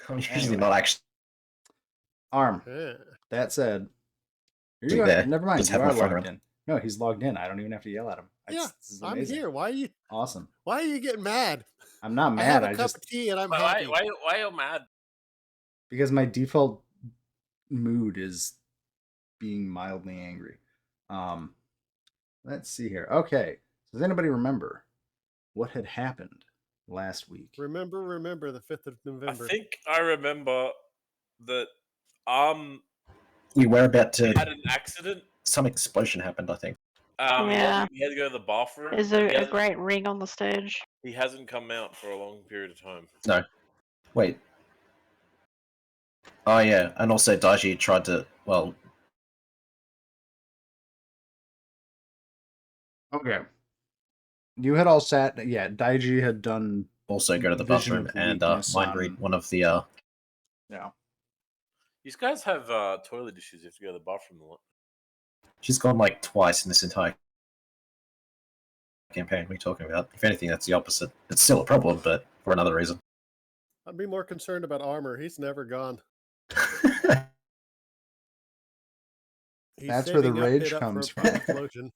I'm usually not actually Arm. That said, you there. never mind. Just You have are my phone logged around. in. No, he's logged in. I don't even have to yell at him. Yeah, This is I'm amazing. here. Why are you awesome? Why are you getting mad? I'm not I have mad. a cup of tea and I'm happy. Why are you mad? Because my default mood is being mildly angry. Let's see here. Okay. Does anybody remember what had happened last week? Remember the 5th of November. I think I remember that we were about to had an accident. Some explosion happened, I think. Yeah. He had to go to the bathroom. Is there a great ring on the stage? He hasn't come out for a long period of time. No. Wait. Oh yeah, and also Daiji tried to Okay. You had all sat. Yeah, Daiji had done. Also go to the Vision bathroom of and Weakness mind on- read one of the Yeah. These guys have toilet issues. You have to go to the bathroom a lot. She's gone like twice in this entire campaign. What are you talking about? If anything, that's the opposite. It's still a problem, but for another reason. I'd be more concerned about Armor. He's never gone. He's That's where the saving rage it up comes for from. an explosion.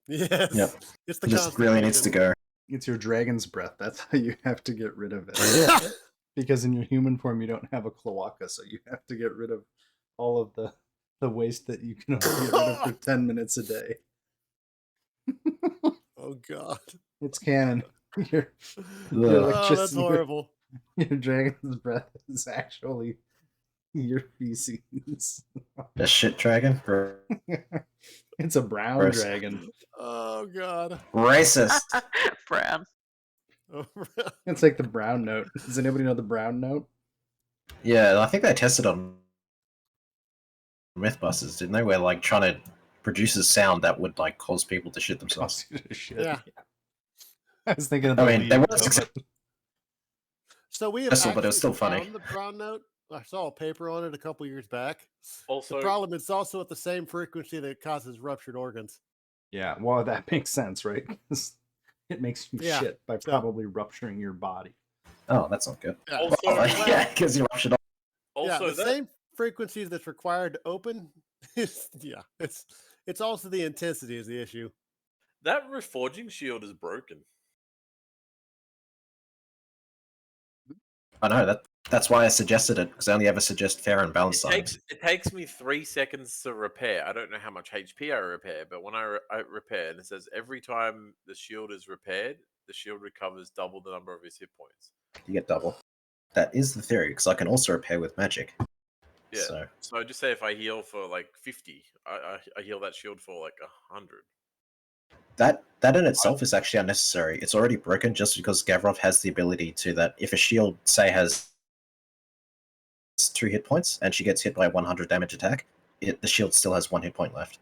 Yes. Yep. It's the It just really needs to go. It's your dragon's breath. That's how you have to get rid of it. Because in your human form, you don't have a cloaca, so you have to get rid of all of the waste that you can only get rid of for 10 minutes a day. Oh God. It's canon. Your Oh, that's horrible. Your dragon's breath is actually your feces. A shit dragon? It's a brown Gross. dragon. Oh God. Racist. Brown. Oh, It's like the brown note. Does anybody know the brown note? Yeah, I think they tested on Mythbusters, didn't they? Where like trying to produce a sound that would like cause people to shit themselves. Shit. Yeah. I was thinking of I the mean, they lead, were though, successful. So we have But it was still funny. found the brown note. I saw a paper on it a couple years back. Also, The problem is also at the same frequency that causes ruptured organs. Yeah, well, that makes sense, right? 'Cause it makes you Yeah. shit by probably rupturing your body. Oh, that's not good. Yeah. Also, Yeah, because you ruptured. also Yeah, the that, same frequency that's required to open. It's also the intensity is the issue. that reforging shield is broken. I know that's why I suggested it, because I only ever suggest fair and balanced items. It takes me 3 seconds to repair. I don't know how much HP I repair, but when I repair, and it says every time the shield is repaired, the shield recovers double the number of his hit points. You get double. That is the theory, because I can also repair with magic. Yeah. So I just say if I heal for like 50, I heal that shield for like 100. That in itself is actually unnecessary. It's already broken just because Gavrov has the ability to that if a shield, say, has 2 hit points and she gets hit by a 100 damage attack, the shield still has 1 hit point left.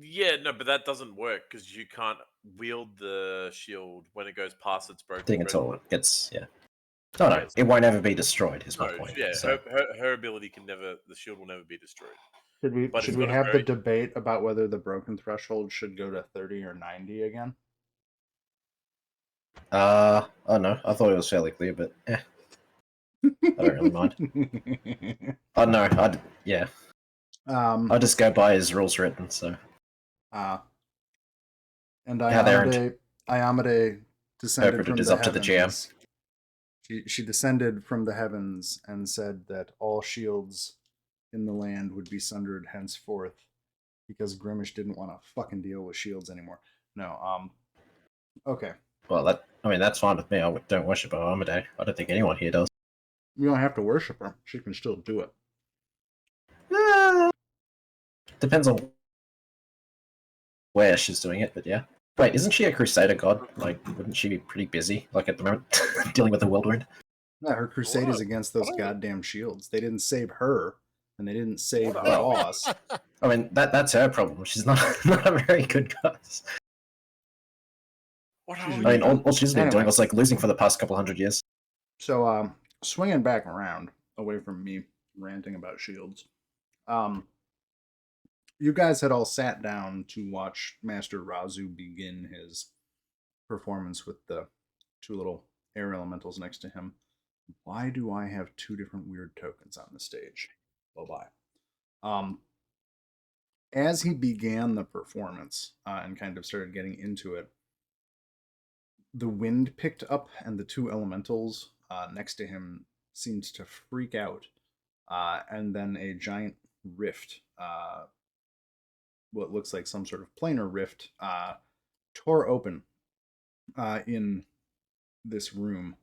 Yeah, no, but that doesn't work because you can't wield the shield when it goes past its broken. Thing until it gets No, it won't ever be destroyed. Is my point. Yeah, so. her ability can never. The shield will never be destroyed. Should we have the debate about whether the broken threshold should go to 30 or 90 again? Oh no, I thought it was fairly clear, but I don't really mind. Oh no, I just go by his rules written. So. And Iamade descended from the up to the GM. She descended from the heavens and said that all shields in the land would be sundered henceforth because Grimish didn't want to fucking deal with shields anymore. No, okay. Well, that's fine with me. I don't worship Iamade. I don't think anyone here does. You don't have to worship her. She can still do it. Depends on where she's doing it, but yeah. Wait, isn't she a Crusader god? Like, wouldn't she be pretty busy, like, at the moment, dealing with the whirlwind? Yeah, her crusade is against those goddamn shields. They didn't save her, and they didn't save the boss. I mean, that's her problem. She's not a very good goddess. I mean, all she's been doing was, like, losing for the past couple 100 years. So, swinging back around, away from me ranting about shields, you guys had all sat down to watch Master Razu begin his performance with the 2 little air elementals next to him. Why do I have 2 different weird tokens on the stage? Bye-bye. As he began the performance and kind of started getting into it, the wind picked up and the 2 elementals next to him seemed to freak out. And then a giant rift, what looks like some sort of planar rift, tore open in this room.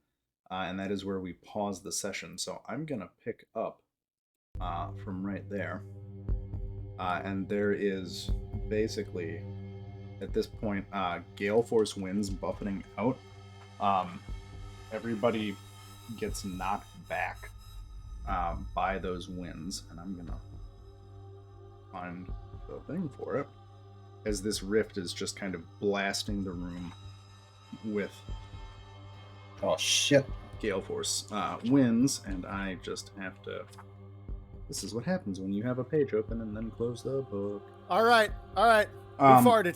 And that is where we pause the session. So I'm going to pick up from right there. And there is basically, at this point, gale force winds buffeting out. Everybody gets knocked back by those winds. And I'm going to find the thing for it. As this rift is just kind of blasting the room with Oh shit! gale force winds, and I just have to. This is what happens when you have a page open and then close the book. All right. We Um, farted.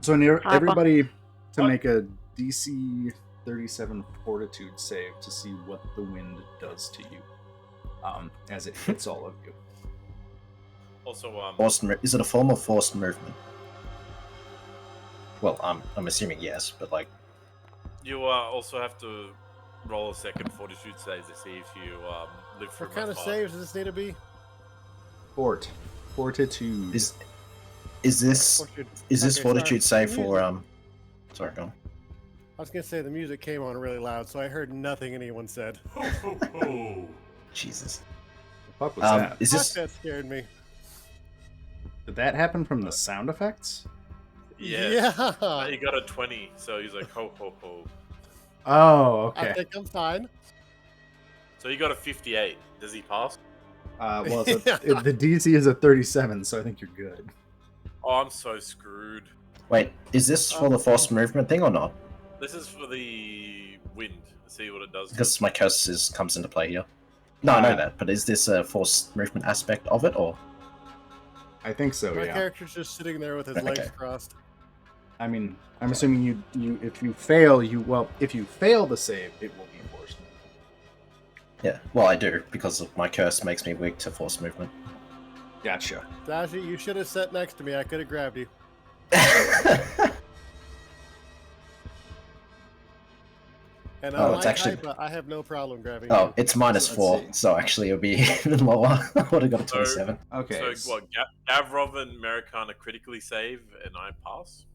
So near Papa. everybody to What? make a DC 37 Fortitude save to see what the wind does to you, as it hits all of you. Also, Is it a form of forced movement? Well, I'm assuming yes, but like, you also have to roll a second fortitude save to see if you live through. What kind of saves does this need to be? Fortitude. is this Fortitude. is this Okay, fortitude sorry. save for Sorry, go on. I was gonna say the music came on really loud, so I heard nothing anyone said. Jesus. The fuck was that? Is Fuck, this that scared me. Did that happen from the sound effects? Yeah. Yeah. He got a 20, so he's like, ho, ho, ho. Oh, I okay. think I'm fine. So he got a 58. Does he pass? Well, the DC is a 37, so I think you're good. Oh, I'm so screwed. wait? Is this for the forced movement thing or not? This is for the wind. Let's see what it does. Because my curse comes into play here. No, I know Uh, that, but is this a forced movement aspect of it, or I think so, My yeah. character's just sitting there with his Okay. legs crossed. I mean, I'm assuming you if you fail the save, it will be forced. yeah? Well, I do because of my curse makes me weak to forced movement. Gotcha. Dashi, you should have sat next to me. I could have grabbed you. And Oh, unlike it's actually- Hypa, I have no problem grabbing Oh, you. it's minus Let's 4, see. so actually it'll be even lower. I would have got a So- 27. Okay. So what? Gavrov and Americana critically save, and I pass.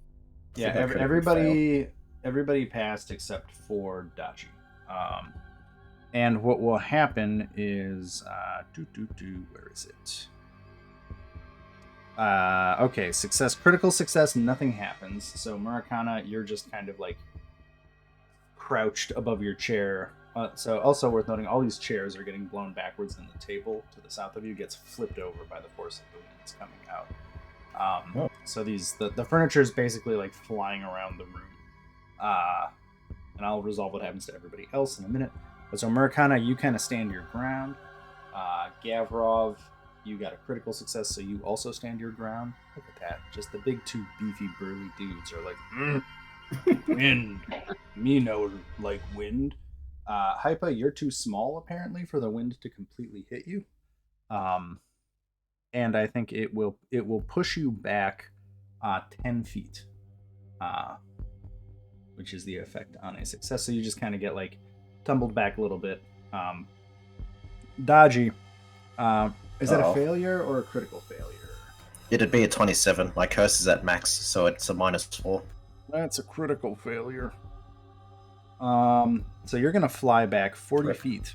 Yeah, I think I everybody passed except for Dachi. And what will happen is where is it? Okay, success, critical success, nothing happens. So Murakana, you're just kind of like crouched above your chair. So also worth noting, all these chairs are getting blown backwards, and the table to the south of you gets flipped over by the force of the winds coming out. So the furniture is basically like flying around the room. And I'll resolve what happens to everybody else in a minute. But so Murakana, you kind of stand your ground. Gavrov, you got a critical success, so you also stand your ground. Look at that. Just the big 2 beefy burly dudes are like, wind. Me no like wind. Hypa, you're too small apparently for the wind to completely hit you. And I think it will push you back 10 feet. Which is the effect on a success. So you just kind of get like tumbled back a little bit. Dodgy. Is that a Uh-oh. failure or a critical failure? It'd be a 27. My curse is at max, so it's a minus 4. That's a critical failure. So you're gonna fly back 40 Right. feet.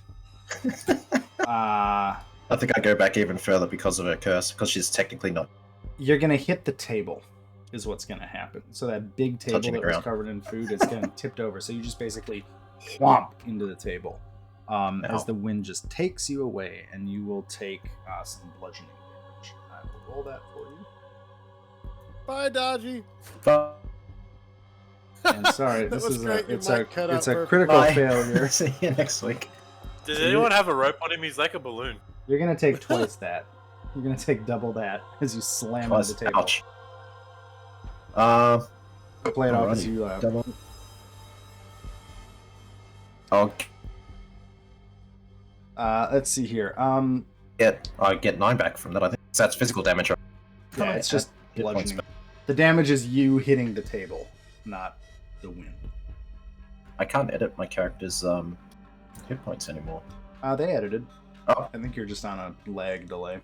I think I go back even further because of her curse, because she's technically not. You're gonna hit the table, is what's gonna happen. So that big table Touching the that was ground. covered in food is getting tipped over. So you just basically whomp into the table. Ow. As the wind just takes you away, and you will take some bludgeoning damage. I will roll that for you. Bye, Dodgy. Fuck. And sorry, That this was is great. Your mic cut out it's a perfect. critical Bye. failure. See you next week. Does So anyone have a rope on him? He's like a balloon. You're gonna take twice that. You're gonna take double that as you slam Twice. into the table. Ouch. Play it off as Alrighty. you. I'll Let's see here. I get 9 back from that. I think that's physical damage. Yeah, it's just hit points bludgeoning. back. The damage is you hitting the table, not the wind. I can't edit my character's hit points anymore. They edited. Oh. I think you're just on a lag delay.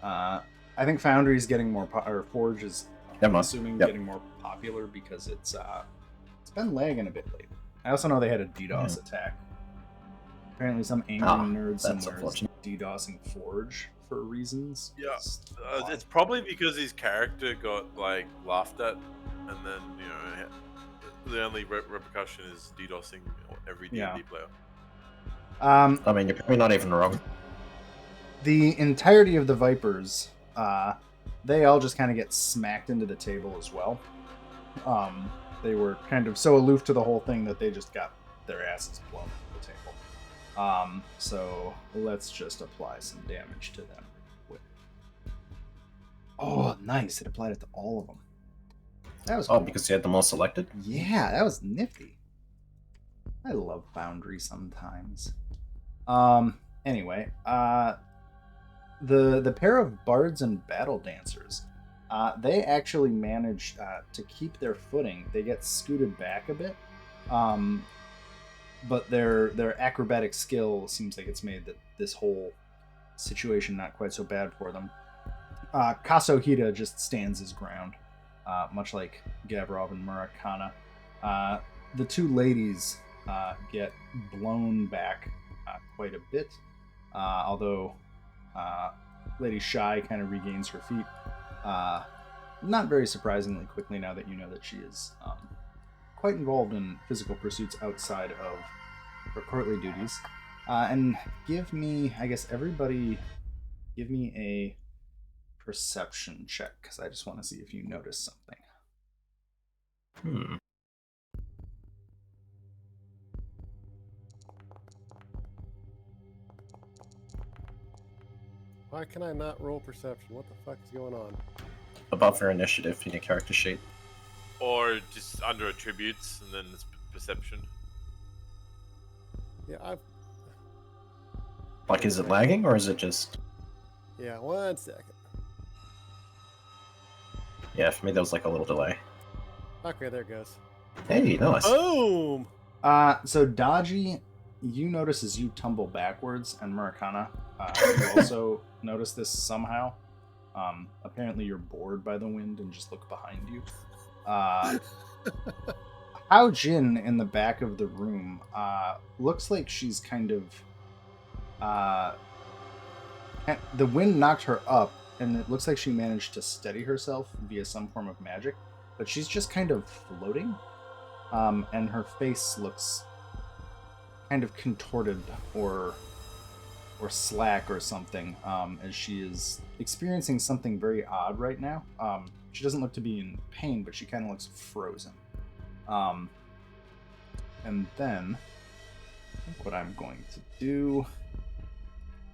I think Foundry is getting more, or Forge is, Never mind. assuming, Yep. getting more popular because it's been lagging a bit lately. I also know they had a DDoS attack. Apparently, some angry nerd that's somewhere is unfortunate. DDoSing Forge for reasons. Yeah, It's it's probably because his character got like laughed at, and then the only repercussion is DDoSing every D&D Yeah. player. I mean, you're probably not even wrong. The entirety of the Vipers, they all just kind of get smacked into the table as well. They were kind of so aloof to the whole thing that they just got their asses blown to the table. So let's just apply some damage to them. Oh, nice. It applied it to all of them. That was Oh, cool. because you had them all selected? Yeah, that was nifty. I love Foundry sometimes. Anyway, the pair of bards and battle dancers, they actually manage to keep their footing. They get scooted back a bit, but their acrobatic skill seems like it's made that this whole situation not quite so bad for them. Kazuhita just stands his ground, much like Gavrov and Murakana. The two ladies get blown back quite a bit, although Lady Shy kind of regains her feet, not very surprisingly quickly now that you know that she is quite involved in physical pursuits outside of her courtly duties. And give me, I guess everybody, give me a perception check, because I just want to see if you notice something. Why can I not roll perception? What the fuck is going on? Above your initiative in your character sheet. Or just under attributes, and then it's perception. Yeah, I've. Like, is it lagging, or is it just... Yeah, 1 second. Yeah, for me there was like a little delay. Okay, there it goes. Hey, nice. Boom! So Dodgy, you notice as you tumble backwards, and Murakana, you also notice this somehow. Apparently you're bored by the wind and just look behind you. Hao Jin in the back of the room looks like she's kind of... the wind knocked her up, and it looks like she managed to steady herself via some form of magic, but she's just kind of floating. And her face looks kind of contorted or slack or something, as she is experiencing something very odd right now. She doesn't look to be in pain, but she kind of looks frozen. And then I think what I'm going to do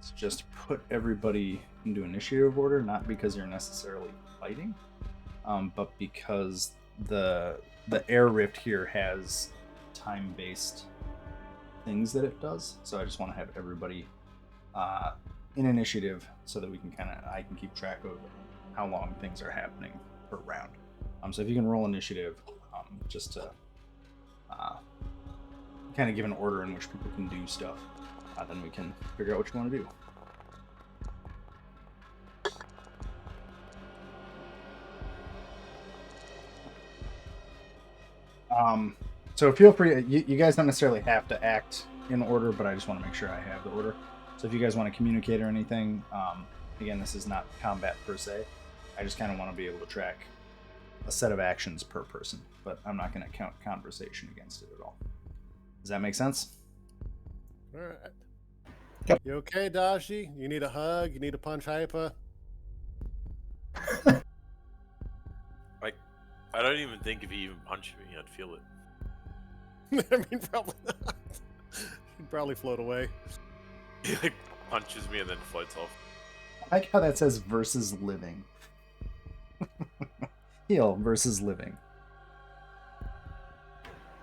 is just put everybody into initiative order, not because you're necessarily fighting, but because the air rift here has time-based things that it does. So I just want to have everybody in initiative so that I can keep track of how long things are happening per round. So if you can roll initiative, just to kind of give an order in which people can do stuff, then we can figure out what you want to do. So feel free, you guys don't necessarily have to act in order, but I just want to make sure I have the order. So if you guys want to communicate or anything, again, this is not combat per se. I just kind of want to be able to track a set of actions per person, but I'm not going to count conversation against it at all. Does that make sense? All right. Yep. You okay, Dashi? You need a hug? You need a punch Hypa? I don't even think if he even punched me, I'd feel it. I mean, probably not. He'd probably float away. He like punches me and then floats off. I like how that says versus living. Heal versus living.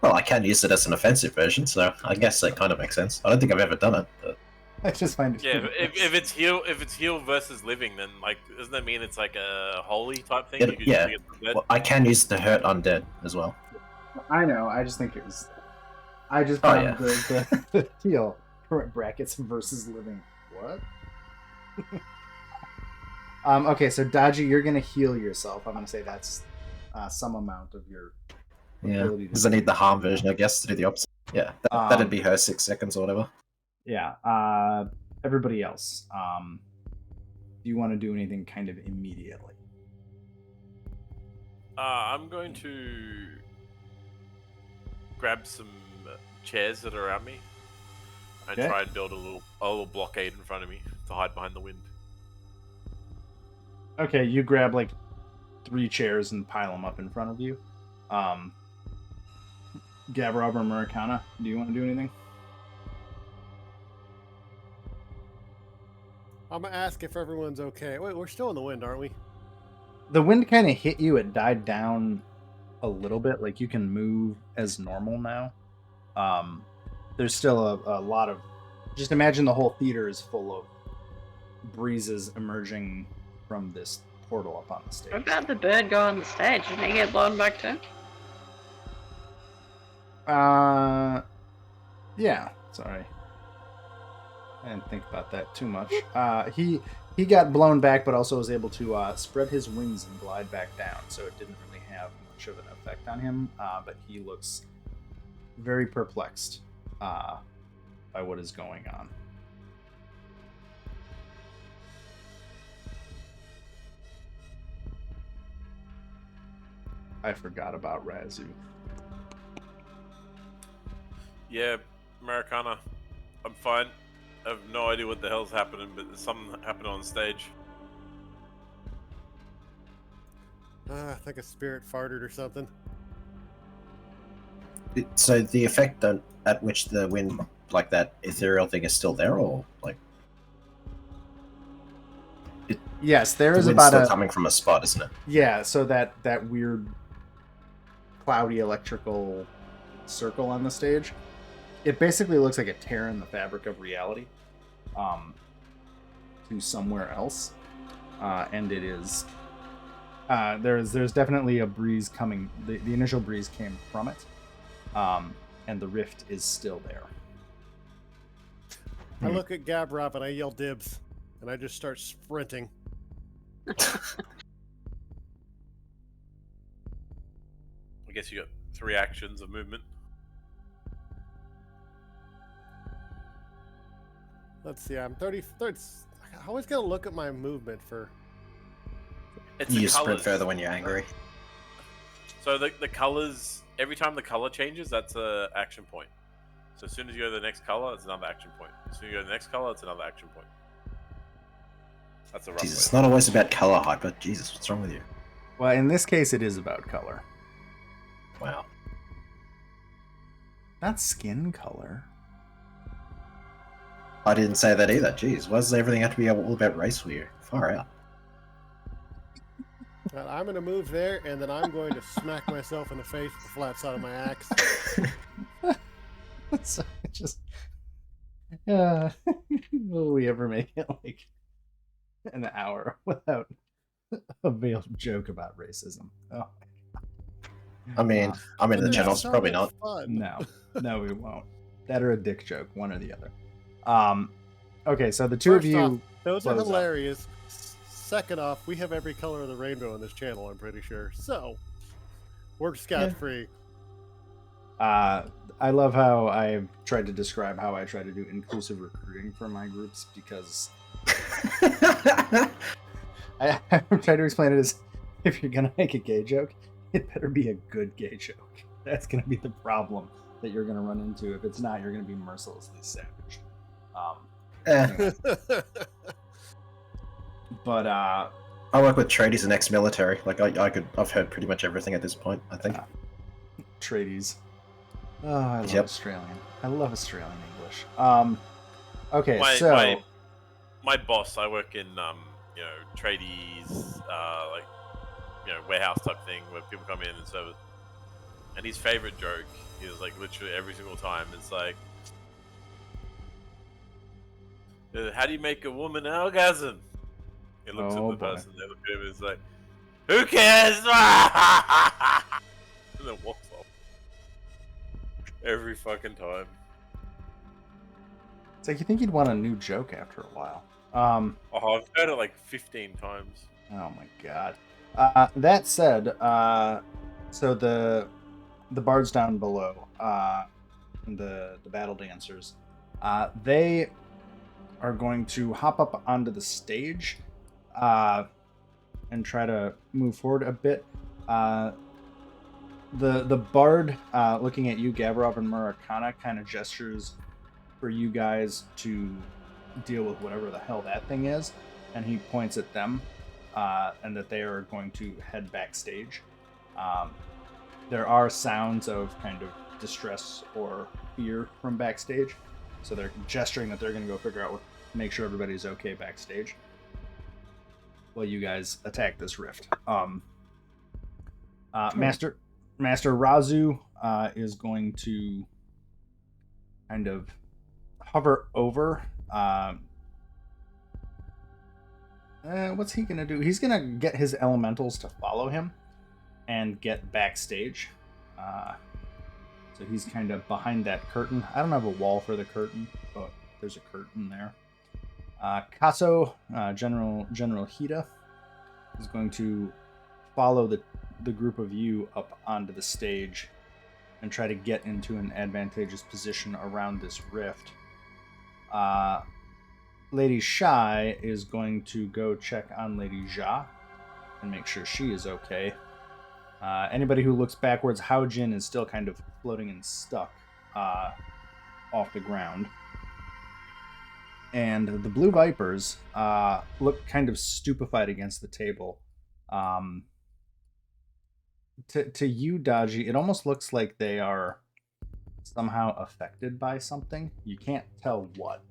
Well, I can use it as an offensive version, so I guess that kind of makes sense. I don't think I've ever done it, but... I just find it. Yeah, if it's heal versus living, then like doesn't that mean it's like a holy type thing? You could Yeah. just get dead? Well, I can use the hurt undead as well. I know. I just think it was. I just Oh, found yeah. the heal brackets versus living. What? Okay, so Dodgy, you're gonna heal yourself. I'm gonna say that's some amount of your Yeah, ability to because I need the do harm that. version, I guess, to do the opposite. Yeah, that'd be her 6 seconds or whatever. Yeah. Everybody else, do you want to do anything kind of immediately? I'm going to grab some chairs that are around me and Okay. try and build a little blockade in front of me to hide behind the wind. Okay, you grab like 3 chairs and pile them up in front of you. Gavrov or Murakana, do you want to do anything? I'm gonna ask if everyone's okay. Wait, we're still in the wind, aren't we? The wind kind of hit you. It died down a little bit. Like you can move as normal now. There's still a lot of. Just imagine the whole theater is full of breezes emerging from this portal up on the stage. What about the bird guy on the stage? Didn't he get blown back too? Yeah. Sorry, I didn't think about that too much. He got blown back, but also was able to spread his wings and glide back down, so it didn't really have much of an effect on him. But he looks very perplexed by what is going on. I forgot about Razu. Yeah, Americana, I'm fine. I have no idea what the hell's happening, but there's something happening on stage. I think a spirit farted or something. So the effect at which the wind, like that ethereal thing, is still there, or like Yes, there the is wind's about still a coming from a spot, isn't it? yeah. So that weird cloudy electrical circle on the stage, it basically looks like a tear in the fabric of reality, to somewhere else, and it is. There's definitely a breeze coming. The initial breeze came from it, and the rift is still there. I look at Gavrov and I yell dibs, and I just start sprinting. I guess you got 3 actions of movement. Let's see, I'm 30. I always gotta look at my movement for. It's You the sprint colors. further when you're angry. So the colors, every time the color changes, that's a action point. So as soon as you go to the next color, it's another action point. As soon as you go to the next color, it's another action point. That's a rough Jesus, it's way. not always about color hyper. Jesus, what's wrong with you? Well, in this case, it is about color, Wow. not skin color. I didn't say that either. Jeez, why does everything have to be all about race for you? Far out. I'm gonna move there, and then I'm going to smack myself in the face with the flat side of my axe. So it just, will we ever make it like an hour without a veiled joke about racism? Oh, I mean, I'm in the That's channels, so probably much not. fun. no, we won't. That or a dick joke, one or the other. Okay, so the two of First you. off, those are close up. hilarious. Second off, we have every color of the rainbow on this channel, I'm pretty sure. So, we're scot-free. I love how I've tried to describe how I try to do inclusive recruiting for my groups, because I try to explain it as, if you're gonna make a gay joke, it better be a good gay joke. That's gonna be the problem that you're gonna run into. If it's not, you're gonna be mercilessly savage. Eh, But I work with tradies and ex-military. Like I've heard pretty much everything at this point. I think. tradies. Oh, I love Yep. Australian. I love Australian English. Okay, My, so my boss, I work in tradies, like warehouse type thing where people come in and service. And his favorite joke is like literally every single time. It's like, How do you make a woman orgasm? He looks Oh, at the boy. person. They look at him and is like, "Who cares?" And then walks off. Every fucking time. It's like you think you'd want a new joke after a while. Oh, I've heard it like 15 times. Oh my god. That said, so the bards down below, the battle dancers, they are going to hop up onto the stage, and try to move forward a bit. The bard, looking at you, Gavrov and Murakana, kind of gestures for you guys to deal with whatever the hell that thing is, and he points at them, and that they are going to head backstage. There are sounds of kind of distress or fear from backstage, so they're gesturing that they're going to go figure out make sure everybody's okay backstage while you guys attack this rift. Master Razu is going to kind of hover over. What's he gonna do? He's gonna get his elementals to follow him and get backstage. So he's kind of behind that curtain. I don't have a wall for the curtain, but there's a curtain there. Kaso, General Hida, is going to follow the group of you up onto the stage and try to get into an advantageous position around this rift. Lady Shai is going to go check on Lady Jia and make sure she is okay. Anybody who looks backwards, Haojin is still kind of floating and stuck off the ground. And the Blue Vipers look kind of stupefied against the table. To you, Daji, it almost looks like they are somehow affected by something. You can't tell what,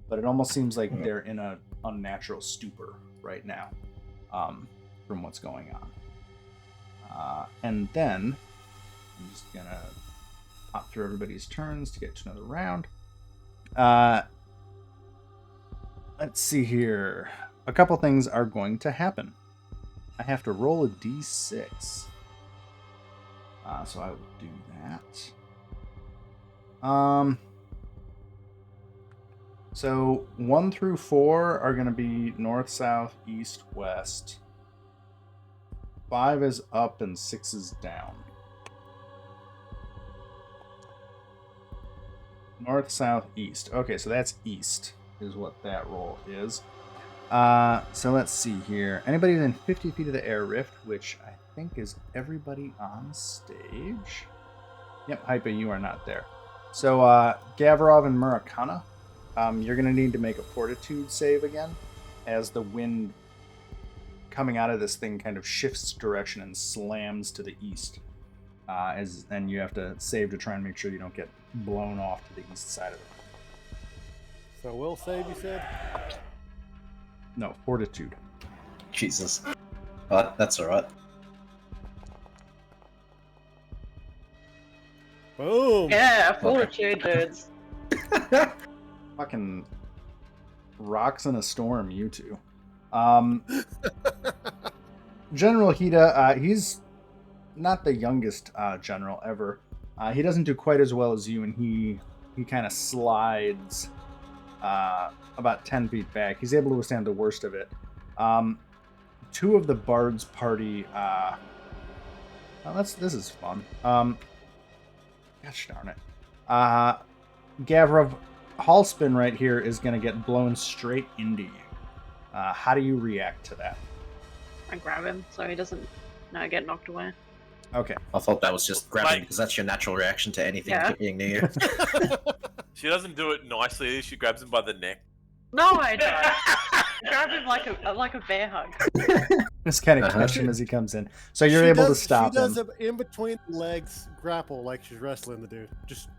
but it almost seems like they're in an unnatural stupor right now, from what's going on. And then I'm just gonna hop through everybody's turns to get to another round. Let's see here. A couple things are going to happen. I have to roll a d6. So I will do that. So 1 through 4 are going to be north, south, east, west. 5 is up and 6 is down. North, south, east. Okay, so that's east is what that roll is. So let's see here. Anybody within 50 feet of the air rift, which I think is everybody on stage. Yep, Hype, you are not there. So Gavrov and Murakana, you're going to need to make a fortitude save again as the wind coming out of this thing kind of shifts direction and slams to the east. And you have to save to try and make sure you don't get blown off to the east side of it. So will save, you said? No, fortitude. Jesus. But that's alright. Boom! Yeah, fortitude, dudes. Fucking rocks in a storm, you two. General Hida, he's not the youngest general ever. He doesn't do quite as well as you, and he kind of slides about 10 feet back. He's able to withstand the worst of it. 2 of the Bard's party... this is fun. Gosh darn it. Gavrov, Hallspin right here is going to get blown straight into you. How do you react to that? I grab him so he doesn't get knocked away. Okay. I thought that was just grabbing, Like- because that's your natural reaction to anything Yeah. being near you. She doesn't do it nicely. She grabs him by the neck. No, I don't. I grab him like a bear hug. Just kind of Uh-huh. catch him as he comes in. So you're She able to does- stop She does him. a in between legs grapple like she's wrestling the dude. Just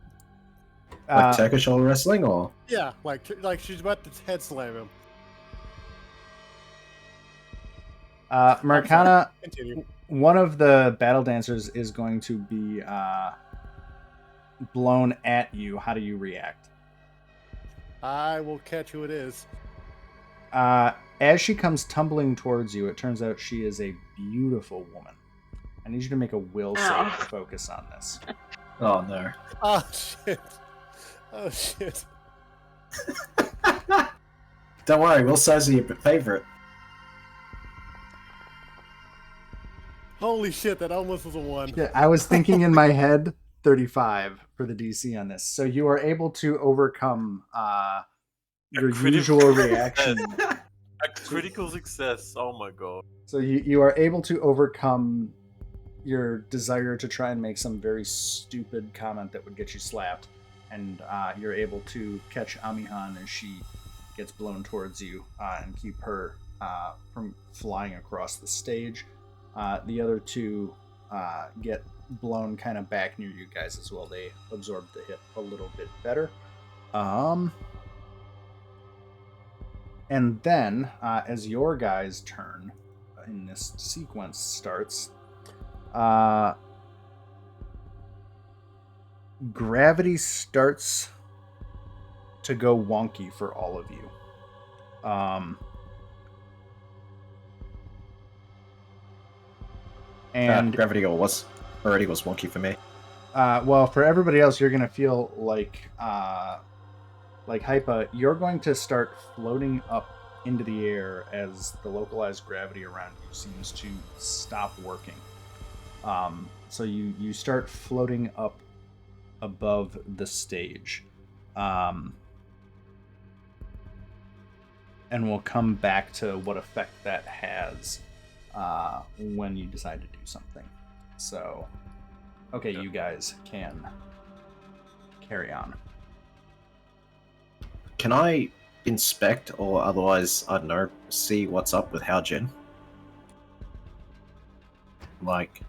Like Turkish oil wrestling, or? yeah, like she's about to head slam him. Marcana, Continue. one of the battle dancers is going to be blown at you. How do you react? I will catch who it is. As she comes tumbling towards you, it turns out she is a beautiful woman. I need you to make a will save Ow. to focus on this. Oh no. Oh shit. Oh shit. Don't worry, Will says your favorite. Holy shit, that almost was a 1. Yeah, I was thinking in my head 35 for the DC on this. So you are able to overcome your critical usual reaction. A critical success. Oh my god. So you are able to overcome your desire to try and make some very stupid comment that would get you slapped. And you're able to catch Amihan as she gets blown towards you and keep her from flying across the stage. The other two get blown kind of back near you guys as well. They absorb the hit a little bit better. And then, as your guys' turn in this sequence starts, gravity starts to go wonky for all of you. And gravity already was wonky for me. well, for everybody else, you're gonna feel like Hypa, you're going to start floating up into the air as the localized gravity around you seems to stop working. So you start floating up above the stage. And we'll come back to what effect that has when you decide to do something. So, okay, you guys can carry on. Can I inspect or otherwise, I don't know, see what's up with Haojin? Like,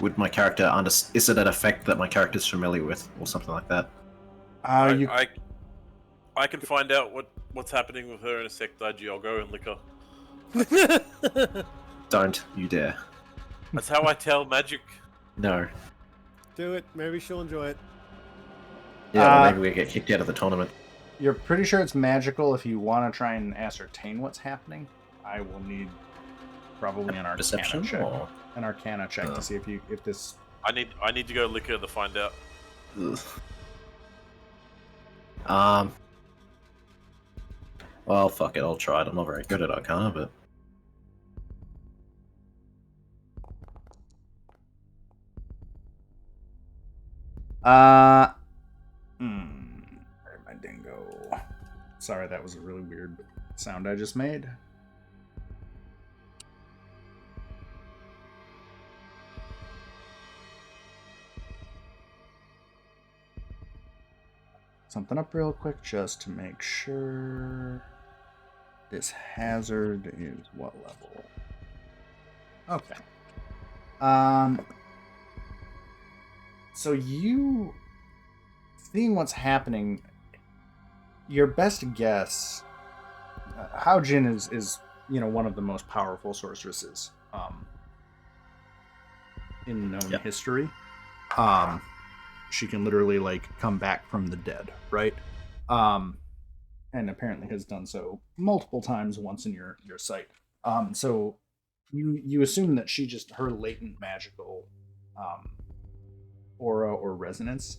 would my character is it an effect that my character's familiar with or something like that? I can find out what's happening with her in a sec, Daiji. I'll go and lick her. Don't you dare. That's how I tell magic. No. Do it. Maybe she'll enjoy it. Yeah, well, maybe we get kicked out of the tournament. You're pretty sure it's magical. If you want to try and ascertain what's happening, I will need probably an Perception Arcana check. or... An Arcana check to see if this. I need to go lick her to find out. Ugh. Well, fuck it. I'll try it. I'm not very good at Arcana, but Where'd my dingo? Sorry, that was a really weird sound I just made. Something up real quick just to make sure. This hazard is what level? Okay. So you seeing what's happening, your best guess, Haojin is one of the most powerful sorceresses in known history. She can literally come back from the dead, right? And apparently has done so multiple times, once in your sight. So you assume that her latent magical aura or resonance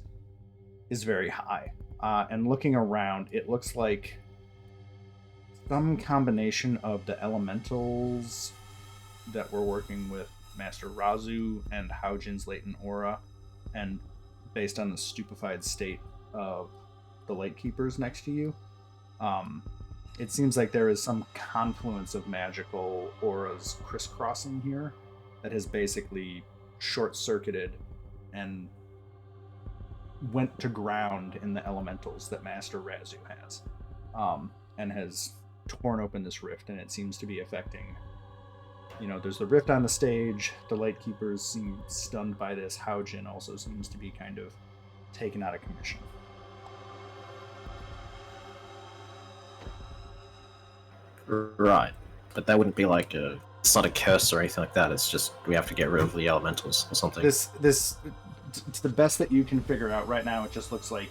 is very high. And looking around, it looks like some combination of the elementals that were working with Master Razu and Haojin's latent aura, and based on the stupefied state of the Lightkeepers next to you, it seems like there is some confluence of magical auras crisscrossing here that has basically short-circuited and went to ground in the elementals that Master Razu has, and has torn open this rift, and it seems to be affecting, there's the rift on the stage, the Lightkeepers seem stunned by this, Haojin also seems to be kind of taken out of commission. Right, but that wouldn't be it's not a curse or anything like that. It's just we have to get rid of the elementals or something. This it's the best that you can figure out right now. It just looks like,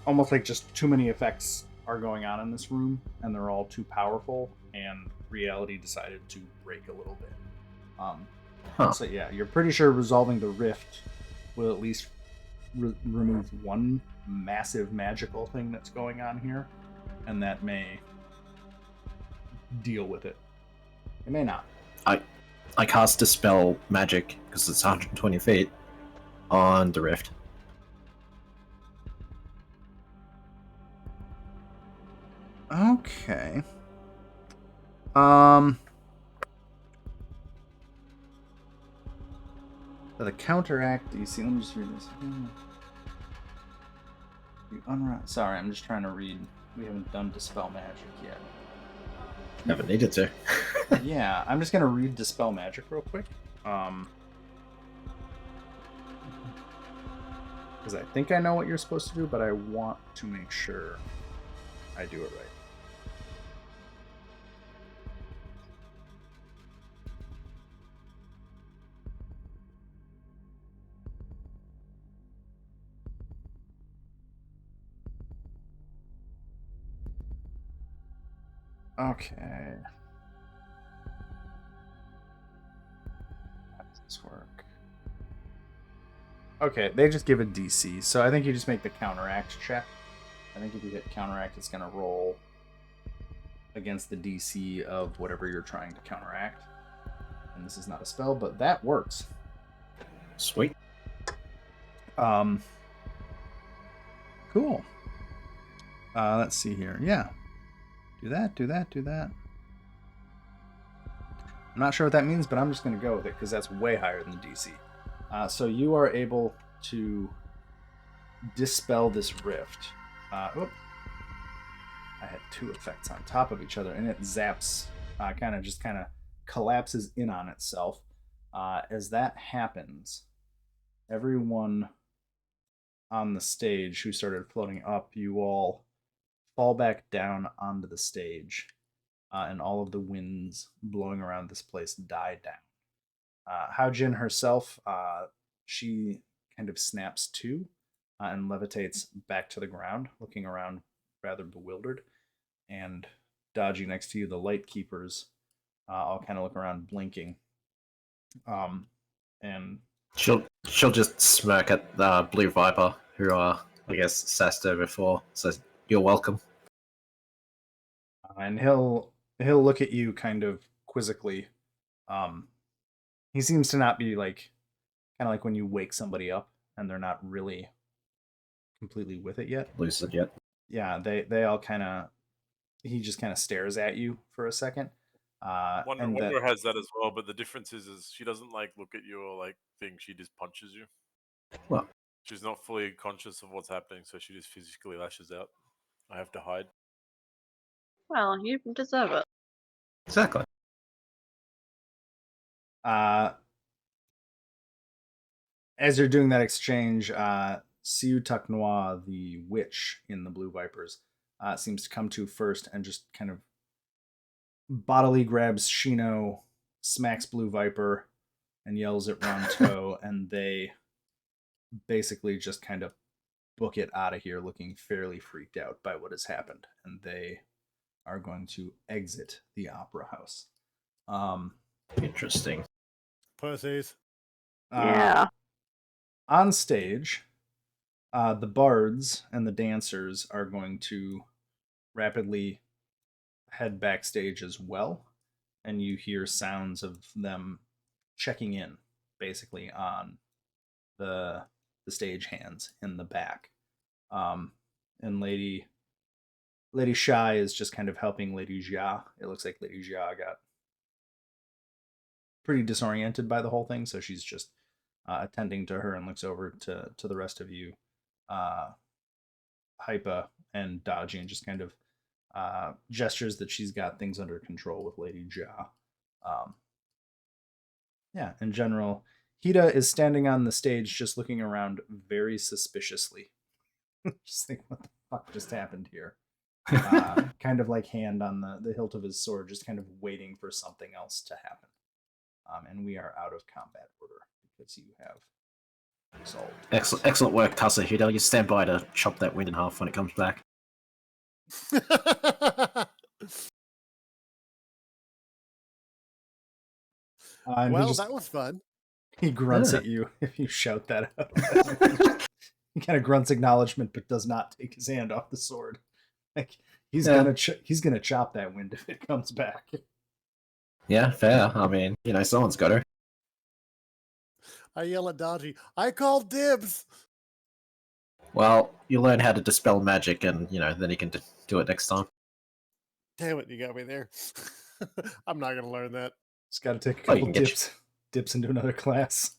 almost like just too many effects are going on in this room, and they're all too powerful, and reality decided to break a little bit. So yeah, you're pretty sure resolving the rift will at least remove one massive magical thing that's going on here, and that may deal with it. It may not. I cast Dispel Magic, because it's 120 feet, on the rift. Okay. For the counteract, you see, let me just read this. You Sorry, I'm just trying to read. We haven't done Dispel Magic yet. Never needed to. Yeah, I'm just gonna read Dispel Magic real quick. Because I think I know what you're supposed to do, but I want to make sure I do it right. Okay. How does this work? Okay, they just give a DC, so I think you just make the counteract check. I think if you hit counteract, it's going to roll against the DC of whatever you're trying to counteract. And this is not a spell, but that works. Sweet. Cool. Let's see here. Yeah. Do that, do that, do that. I'm not sure what that means, but I'm just going to go with it because that's way higher than the DC. So you are able to dispel this rift. I had two effects on top of each other, and it zaps, kind of collapses in on itself. As that happens, everyone on the stage who started floating up, you all fall back down onto the stage, and all of the winds blowing around this place die down. Haojin herself, she kind of snaps to and levitates back to the ground, looking around rather bewildered. And Daji next to you, the light keepers, all kind of look around blinking. And She'll just smirk at the Blue Viper, who I guess sassed her before, so you're welcome. And he'll look at you kind of quizzically. He seems to not be kind of like when you wake somebody up and they're not really completely with it yet. Lucid yet. Yeah, they all kind of. He just kind of stares at you for a second. Wonder has that as well, but the difference is she doesn't look at you or think. She just punches you. Well, she's not fully conscious of what's happening, so she just physically lashes out. I have to hide. Well, you deserve it. exactly. As you're doing that exchange, Siu Tuck Noir, the witch in the Blue Vipers, seems to come to first and just kind of bodily grabs Shino, smacks Blue Viper, and yells at Ronto, and they basically just kind of book it out of here looking fairly freaked out by what has happened, and they are going to exit the opera house. Interesting. Pussies. Yeah. On stage, the bards and the dancers are going to rapidly head backstage as well, and you hear sounds of them checking in, basically, on the stage hands in the back. And Lady Shy is just kind of helping Lady Jia. It looks like Lady Jia got pretty disoriented by the whole thing, so she's just attending to her and looks over to the rest of you, Hypa and Daji, and just kind of gestures that she's got things under control with Lady Jia. Yeah, in general, Hida is standing on the stage just looking around very suspiciously. Just think, what the fuck just happened here? Kind of like hand on the hilt of his sword, just kind of waiting for something else to happen. And we are out of combat order because you have Solved. Excellent work, Tasahida. You stand by to chop that wind in half when it comes back. And well, he, that was fun. he grunts Yeah. at you if you shout that out. He kind of grunts acknowledgement, but does not take his hand off the sword. Like he's Yeah. gonna chop that wind if it comes back. Yeah, fair. I mean, someone's got her. I yell at Dodgy, I called dibs! Well, you learn how to dispel magic, and then you can do it next time. Damn it, you got me there. I'm not going to learn that. Just got to take a Oh, you couple can get dips into another class.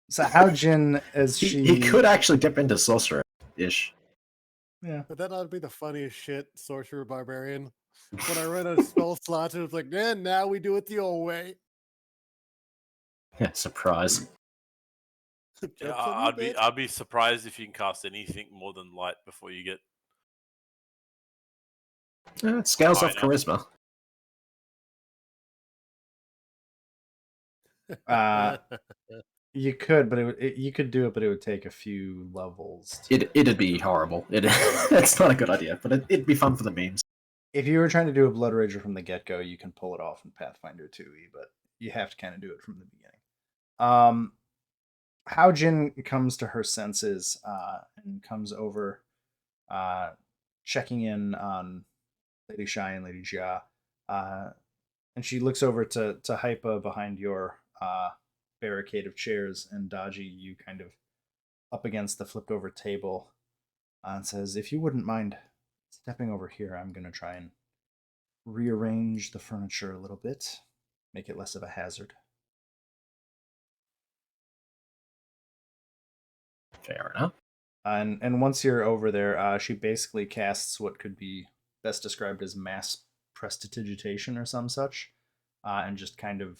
So how Jin, as He could actually dip into sorcerer-ish. Yeah. But that ought to be the funniest shit, Sorcerer Barbarian. When I run a spell slot, it was like, man, now we do it the old way. Yeah, surprise. Yeah, Jokes on you, bitch. I'd be surprised if you can cast anything more than light before you get. It scales off Fine, charisma. You could, but you could do it, but it would take a few levels. It'd be horrible. It's not a good idea, but it'd be fun for the memes. If you were trying to do a Blood Rager from the get-go, you can pull it off in Pathfinder 2e, but you have to kind of do it from the beginning. How Jin comes to her senses and comes over, checking in on Lady Shai and Lady Jia, and she looks over to Hypa behind your barricade of chairs, and Dodgy, you kind of up against the flipped over table, and says, if you wouldn't mind stepping over here, I'm going to try and rearrange the furniture a little bit, make it less of a hazard. Fair enough. And once you're over there, she basically casts what could be best described as mass prestidigitation or some such, and just kind of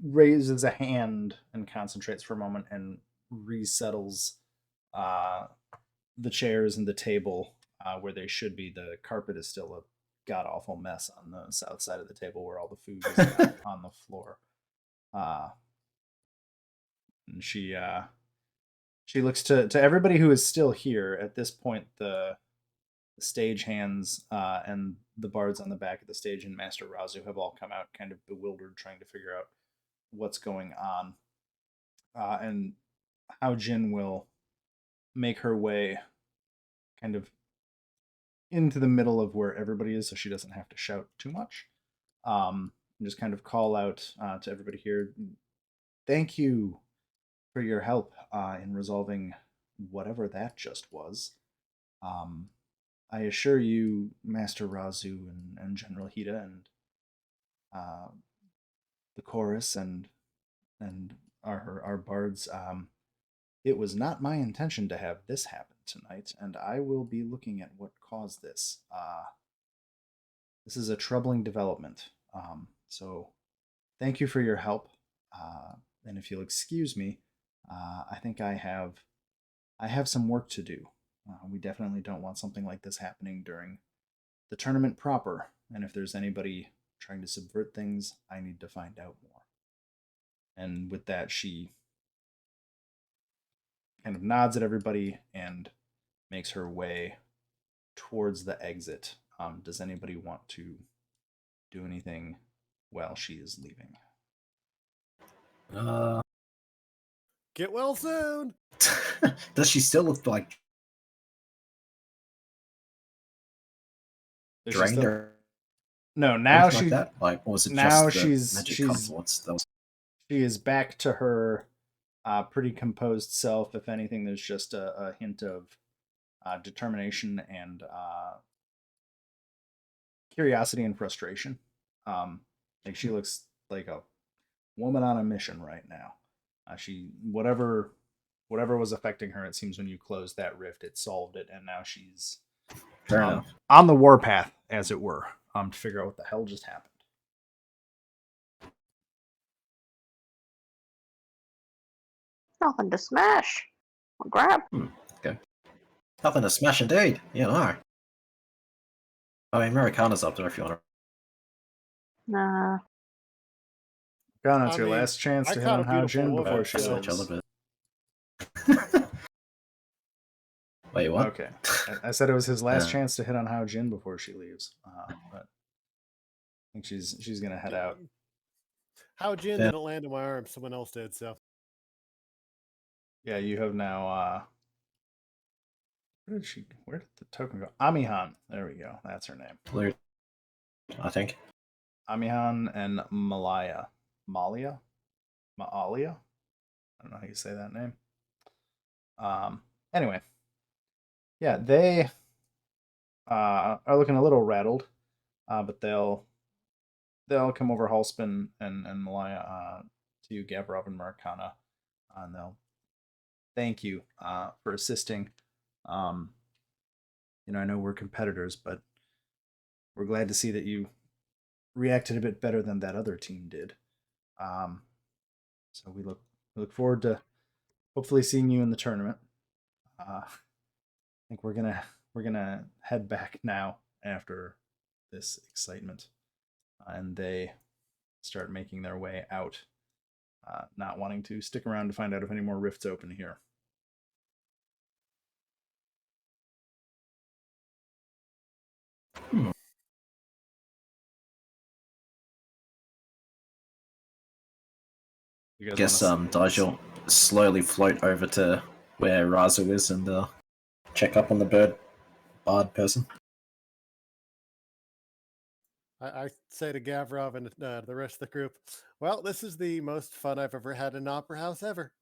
raises a hand and concentrates for a moment and resettles the chairs and the table where they should be. The carpet is still a god-awful mess on the south side of the table where all the food is on the floor. And she looks to everybody who is still here. At this point, the stage hands and the bards on the back of the stage and Master Razu have all come out kind of bewildered, trying to figure out what's going on. And how Jin will make her way kind of into the middle of where everybody is so she doesn't have to shout too much. And just kind of call out to everybody here, thank you for your help in resolving whatever that just was. I assure you, Master Razu and General Hida and the chorus and our bards, it was not my intention to have this happen tonight, and I will be looking at what caused this. This is a troubling development, so thank you for your help, and if you'll excuse me, I think I have some work to do. We definitely don't want something like this happening during the tournament proper, and if there's anybody trying to subvert things, I need to find out more. And with that, she kind of nods at everybody and makes her way towards the exit. Does anybody want to do anything while she is leaving? Get well soon! Does she still look like Does she drained still- or No, now anything she like that? Like, or was it now just the she's- magic she's- confluence that was... she is back to her pretty composed self. If anything, there's just a hint of determination and curiosity and frustration. Like she looks like a woman on a mission right now. She whatever was affecting her, it seems when you closed that rift, it solved it, and now she's Fair enough. on the warpath, as it were, to figure out what the hell just happened. Nothing to smash or grab. Okay. Nothing to smash indeed. Yeah, no. I mean, Americana's up there if you want to Nah. Ghana, it's I your mean, last chance I to hit caught on a beautiful Hao-Jin woman, before Both she so- each other, lives. but wait, what? Okay. I said it was his last Uh. chance to hit on Hao-Jin before she leaves. But I think she's gonna head out. How Jin Yeah. didn't land in my arms, someone else did, so. Yeah, you have now where did the token go? Amihan. There we go. That's her name. Blue, I think. Amihan and Malaya. Maalia? I don't know how you say that name. Anyway. Yeah, they are looking a little rattled. But they'll come over Halspin and Malaya to you, Gavrov and Markana, and they'll thank you for assisting. I know we're competitors, but we're glad to see that you reacted a bit better than that other team did. So we look forward to hopefully seeing you in the tournament. I think we're gonna head back now after this excitement, and they start making their way out, not wanting to stick around to find out if any more rifts open here. You guys Guess wanna Daj will slowly float over to where Razu is and check up on the bard person. I say to Gavrov and the rest of the group, well, this is the most fun I've ever had in an opera house ever.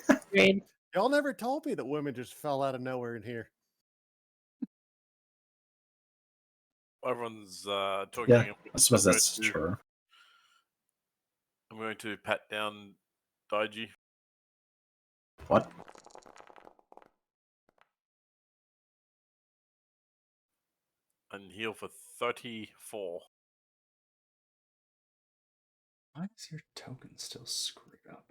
Agreed. Y'all never told me that women just fell out of nowhere in here. Everyone's talking. Yeah, I suppose that's true. I'm going to pat down Daiji. What? And heal for 34. Why is your token still screwed up?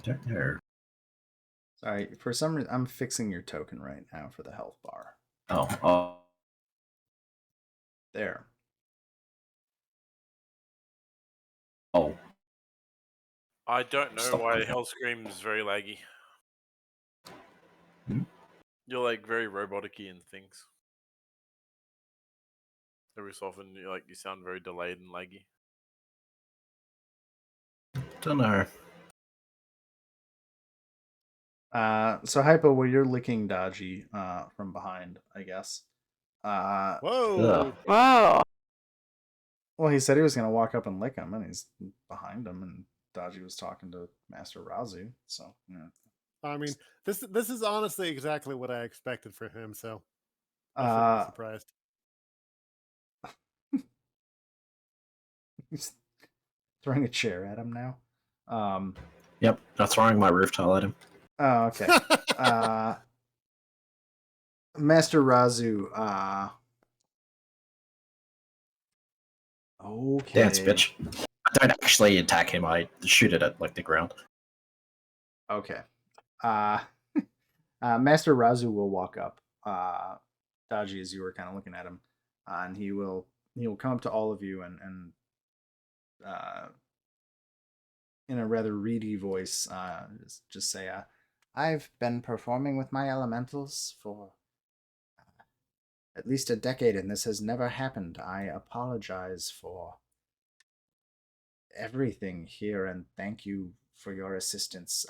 Don't know. Sorry, for some reason I'm fixing your token right now for the health bar. Oh. There. Oh. I don't know Stop. why Hellscream is very laggy. Hmm? You're like very robotic-y and things. Every so often, you sound very delayed and laggy. Don't know. So Hypo, well, you're licking Dodgy from behind, I guess. Whoa! Whoa. Well, he said he was gonna walk up and lick him, and he's behind him, and Dodgy was talking to Master Razu. So yeah. I mean, this is honestly exactly what I expected from him, so I shouldn't be surprised. He's throwing a chair at him now. Yep, I'm throwing my roof tile at him. Oh, okay. Master Razu. Okay. Dance, bitch. I don't actually attack him. I shoot it at the ground. Okay. Master Razu will walk up. Daji, as you were kind of looking at him, and he will come up to all of you and in a rather reedy voice, just say, "I've been performing with my elementals for at least a decade, and this has never happened. I apologize for everything here, and thank you for your assistance.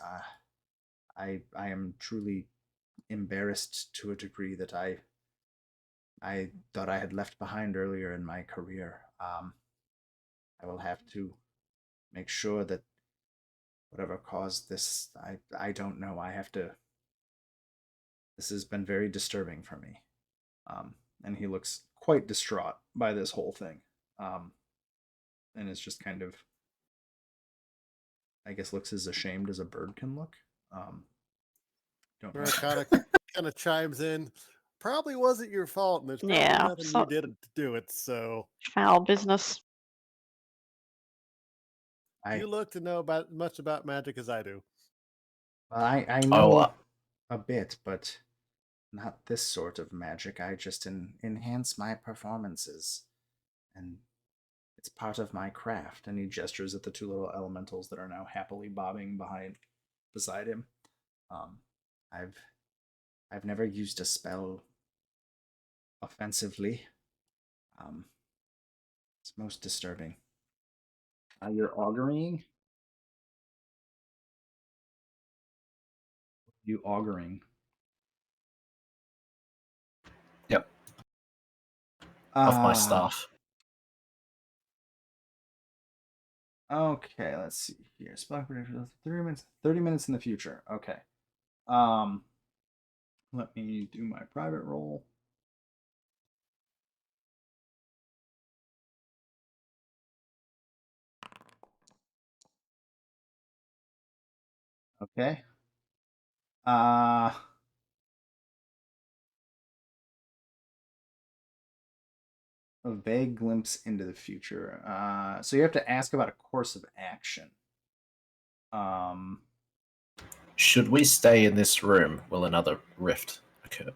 I am truly embarrassed to a degree that I thought I had left behind earlier in my career. I will have to make sure that whatever caused this, I don't know. I have to. This has been very disturbing for me." And he looks quite distraught by this whole thing, and is just kind of, I guess, looks as ashamed as a bird can look. Don't know. Kind of chimes in. Probably wasn't your fault, and there's probably Yeah, nothing so- you did to do it. So Foul business. you look to know much about magic as I do. I know Oh, a bit, but Not this sort of magic. I just enhance my performances. And it's part of my craft. And he gestures at the two little elementals that are now happily bobbing beside him. I've never used a spell offensively. It's most disturbing. You're auguring? You auguring? Yep. Off my Ah, staff. Okay, let's see here. Spell prediction 30 minutes in the future. Okay. Let me do my private roll. Okay. A vague glimpse into the future. So you have to ask about a course of action. Should we stay in this room? Will another rift occur?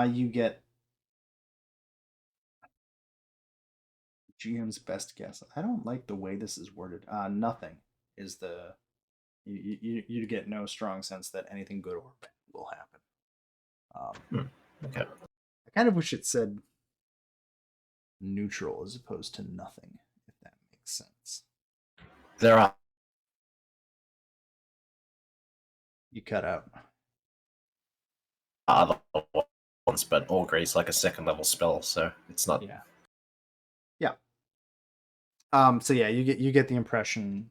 You get GM's best guess. I don't like the way this is worded. Nothing is the you get no strong sense that anything good or bad will happen. Okay. I kind of wish it said neutral as opposed to nothing, if that makes sense. There are You cut out. other ones, but augury is like a second level spell, so it's not. Yeah. So yeah, you get the impression.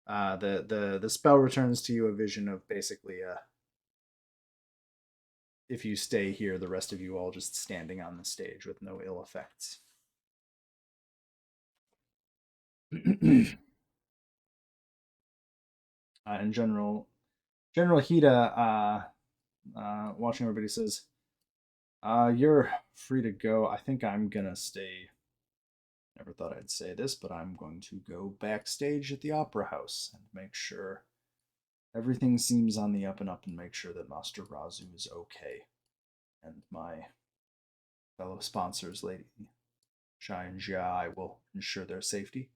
The spell returns to you a vision of basically if you stay here, the rest of you all just standing on the stage with no ill effects. In general, General Hida, watching everybody, says, "You're free to go. I think I'm gonna stay." Never thought I'd say this, but I'm going to go backstage at the Opera House and make sure everything seems on the up and up, and make sure that Master Razu is okay, and my fellow sponsors, Lady Shai and Jia, I will ensure their safety.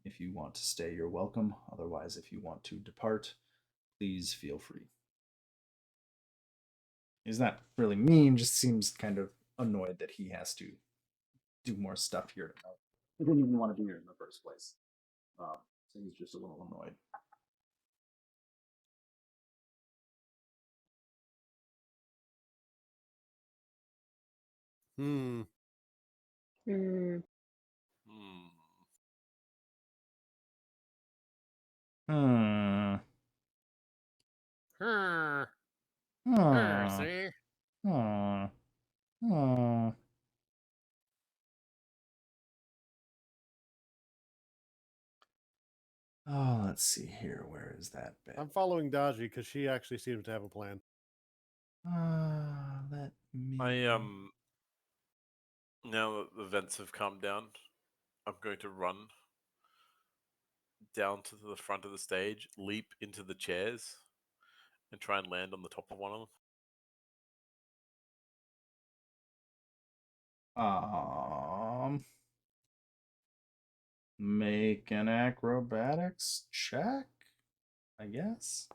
If you want to stay, you're welcome. Otherwise, if you want to depart, please feel free. He's not really mean, just seems kind of annoyed that he has to do more stuff here. He didn't even want to be here in the first place. So he's just a little annoyed. Hmm. Hmm. Hmm. Hmm. See? Oh, let's see here. Where is that bit? I'm following Daji because she actually seems to have a plan. Let me. Now that the vents have calmed down, I'm going to run down to the front of the stage, leap into the chairs, and try and land on the top of one of them. Make an acrobatics check, I guess.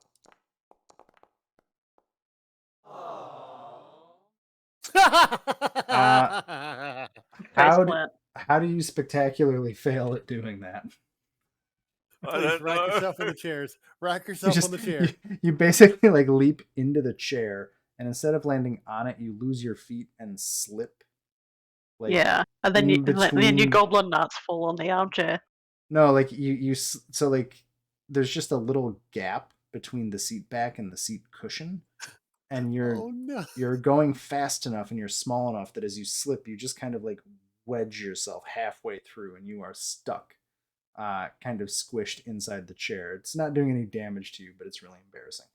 How do you spectacularly fail at doing that? I Please don't rack know. yourself on the chairs. Rack yourself on the chair. You basically like leap into the chair, and instead of landing on it, you lose your feet and slip. Like, Yeah, and then in then your between- goblin nuts fall on the armchair. No, like so like there's just a little gap between the seat back and the seat cushion, and Oh no! you're going fast enough and you're small enough that as you slip, you just kind of like wedge yourself halfway through, and you are stuck, kind of squished inside the chair. It's not doing any damage to you, but it's really embarrassing.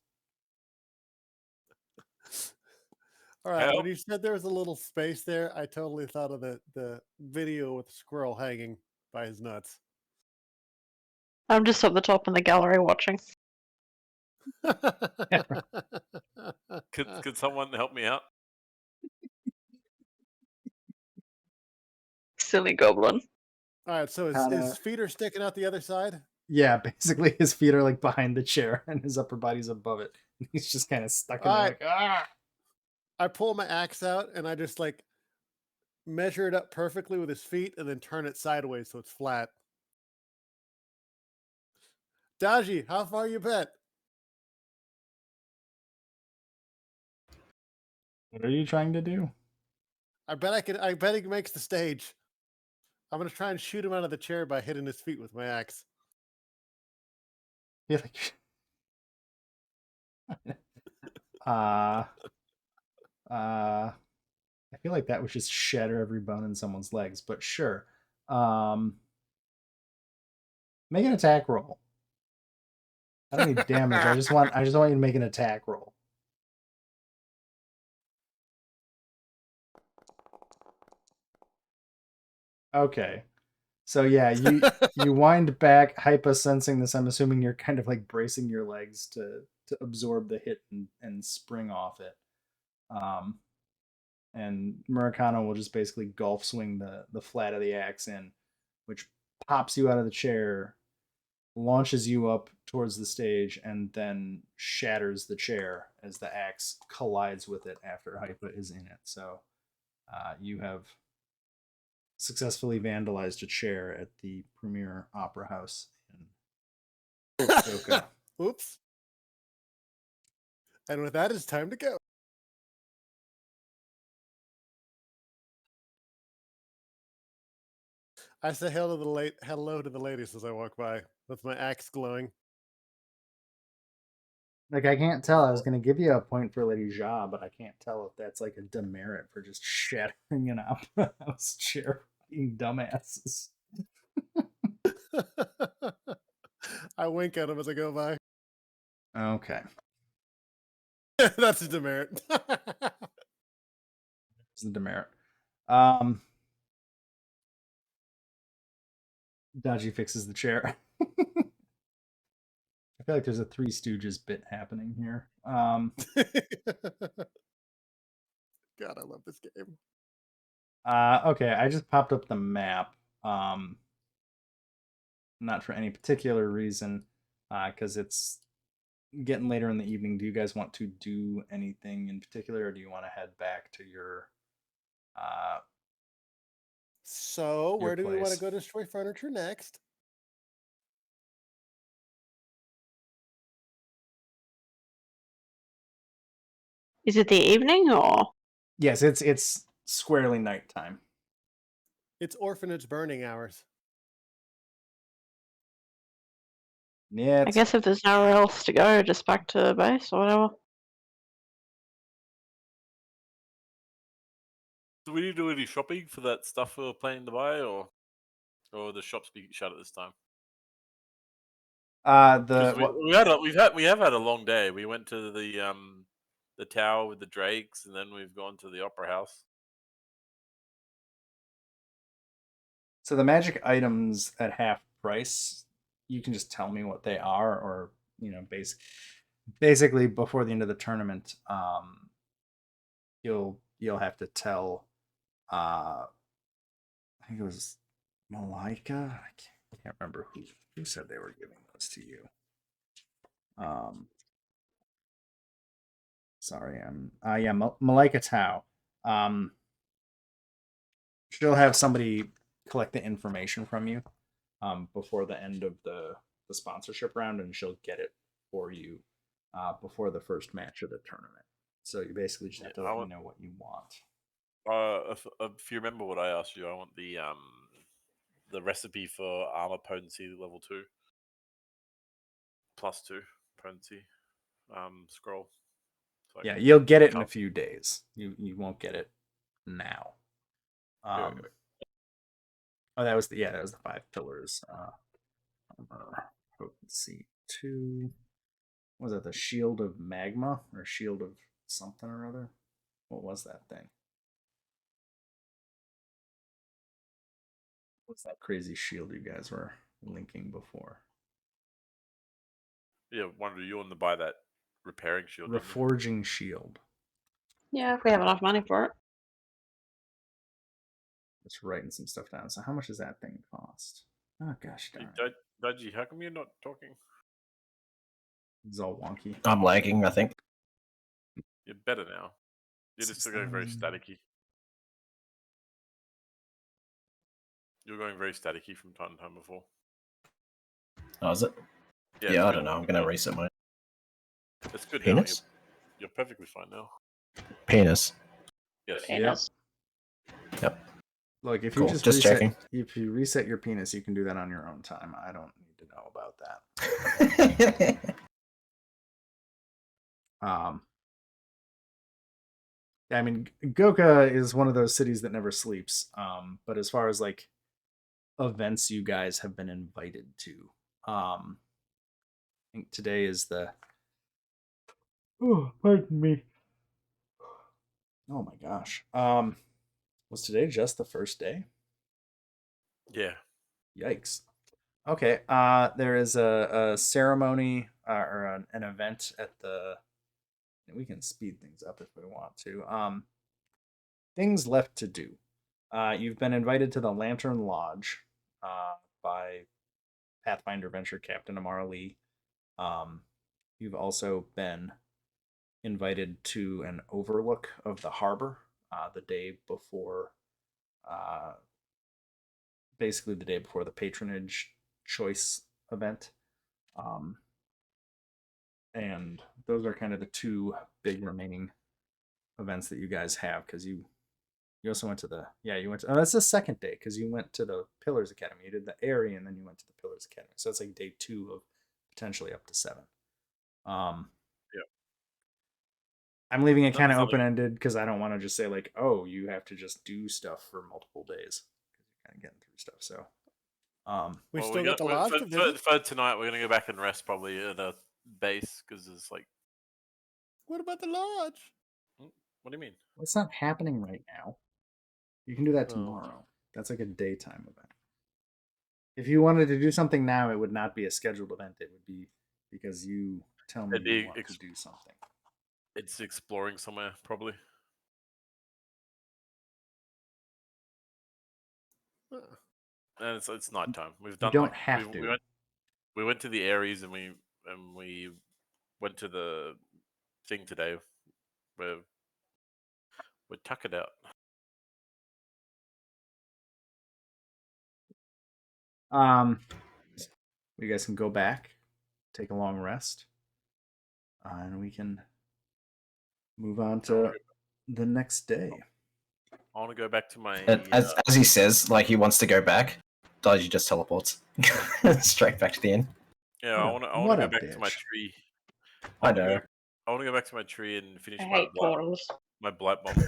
All right, Help. when you said there was a little space there, I totally thought of the video with the squirrel hanging by his nuts. I'm just at the top in the gallery watching. Could someone help me out? Silly goblin. All right, so How his to- feet are sticking out the other side. Yeah, basically his feet are like behind the chair and his upper body's above it. He's just kind of stuck in there Alright. like, ah. I pull my axe out and I just like measure it up perfectly with his feet and then turn it sideways so it's flat. Daji, how far you bet? What are you trying to do? I bet he makes the stage. I'm gonna try and shoot him out of the chair by hitting his feet with my axe. Feel like uh I feel like that would just shatter every bone in someone's legs, but sure. Make an attack roll. I don't need damage. I just want you to make an attack roll. Okay. So yeah, you wind back, hyper sensing this. I'm assuming you're kind of like bracing your legs to absorb the hit and spring off it. And Murakano will just basically golf swing the flat of the axe in, which pops you out of the chair, launches you up towards the stage, and then shatters the chair as the axe collides with it after Hypa is in it. So you have successfully vandalized a chair at the premier opera house in Osaka. Oops. And with that, it's time to go. I say hello to the ladies as I walk by with my axe glowing. Like, I can't tell. I was going to give you a point for Lady Ja, but I can't tell if that's like a demerit for just shattering an opera house chair, being dumbasses. I wink at him as I go by. Okay. That's a demerit. It's the demerit. Dodgy fixes the chair. I feel like there's a Three Stooges bit happening here. God, I love this game. Okay, I just popped up the map. Not for any particular reason, because it's getting later in the evening. Do you guys want to do anything in particular, or do you want to head back to your So, Your where do we want place. to go destroy furniture next? Is it the evening or? Yes, it's squarely nighttime. It's orphanage burning hours. Yeah, I guess if there's nowhere else to go, just back to base or whatever. Do we need to do any shopping for that stuff we were planning to buy, or the shops be shut at this time? Because we have had a long day. We went to the tower with the drakes, and then we've gone to the opera house. so the magic items at half price, you can just tell me what they are, or basically before the end of the tournament, you'll have to tell. I think it was Malika. I can't remember who said they were giving those to you. Sorry, yeah, Malika Tao. She'll have somebody collect the information from you before the end of the sponsorship round, and she'll get it for you before the first match of the tournament. So you basically just have to let me know what you want. If you remember what I asked you, I want the recipe for armor potency level 2, +2 potency scroll. So Yeah, you'll get it in a few days. You won't get it now. Oh, that was the 5 pillars. Potency 2. Was it the Shield of Magma or Shield of something or other? What was that thing? What's that crazy shield you guys were linking before? Yeah, wonder you want to buy that repairing shield. didn't you? Reforging shield. Yeah, if we have enough money for it. Just writing some stuff down. So how much does that thing cost? Oh gosh Hey, darn it. Dodgy, how come you're not talking? It's all wonky. I'm lagging, I think. You're better now. You're just going very staticky. You're going very staticky from time to time before. Oh, is it? Yeah, Yeah, it's I good. don't know. I'm gonna reset my It's good penis. now. You're perfectly fine now. Penis. Yes. Penis. Yep. Look, if you Cool. just Just reset, checking. if you reset your penis, you can do that on your own time. I don't need to know about that. I mean, Goka is one of those cities that never sleeps. But as far as like events you guys have been invited to, I think today is the. Oh, pardon me. Oh my gosh. Was today just the first day? Yeah. Yikes. Okay. There is a ceremony or an event at the. We can speed things up if we want to. Things left to do. You've been invited to the Lantern Lodge by Pathfinder Venture Captain Amara Lee. You've also been invited to an overlook of the harbor the day before, basically the day before the patronage choice event. And those are kind of the two big remaining events that you guys have because you also went to that's the second day because you went to the Pillars Academy. You did the Airy and then you went to the Pillars Academy. So it's like day 2 of potentially up to 7. Yeah. I'm leaving it kind of Nothing's open ended because I don't want to just say like, oh, you have to just do stuff for multiple days because you're kind of getting through stuff. So, We Well, still got the lodge to visit. for tonight, we're gonna go back and rest probably at a base because it's like. What about the lodge? What do you mean? it's not happening right now. You can do that Oh. tomorrow. That's like a daytime event. If you wanted to do something now, it would not be a scheduled event. It would be because you tell me It'd you be want to do something. It's exploring somewhere probably. Huh. And it's nighttime. We've You done don't like have to. we went to the Aries and we went to the thing today where we tuck it out. You guys can go back, take a long rest, and we can move on to the next day. I want to go back to my. As he says, like he wants to go back, Dodgy just teleports straight back to the inn. Yeah, I want to go back to my tree. I know. I want to go back to my tree and finish I my hate portals. blight bomb.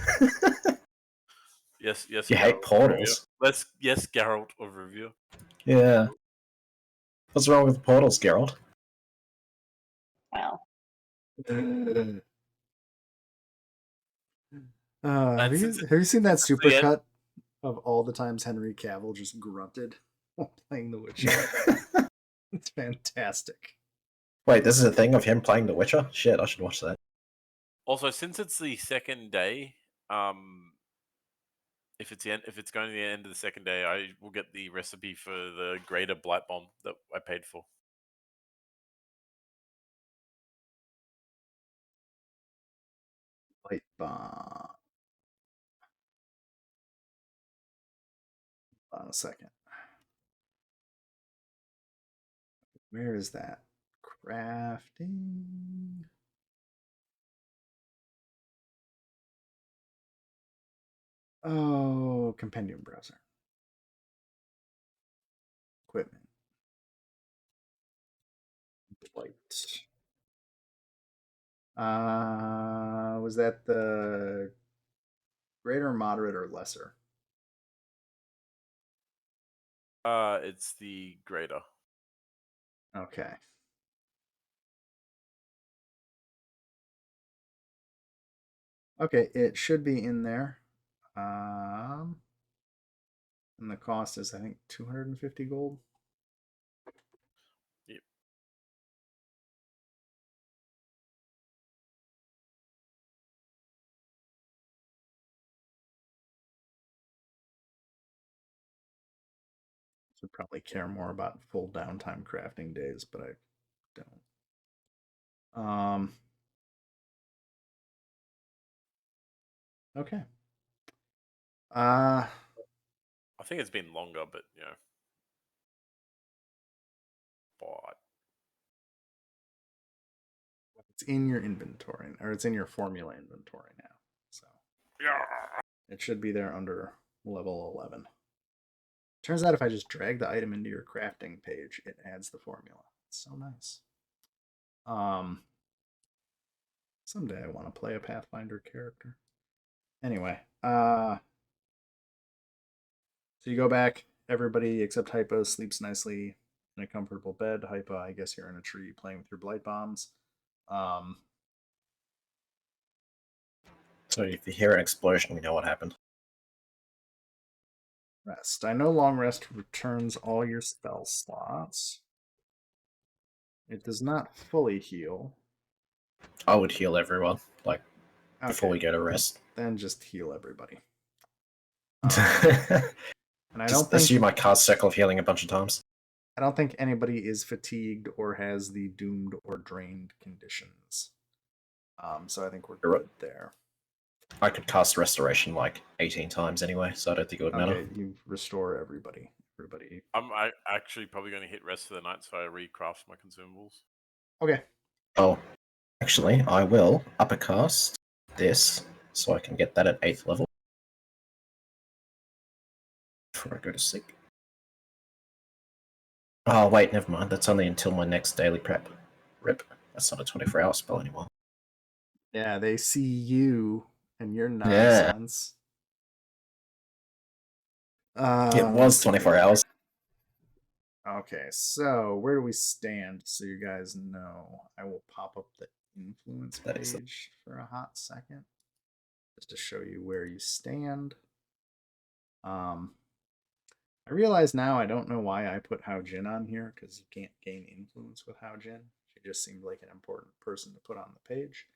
Yes. You hate portals. Yes, Geralt of Review. Yeah. What's wrong with portals, Geralt? Well, Have you seen that supercut of all the times Henry Cavill just grunted while playing The Witcher? It's fantastic. Wait, this is a thing of him playing The Witcher? Shit, I should watch that. Also, since it's the second day, if it's going to the end of the second day, I will get the recipe for the greater blight bomb that I paid for. Light bomb. Hold on a second. Where is that? Crafting. Oh, compendium browser. Equipment. Blight. Was that the greater, moderate, or lesser? It's the greater. Okay. Okay, it should be in there. And the cost is, I think, 250 gold. Yep. Should probably care more about full downtime crafting days, but I don't. Okay. I think it's been longer, but but It's in your inventory, or it's in your formula inventory now. So yeah. it should be there under level 11. Turns out if I just drag the item into your crafting page, it adds the formula. It's so nice. Someday I want to play a Pathfinder character. Anyway, so you go back. Everybody except Hypa sleeps nicely in a comfortable bed. Hypa, I guess you're in a tree playing with your blight bombs. So if you hear an explosion, we know what happened. Rest. I know long rest returns all your spell slots. It does not fully heal. I would heal everyone, like, before we Okay, go to rest. then just heal everybody. Just And I don't assume I think cast Circle of Healing a bunch of times. I don't think anybody is fatigued or has the doomed or drained conditions. So I think we're You're right. good there. I could cast Restoration like 18 times anyway, so I don't think it would matter. Okay, you restore everybody. Everybody. I'm actually probably going to hit rest for the night, so I recraft my consumables. Okay. Oh, actually, I will uppercast this so I can get that at 8th level before I go to sleep. Oh, wait, never mind. That's only until my next daily prep. Rip. That's not a 24-hour spell anymore. Yeah, they see you and your Yeah. nonsense. It was 24 hours. Okay, so where do we stand? So you guys know, I will pop up the influence That is page for a hot second, just to show you where you stand. I realize now I don't know why I put Hao Jin on here, because you can't gain influence with Hao Jin. She just seemed like an important person to put on the page.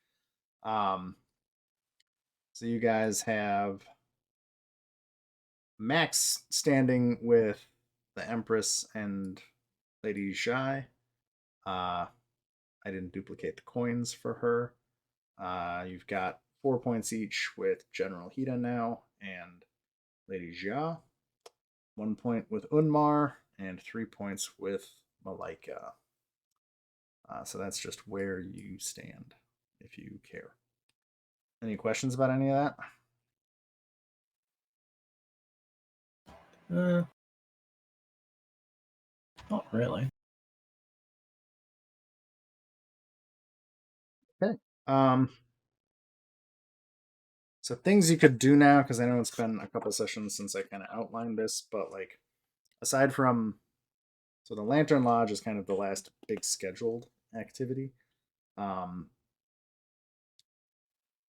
So you guys have Max standing with the Empress and Lady Zhai. I didn't duplicate the coins for her. You've got 4 points each with General Hida now and Lady Jia. 1 point with Unmar and 3 points with Malika. So that's just where you stand, if you care. Any questions about any of that? Not really. Okay. So things you could do now, because I know it's been a couple sessions since I kind of outlined this, but like aside from, so the Lantern Lodge is kind of the last big scheduled activity.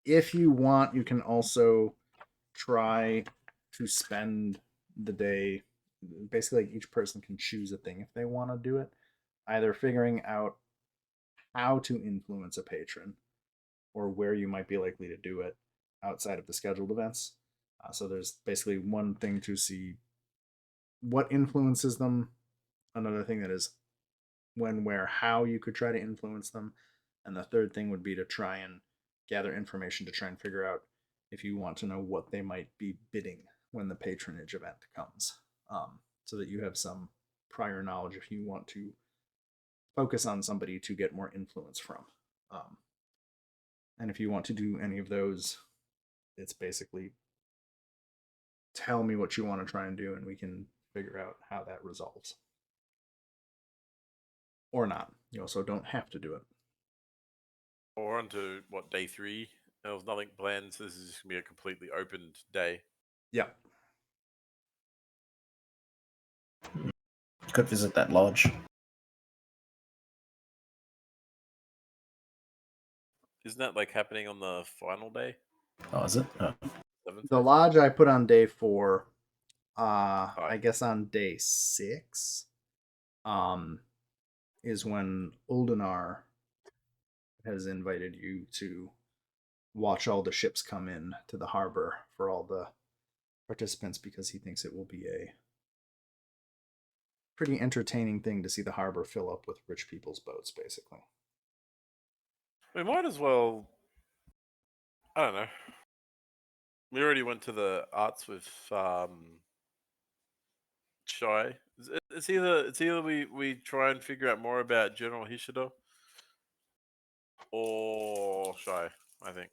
If you want, you can also try to spend the day. Basically, like each person can choose a thing if they want to do it, either figuring out how to influence a patron or where you might be likely to do it outside of the scheduled events. So there's basically one thing to see what influences them, another thing that is when, where, how you could try to influence them, and the third thing would be to try and gather information to try and figure out if you want to know what they might be bidding when the patronage event comes, so that you have some prior knowledge if you want to focus on somebody to get more influence from. And if you want to do any of those, it's basically tell me what you want to try and do, and we can figure out how that resolves. Or not. You also don't have to do it. Or on to what, day 3? There was nothing planned, so this is just gonna be a completely opened day. Yeah. Could visit that lodge. Isn't that like happening on the final day? Oh, is it? Oh. 7th The day? lodge I put on day 4. I Alright. guess on day 6 is when Uldanar has invited you to watch all the ships come in to the harbor for all the participants, because he thinks it will be a pretty entertaining thing to see the harbor fill up with rich people's boats, basically. We might as well. I don't know. We already went to the arts with Shy. It's either we try and figure out more about General Hishida or Shy. I think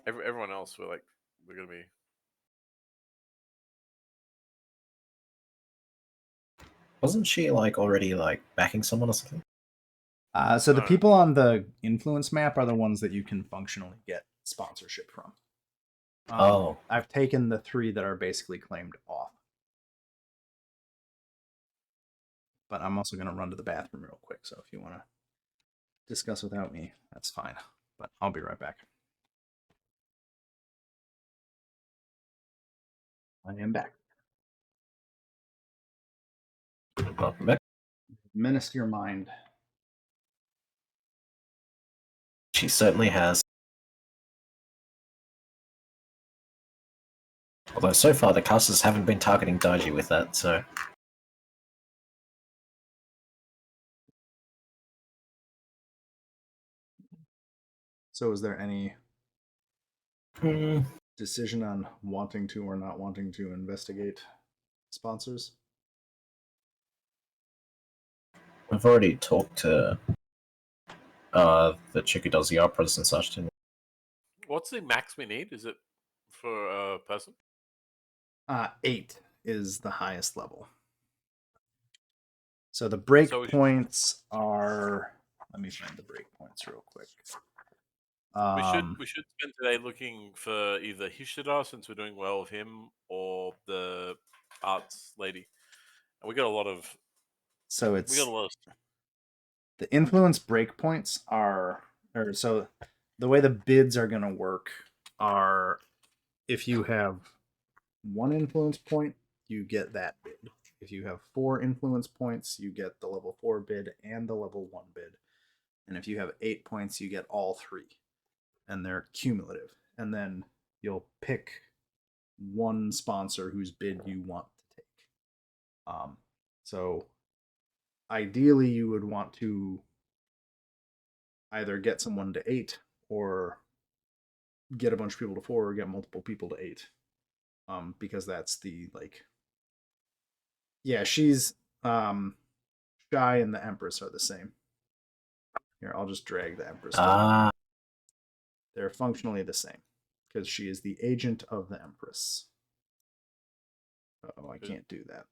everyone else we're gonna be. Wasn't she like already like backing someone or something? So the No. people on the influence map are the ones that you can functionally get sponsorship from. Oh. I've taken the 3 that are basically claimed off. But I'm also going to run to the bathroom real quick, so if you want to discuss without me, that's fine. But I'll be right back. I am back. Welcome back. Menace your mind. She certainly has. Although so far the casters haven't been targeting Daiji with that, so So is there any Hmm. decision on wanting to or not wanting to investigate sponsors? We've already talked to the chick who does the operas and such, didn't we? What's the max we need? Is it for a person? 8 is the highest level. So the break So we should- points are. Let me find the break points real quick. We should spend today looking for either Hishida, since we're doing well with him, or the arts lady. And we got a lot of So it's the influence breakpoints are, or so the way the bids are going to work are, if you have 1 influence point, you get that bid. If you have 4 influence points, you get the level 4 bid and the level 1 bid. And if you have 8 points, you get all 3. And they're cumulative. And then you'll pick 1 sponsor whose bid you want to take. So ideally, you would want to either get someone to 8 or get a bunch of people to 4 or get multiple people to 8. Because that's the she's Shy and the Empress are the same. Here, I'll just drag the Empress down. They're functionally the same because she is the agent of the Empress. Oh, I can't do that.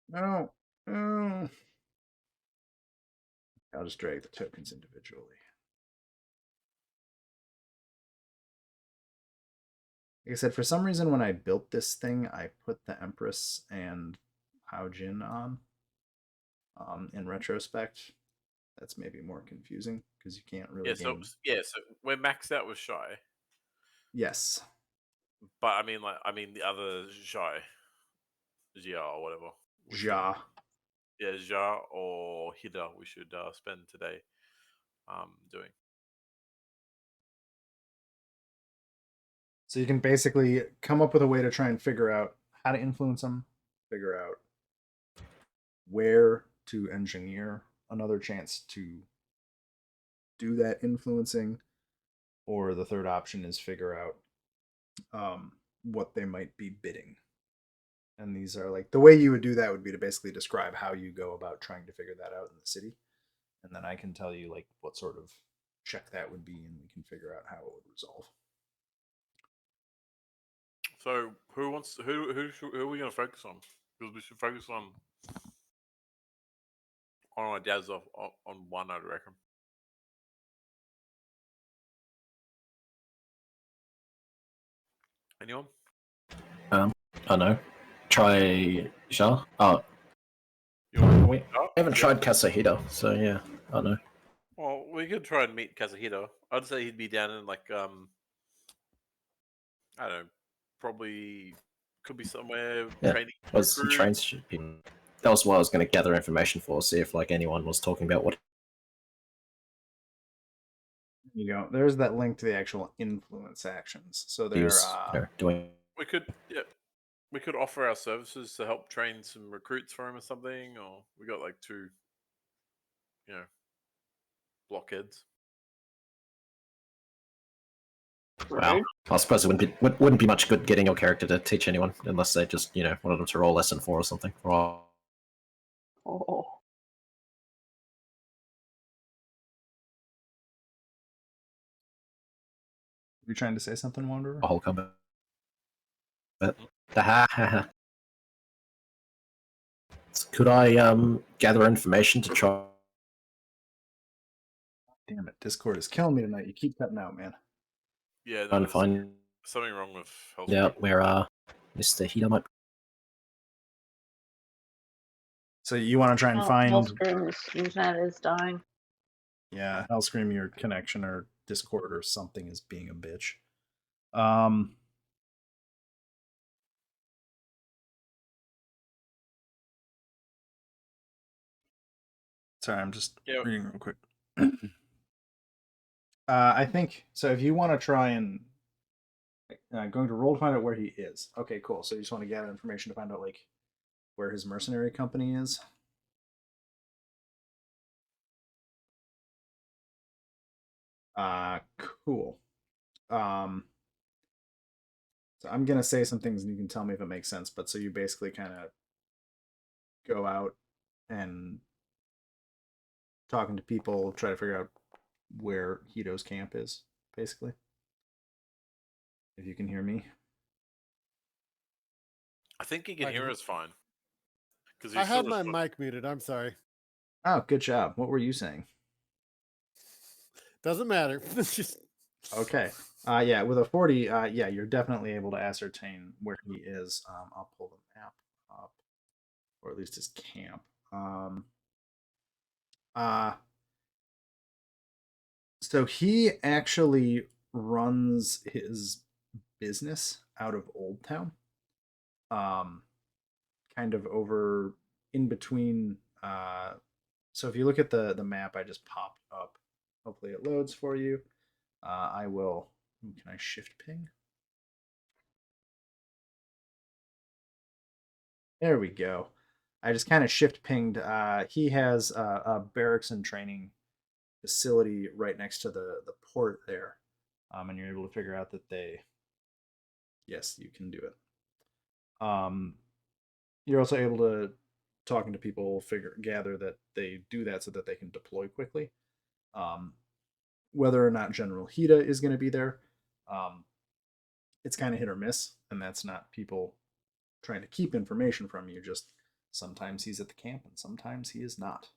No. I'll just drag the tokens individually. Like I said, for some reason, when I built this thing, I put the Empress and Hao Jin on. In retrospect, that's maybe more confusing because you can't really. So we're maxed out with Shy. Yes. But I mean the other Shy, Jia or whatever. Ja. Yeah, Jia or Hida. We should spend today doing. So you can basically come up with a way to try and figure out how to influence them, figure out where to engineer another chance to do that influencing, or the third option is figure out what they might be bidding. And these are the way you would do that would be to basically describe how you go about trying to figure that out in the city. And then I can tell you what sort of check that would be, and we can figure out how it would resolve. So who are we going to focus on? Because we should focus on our dad's on 1, I'd reckon. Anyone? I don't know. Try Ja. Oh, we haven't tried Kasahida, so yeah, I don't know. Well, we could try and meet Kazuhito. I'd say he'd be down in I don't know, probably could be somewhere training. Was some trains should be. That was what I was going to gather information for, see if anyone was talking about what. You go. There's that link to the actual influence actions. So He they're was doing We could, yeah, we could offer our services to help train some recruits for him or something. Or we got like 2, blockheads. Wow. I suppose it wouldn't be much good getting your character to teach anyone unless they just wanted them to roll lesson 4 or something. Or Oh. You trying to say something, Wanderer? a whole combat. Could I gather information to try? Damn it, Discord is killing me tonight. You keep cutting out, man. Yeah, no, Try and there's find something wrong with health. out where Mr. Heater might. So you want to try and find? Hellscream's internet is dying. Yeah, Hellscream, your connection or Discord or something is being a bitch. Sorry, I'm just reading real quick. I think so. If you want to try and going to roll to find out where he is. Okay, cool. So you just want to gather information to find out like where his mercenary company is. Cool. So I'm gonna say some things and you can tell me if it makes sense. But so you basically kind of go out and talking to people, try to figure out where Hito's camp is, basically. If you can hear me. I think he can hear us fine. I had my mic muted. I'm sorry. Oh, good job. What were you saying? Doesn't matter. It's just okay. Yeah, with a 40, yeah, you're definitely able to ascertain where he is. I'll pull the map up, or at least his camp. So he actually runs his business out of Old Town. Kind of over in between. So if you look at the map I just popped up, hopefully it loads for you. I will. Can I shift ping? There we go. I just kind of shift pinged. He has a barracks and training facility right next to the port there, and you're able to figure out that they. Yes, you can do it. You're also able to talking to people gather that they do that so that they can deploy quickly. Whether or not General Hida is going to be there, it's kind of hit or miss, and that's not people trying to keep information from you. Just sometimes he's at the camp and sometimes he is not.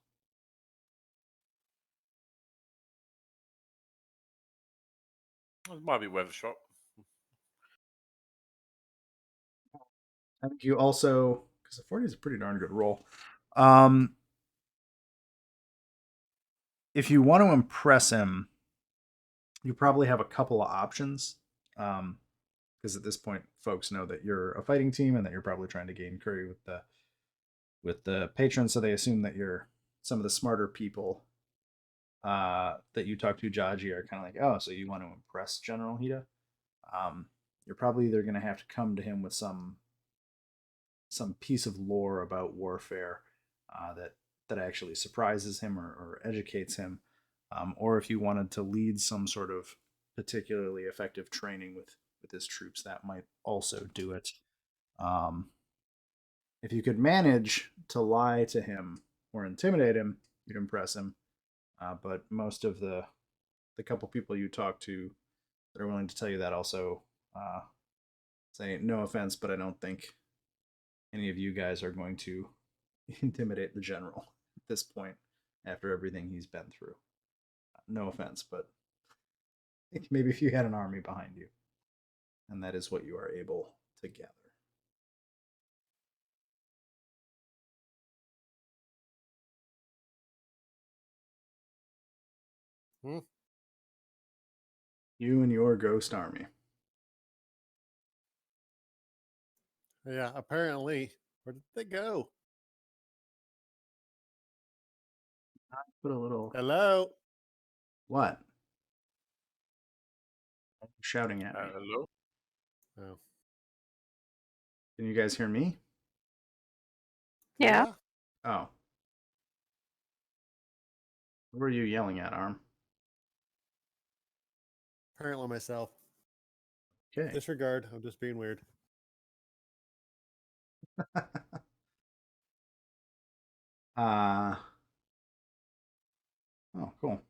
It might be weather shop. I think you also, because the 40 is a pretty darn good roll. If you want to impress him, you probably have a couple of options. Because at this point, folks know that you're a fighting team and that you're probably trying to gain curry with the patrons, so they assume that you're some of the smarter people that you talk to. Jaji are kind of like, oh, so you want to impress General Hida? You're probably either going to have to come to him with some piece of lore about warfare that actually surprises him or educates him, or if you wanted to lead some sort of particularly effective training with his troops, that might also do it. If you could manage to lie to him or intimidate him, you'd impress him. But most of the couple people you talk to that are willing to tell you that also say, no offense, but I don't think any of you guys are going to intimidate the general at this point after everything he's been through. No offense, but maybe if you had an army behind you. And that is what you are able to gather. You and your ghost army. yeah. Apparently, where did they go? Put a little. Hello. What? Shouting at me. Hello. Oh. Can you guys hear me? Yeah. Oh. What were you yelling at, Arm? Apparently myself. Okay. Disregard. I'm just being weird. Oh, cool.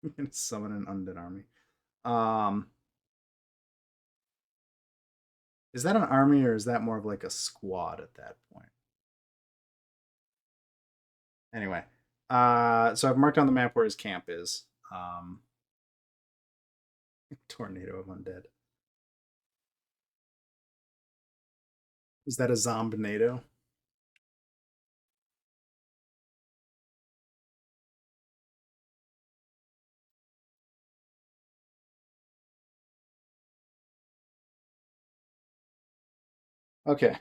You can summon an undead army. Is that an army or is that more of like a squad at that point? Anyway, so I've marked on the map where his camp is. Tornado of undead. Is that a zombinado? Okay.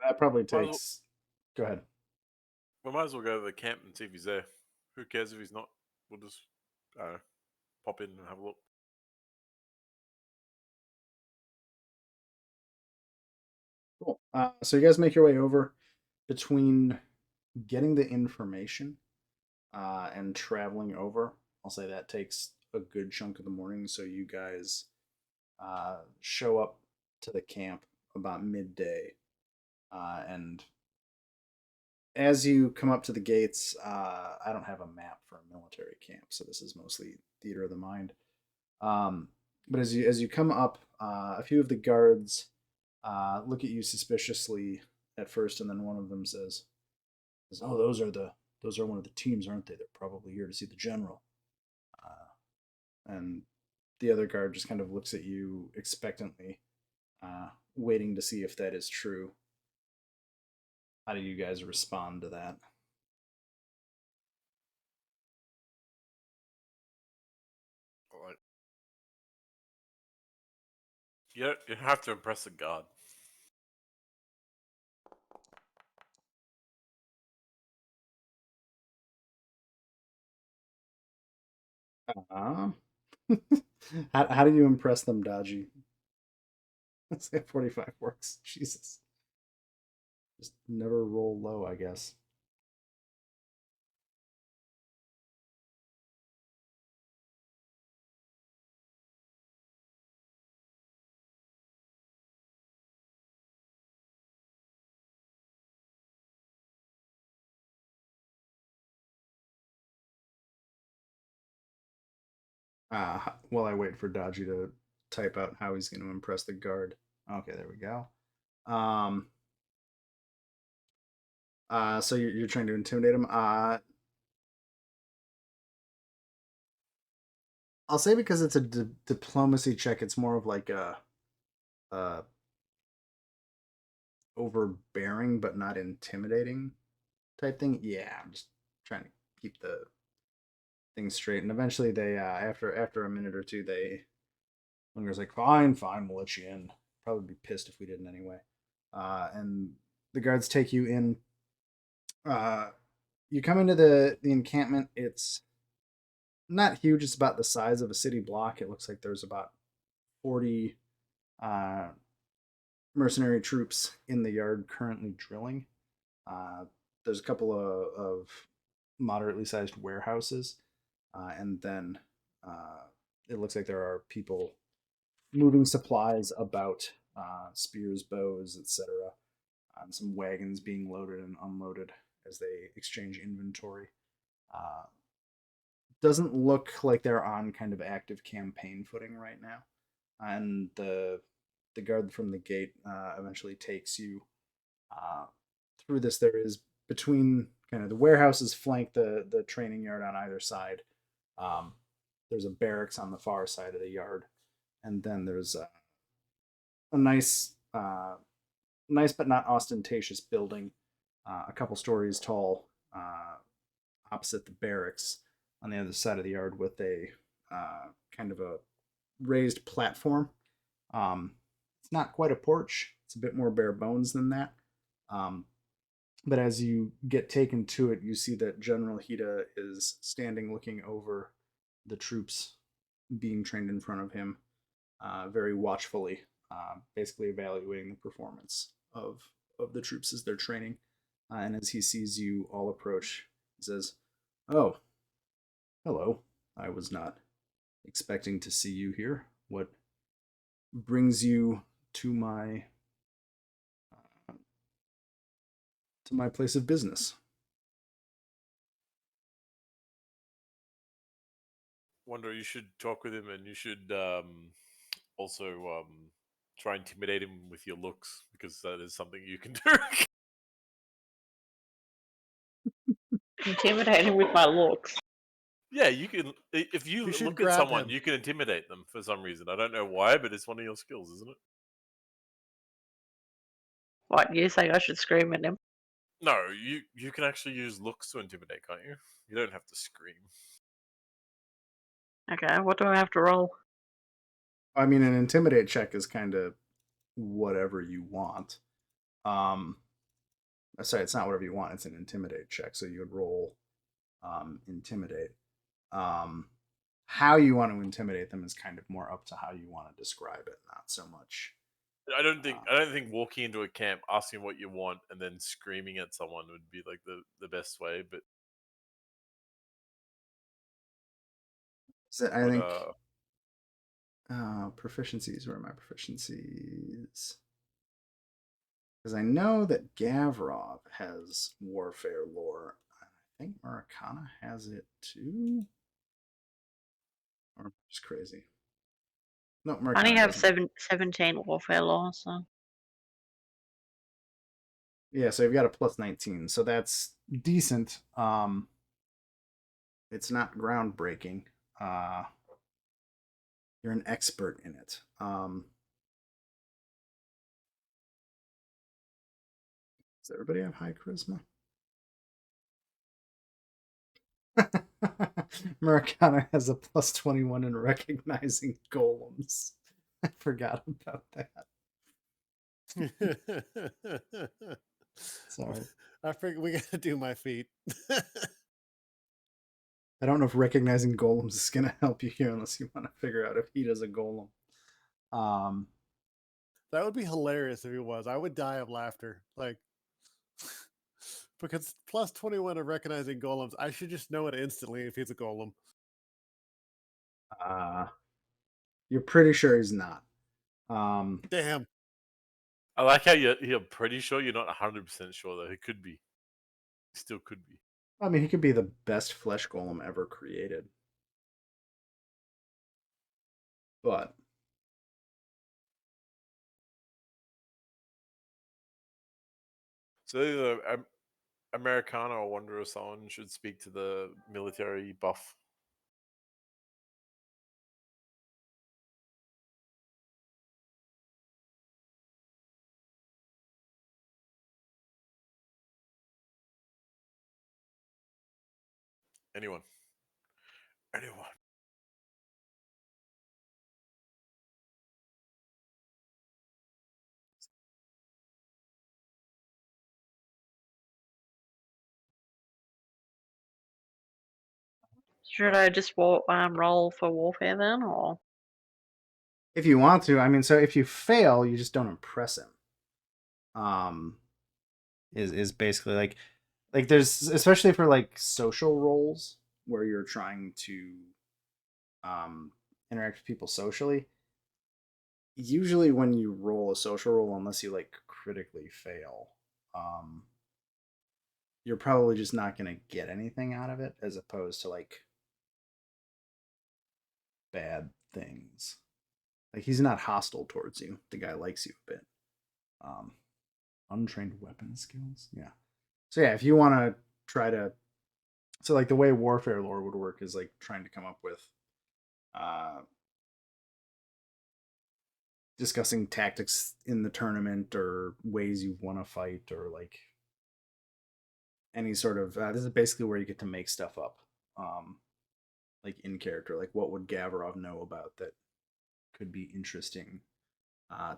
That probably Well- takes. Go ahead. We might as well go to the camp and see if he's there. Who cares if he's not? We'll just pop in and have a look. Cool. So you guys make your way over. Between getting the information and traveling over, I'll say that takes a good chunk of the morning. So you guys show up to the camp about midday. And as you come up to the gates, I don't have a map for a military camp, so this is mostly theater of the mind. But as you come up, a few of the guards look at you suspiciously at first, and then one of them says, "Oh, those are one of the teams, aren't they? They're probably here to see the general." And the other guard just kind of looks at you expectantly, waiting to see if that is true. How do you guys respond to that? Alright. You have to impress the guard. Uh, how do you impress them, Dodgy? Let's say 45 works. Jesus. Just never roll low, I guess. While I wait for Dodgy to type out how he's going to impress the guard. Okay, there we go. So you're trying to intimidate him. I'll say because it's a diplomacy check, it's more of like a overbearing but not intimidating type thing. Yeah, I'm just trying to keep the things straight. And eventually, they after a minute or two, Lunger's like, fine, we'll let you in. Probably be pissed if we didn't anyway. And the guards take you in. You come into the encampment. It's not huge. It's about the size of a city block. It looks like there's about 40 mercenary troops in the yard currently drilling. There's a couple of moderately sized warehouses, and then it looks like there are people moving supplies about, spears, bows, etc. And some wagons being loaded and unloaded as they exchange inventory. Doesn't look like they're on kind of active campaign footing right now. And the guard from the gate eventually takes you through this. There is between kind of the warehouses flank the training yard on either side. There's a barracks on the far side of the yard, and then there's a nice but not ostentatious building, a couple stories tall, opposite the barracks on the other side of the yard with a kind of a raised platform. It's not quite a porch. It's a bit more bare bones than that. But as you get taken to it, you see that General Hida is standing looking over the troops being trained in front of him, very watchfully, basically evaluating the performance of the troops as they're training. And as he sees you all approach, he says, "Oh, hello. I was not expecting to see you here. What brings you to my place of business?" Wonder, you should talk with him, and you should also try and intimidate him with your looks, because that is something you can do. Intimidating with my looks. Yeah, you can. If you You should look at grab someone, him. you can intimidate them for some reason. I don't know why, but it's one of your skills, isn't it? What, you think I should scream at him? No, you can actually use looks to intimidate, can't you? You don't have to scream. Okay, what do I have to roll? I mean, an intimidate check is kind of whatever you want. Sorry, it's not whatever you want. It's an intimidate check. So you would roll intimidate. How you want to intimidate them is kind of more up to how you want to describe it, not so much. I don't think walking into a camp, asking what you want, and then screaming at someone would be like the best way. But So I think uh, proficiencies. Where are my proficiencies? Because I know that Gavrov has warfare lore. I think Murakana has it too. Or just crazy. No, Murakana I only have doesn't. 17 warfare law, so. Yeah, so you've got a plus 19, so that's decent. It's not groundbreaking. You're an expert in it. Does everybody have high charisma? Murakana has a plus 21 in recognizing golems. I forgot about that. Sorry. I figured we gotta do my feet. I don't know if recognizing golems is going to help you here unless you want to figure out if he does a golem. That would be hilarious if he was. I would die of laughter. Like, because plus 21 of recognizing golems, I should just know it instantly if he's a golem. You're pretty sure he's not. Damn. I like how you're pretty sure. You're not 100% sure though. He could be. He still could be. I mean, he could be the best flesh golem ever created. But So the Americana or Wanderer or someone should speak to the military buff. Anyone. Should I just roll for warfare then, or? if you want to, I mean, so if you fail, you just don't impress him. Is basically like there's, especially for like social roles where you're trying to interact with people socially. Usually when you roll a social roll, unless you like critically fail, you're probably just not going to get anything out of it, as opposed to like bad things. Like, he's not hostile towards you. The guy likes you a bit. Untrained weapon skills. Yeah. So yeah, if you want to try to, so like the way warfare lore would work is like trying to come up with discussing tactics in the tournament or ways you want to fight, or like any sort of this is basically where you get to make stuff up, like in character. Like, what would Gavrov know about that could be interesting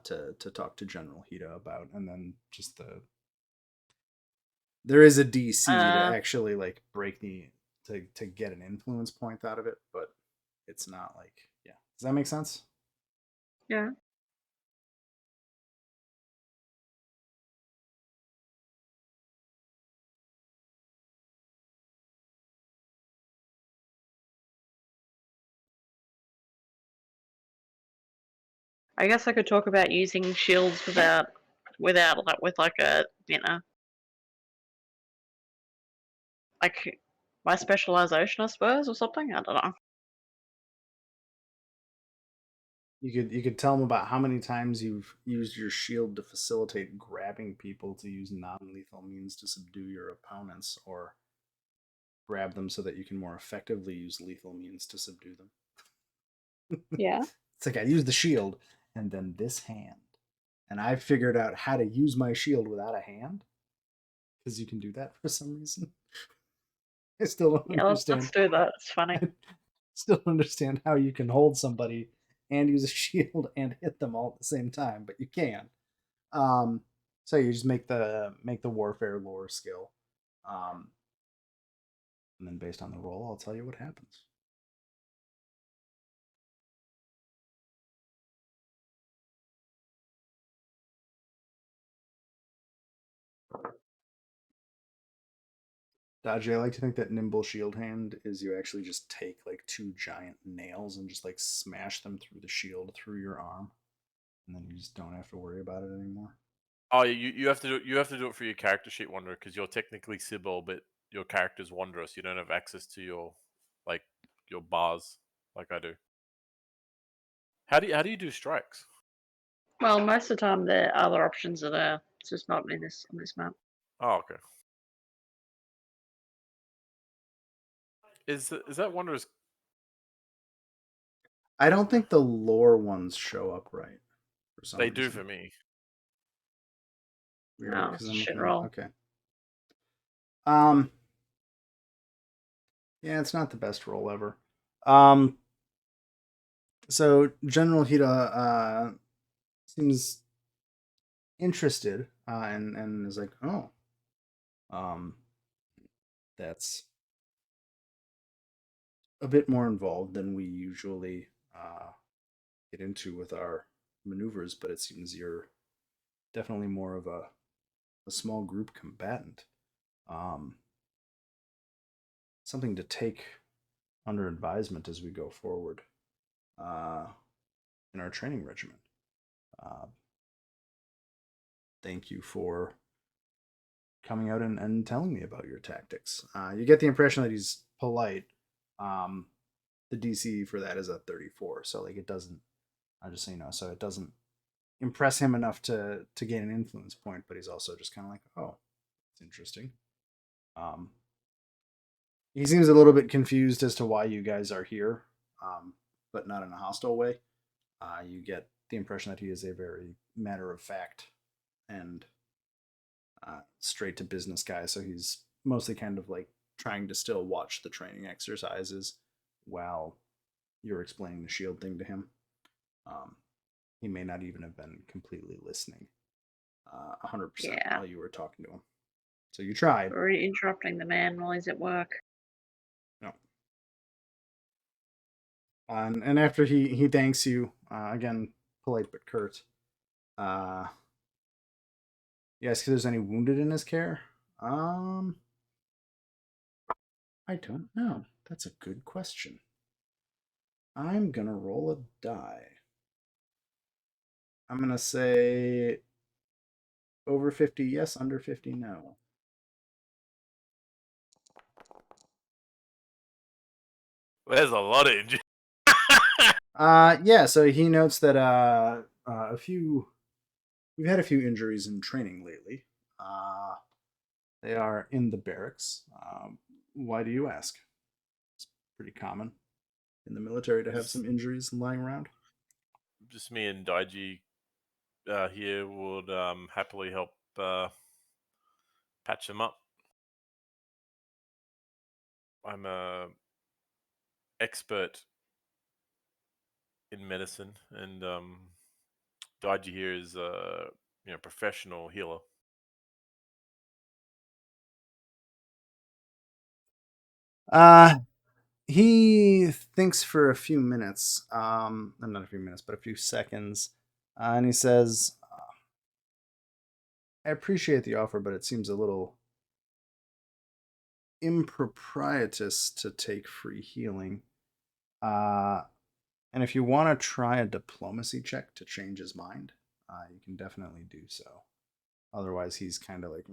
to talk to General Hida about, and then just There is a DC to Uh, actually like break the to get an influence point out of it, but it's not like yeah. Does that make sense? yeah. I guess I could talk about using shields without like with like a like my specialization, I suppose, or something. I don't know. You could tell them about how many times you've used your shield to facilitate grabbing people to use non-lethal means to subdue your opponents, or grab them so that you can more effectively use lethal means to subdue them. Yeah. It's like I use the shield and then this hand. And I figured out how to use my shield without a hand. Because you can do that for some reason. I still don't Yeah, let's understand. do that. It's funny. I still don't understand how you can hold somebody and use a shield and hit them all at the same time, but you can. So you just make the warfare lore skill. And then based on the roll, I'll tell you what happens. Dodgy, I like to think that nimble shield hand is you actually just take like two giant nails and just like smash them through the shield through your arm, and then you just don't have to worry about it anymore. Oh, you have to do it for your character sheet, Wanderer, because you're technically Sybil, but your character's Wanderer, so you don't have access to your your bars like I do. How do you do strikes? Well, most of the time the other options are there. It's just not in this on this map. Oh, okay. Is that Wanderer's? I don't think the lore ones show up right for some They reason. do for me. Weird, No, because it's I'm shit looking. roll. Okay. Yeah, it's not the best roll ever. So General Hida seems interested and is like, oh, that's a bit more involved than we usually get into with our maneuvers, but it seems you're definitely more of a small group combatant. Um, Something to take under advisement as we go forward uh, in our training regimen. Uh, Thank you for coming out and telling me about your tactics. You get the impression that he's polite. Um, the DC for that is a 34, so like it doesn't. I just so you know, so it doesn't impress him enough to gain an influence point, but he's also just kind of like, oh, it's interesting. Um, he seems a little bit confused as to why you guys are here, but not in a hostile way. You get the impression that he is a very matter of fact and straight to business guy. So he's mostly kind of like trying to still watch the training exercises while you're explaining the shield thing to him. He may not even have been completely listening 100% Yeah. while you were talking to him. So you tried. We're interrupting the man while he's at work. No. And after he thanks you, again, polite but curt, you ask if there's any wounded in his care. I don't know. That's a good question. I'm gonna roll a die. I'm gonna say over 50 yes, under 50 no. There's a lot of injury. Yeah, so he notes that we've had a few injuries in training lately. They are in the barracks. Why do you ask? It's pretty common in the military to have some injuries lying around. Just me and Daiji here would happily help patch them up. I'm a expert in medicine, and Daiji here is a professional healer. He thinks for a few minutes, not a few minutes, but a few seconds, and he says, I appreciate the offer, but it seems a little improprietous to take free healing. And if you want to try a diplomacy check to change his mind, you can definitely do so. Otherwise, he's kind of like,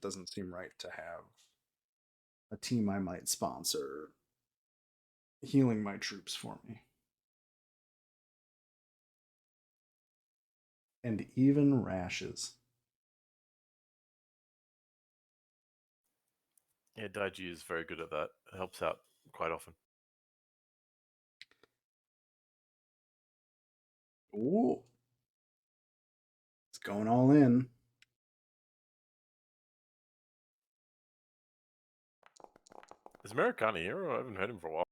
doesn't seem right to have a team I might sponsor healing my troops for me. And even rashes. Yeah, Daiji is very good at that. It helps out quite often. Ooh. It's going all in. Is Americana here? I haven't heard him for a while.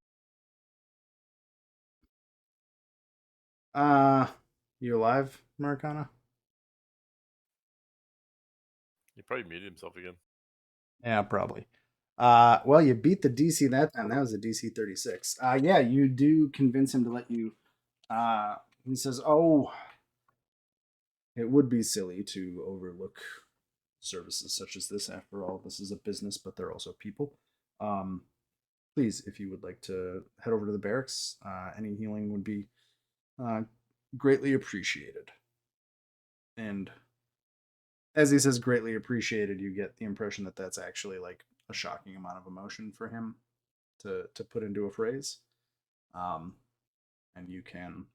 You alive, Maricana? He probably muted himself again. Yeah, probably. Well, you beat the DC that time. That was a DC 36. Yeah, you do convince him to let you. He says, "Oh, it would be silly to overlook services such as this. After all, this is a business, but they're also people. Please, if you would like to head over to the barracks, any healing would be greatly appreciated." And as he says greatly appreciated, you get the impression that that's actually like a shocking amount of emotion for him to put into a phrase. And you can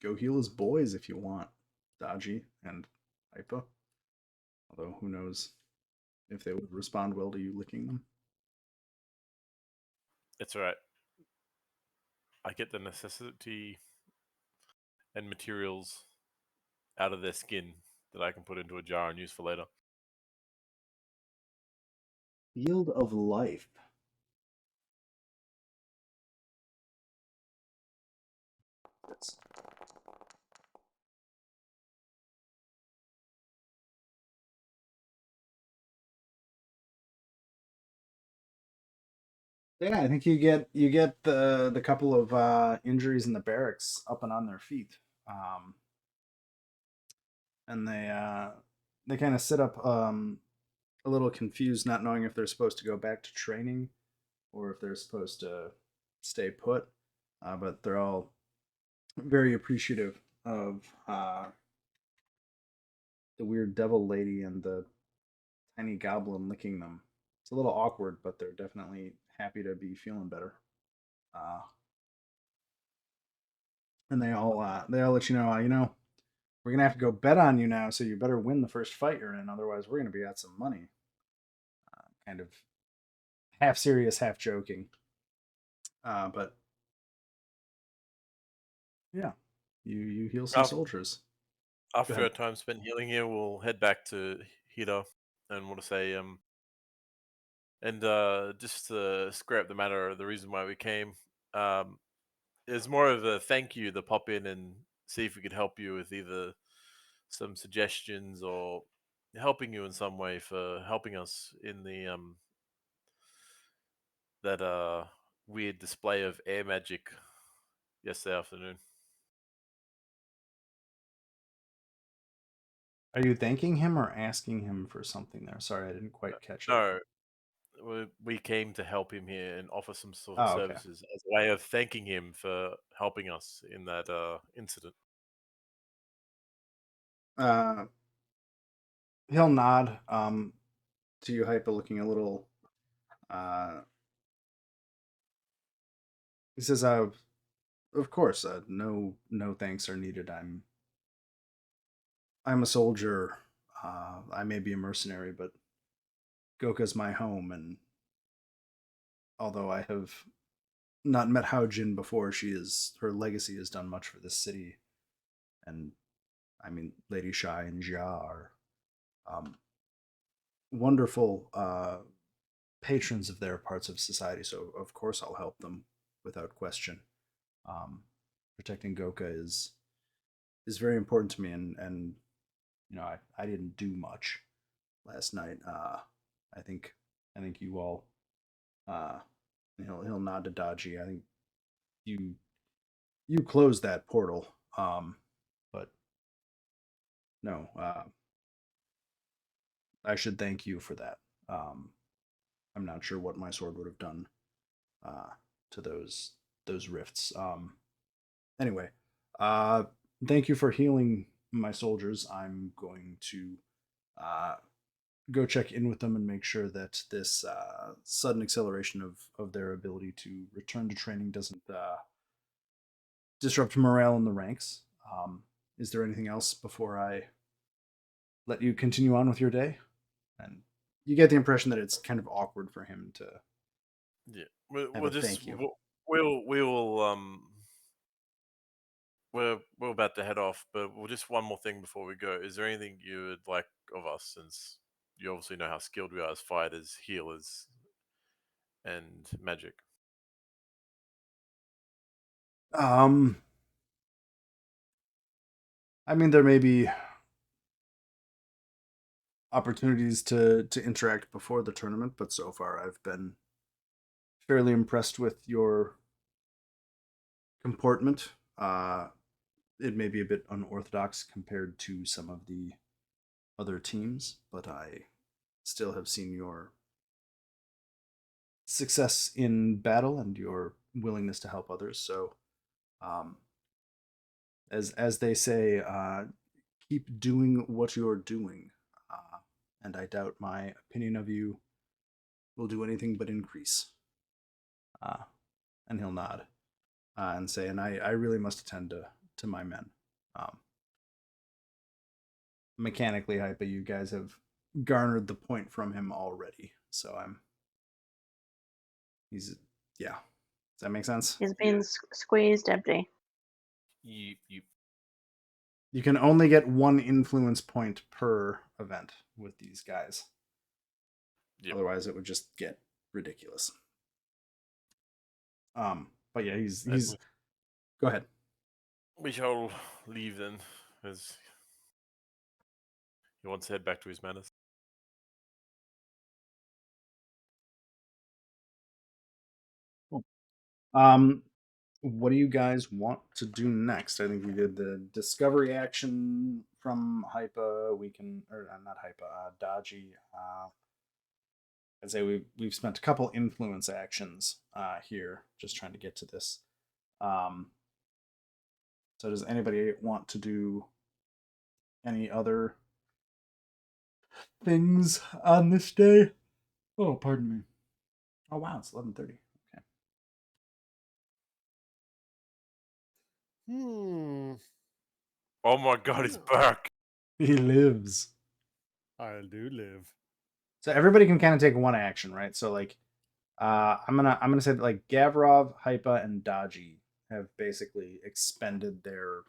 go heal his boys if you want, Daji and Ipa. Although who knows if they would respond well to you licking them. It's alright. I get the necessity and materials out of their skin that I can put into a jar and use for later. Field of Life. That's yeah, I think you get the couple of injuries in the barracks up and on their feet, and they kind of sit up a little confused, not knowing if they're supposed to go back to training or if they're supposed to stay put. But they're all very appreciative of the weird devil lady and the tiny goblin licking them. It's a little awkward, but they're definitely happy to be feeling better. And they all let you know, we're gonna have to go bet on you now, so you better win the first fight you're in, otherwise we're gonna be out some money. Kind of half serious, half joking. But yeah, you heal some soldiers. After our time spent healing here, we'll head back to Hida and want to say, just to square up the matter, the reason why we came, is more of a thank you to pop in and see if we could help you with either some suggestions or helping you in some way for helping us in the that weird display of air magic yesterday afternoon. Are you thanking him or asking him for something there? Sorry, I didn't quite catch it. No, we came to help him here and offer some sort of Oh, okay. services as a way of thanking him for helping us in that incident. He'll nod to you, Hypa, looking a little. He says, "Of course, no thanks are needed. I'm a soldier. I may be a mercenary, but Goka's my home, and although I have not met Haojin before, her legacy has done much for this city, and I mean, Lady Shai and Jia are wonderful patrons of their parts of society, so of course I'll help them without question. Protecting Goka is very important to me, and I didn't do much last night. I think you all And he'll nod to Dodgy. I think you closed that portal. But no, I should thank you for that. I'm not sure what my sword would have done to those rifts. Anyway, thank you for healing my soldiers. I'm going to go check in with them and make sure that this sudden acceleration of their ability to return to training doesn't disrupt morale in the ranks. Is there anything else before I let you continue on with your day? And you get the impression that it's kind of awkward for him to Yeah, have we'll a just thank you. we're about to head off, but we'll just one more thing before we go. Is there anything you would like of us, since you obviously know how skilled we are as fighters, healers, and magic? I mean, there may be opportunities to interact before the tournament, but so far I've been fairly impressed with your comportment. It may be a bit unorthodox compared to some of the other teams, but I still have seen your success in battle and your willingness to help others. So, as they say, keep doing what you're doing, and I doubt my opinion of you will do anything but increase. And he'll nod and say, and I really must attend to my men. Mechanically hype, but you guys have garnered the point from him already. So he's, yeah. Does that make sense? He's been squeezed empty. You You can only get one influence point per event with these guys. Yep. Otherwise, it would just get ridiculous. But yeah, he's. Go ahead. We shall leave then, as he wants to head back to his manners. What do you guys want to do next? I think we did the discovery action from Hypa. We can, or not Hypa, Dodgy. I'd say we've spent a couple influence actions here, just trying to get to this. So does anybody want to do any other things on this day? Oh, pardon me. Oh wow, it's 11:30. Okay. Oh my god, he's back! He lives. I do live. So everybody can kind of take one action, right? So like, I'm gonna say that like Gavrov, Hypa, and Dodgy have basically expended their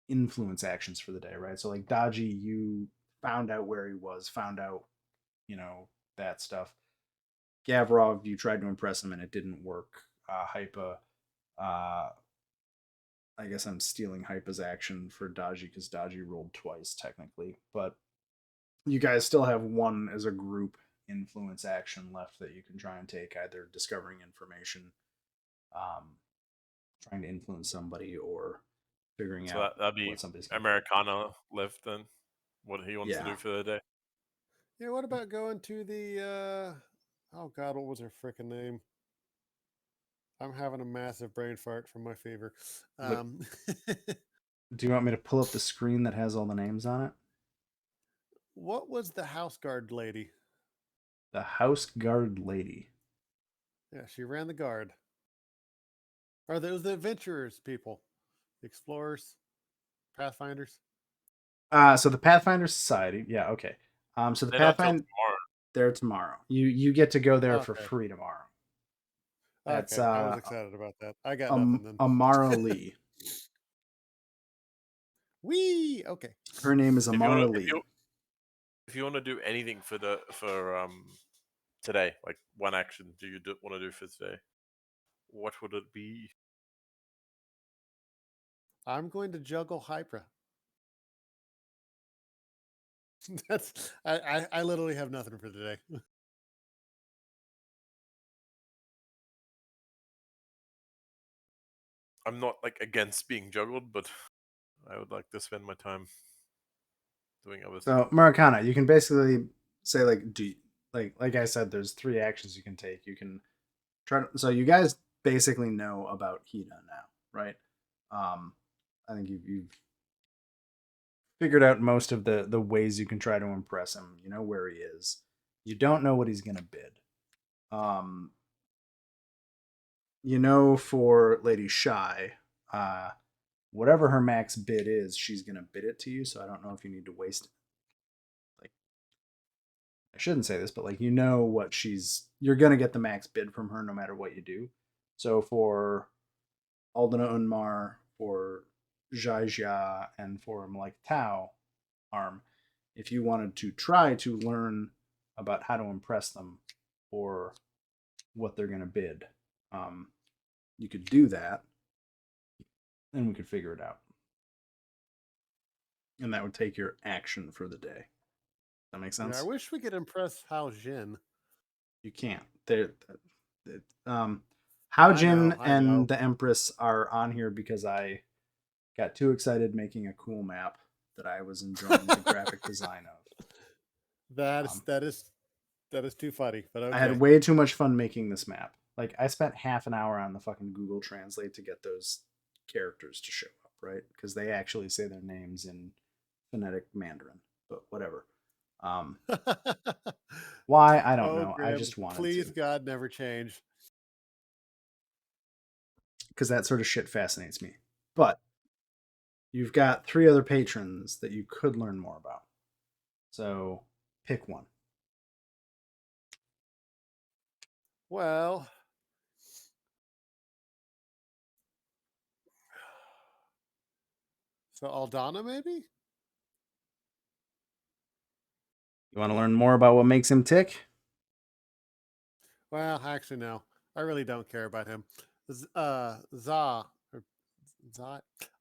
influence actions for the day, right? So like Dodgy, you found out where he was, found out, that stuff. Gavrov, you tried to impress him and it didn't work. Hypa, I guess I'm stealing Hypa's action for Dodgy because Dodgy rolled twice technically, but you guys still have one as a group influence action left that you can try and take, either discovering information, trying to influence somebody, or figuring So out that'd be what somebody's gonna do. Americana left then. What he wants to Yeah. do for the day. Yeah, what about going to the oh god, what was her freaking name? I'm having a massive brain fart from my fever. Do you want me to pull up the screen that has all the names on it? What was the house guard lady? The house guard lady. Yeah, she ran the guard. Or those the adventurers people, the explorers, pathfinders. So the Pathfinder Society. Yeah, okay. So the They're not till Pathfinder, tomorrow. they're tomorrow. You get to go there for Okay. free tomorrow. That's Okay, I was excited about that. I got nothing then. Amara Lee. Wee. Okay. Her name is If you Amara wanna- Lee. If you want to do anything for today, like one action, do you want to do for today? What would it be? I'm going to juggle Hypra. That's I literally have nothing for today. I'm not like against being juggled, but I would like to spend my time doing other So stuff. Murakana, you can basically say like, like I said, there's 3 actions you can take. You can try to, so you guys basically know about Hida now, right? I think you've figured out most of the ways you can try to impress him. You know where he is. You don't know what he's gonna bid. Um, you know for Lady Shy, whatever her max bid is, she's gonna bid it to you. So I don't know if you need to waste. Like, I shouldn't say this, but like you know what you're gonna get the max bid from her no matter what you do. So for Aldana Unmar, for Jaija, and for Malek Tau arm, if you wanted to try to learn about how to impress them or what they're going to bid, you could do that, and we could figure it out. And that would take your action for the day. That makes sense? Yeah, I wish we could impress Hao Jin. You can't. Hao Jin I know. and the Empress are on here because I got too excited making a cool map that I was enjoying the graphic design of. That is too funny. But okay. I had way too much fun making this map. Like I spent half an hour on the fucking Google Translate to get those characters to show up, right? Because they actually say their names in phonetic Mandarin. But whatever. Why? I don't know. I Grim, just wanted please to. God, never change. Because that sort of shit fascinates me. But you've got 3 other patrons that you could learn more about. So pick one. Well, so Aldana maybe? You want to learn more about what makes him tick? Well, actually, no. I really don't care about him. Or Za,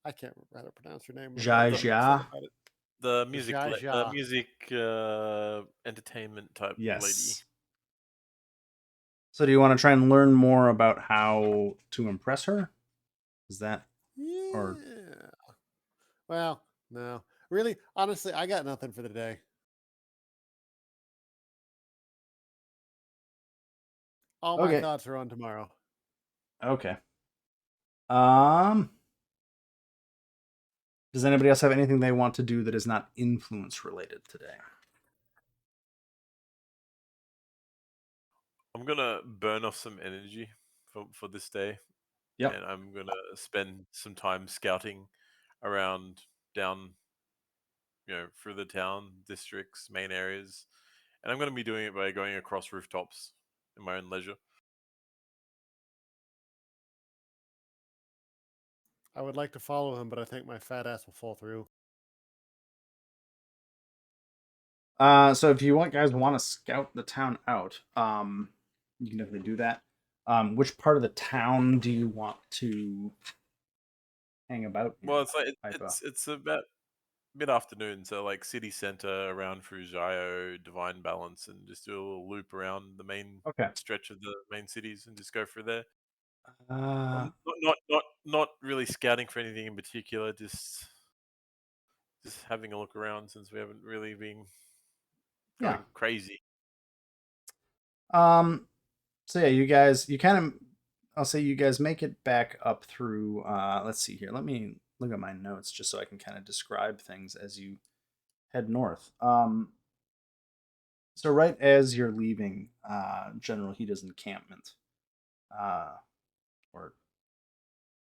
I can't remember how to pronounce her name. Jia I'm upset Jia. about it. The music, Zha Zha. music entertainment type lady. Yes. So do you want to try and learn more about how to impress her? Is that Yeah. or Well, no. Really, honestly, I got nothing for the day. All my Okay. thoughts are on tomorrow. Okay. Does anybody else have anything they want to do that is not influence related today? I'm gonna burn off some energy for this day. Yep. And I'm gonna spend some time scouting around down, through the town, districts, main areas, and I'm gonna be doing it by going across rooftops in my own leisure. I would like to follow him, but I think my fat ass will fall through. So if you guys want to scout the town out, you can definitely do that. Which part of the town do you want to hang about in? Well, it's like Hyper? it's about mid afternoon, so like city center around Fujayo, Divine Balance, and just do a little loop around the main Okay. stretch of the main cities and just go through there. Uh, Not really scouting for anything in particular, just having a look around since we haven't really been going Yeah. crazy. So yeah, you kind of, I'll say you guys make it back up through, let's see here. Let me look at my notes just so I can kind of describe things as you head north. So right as you're leaving, General Hida's encampment, or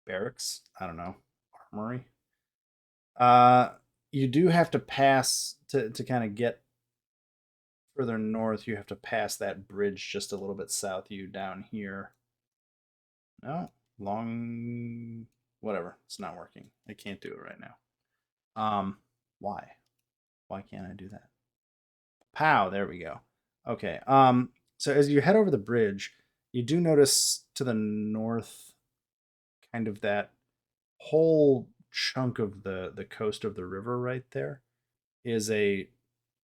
barracks, I don't know, armory. You do have to pass to kind of get further north. You have to pass that bridge just a little bit south of you down here. No, whatever. It's not working. I can't do it right now. Why? Why can't I do that? Pow, there we go. Okay. So as you head over the bridge, you do notice to the north kind of that whole chunk of the coast of the river right there is a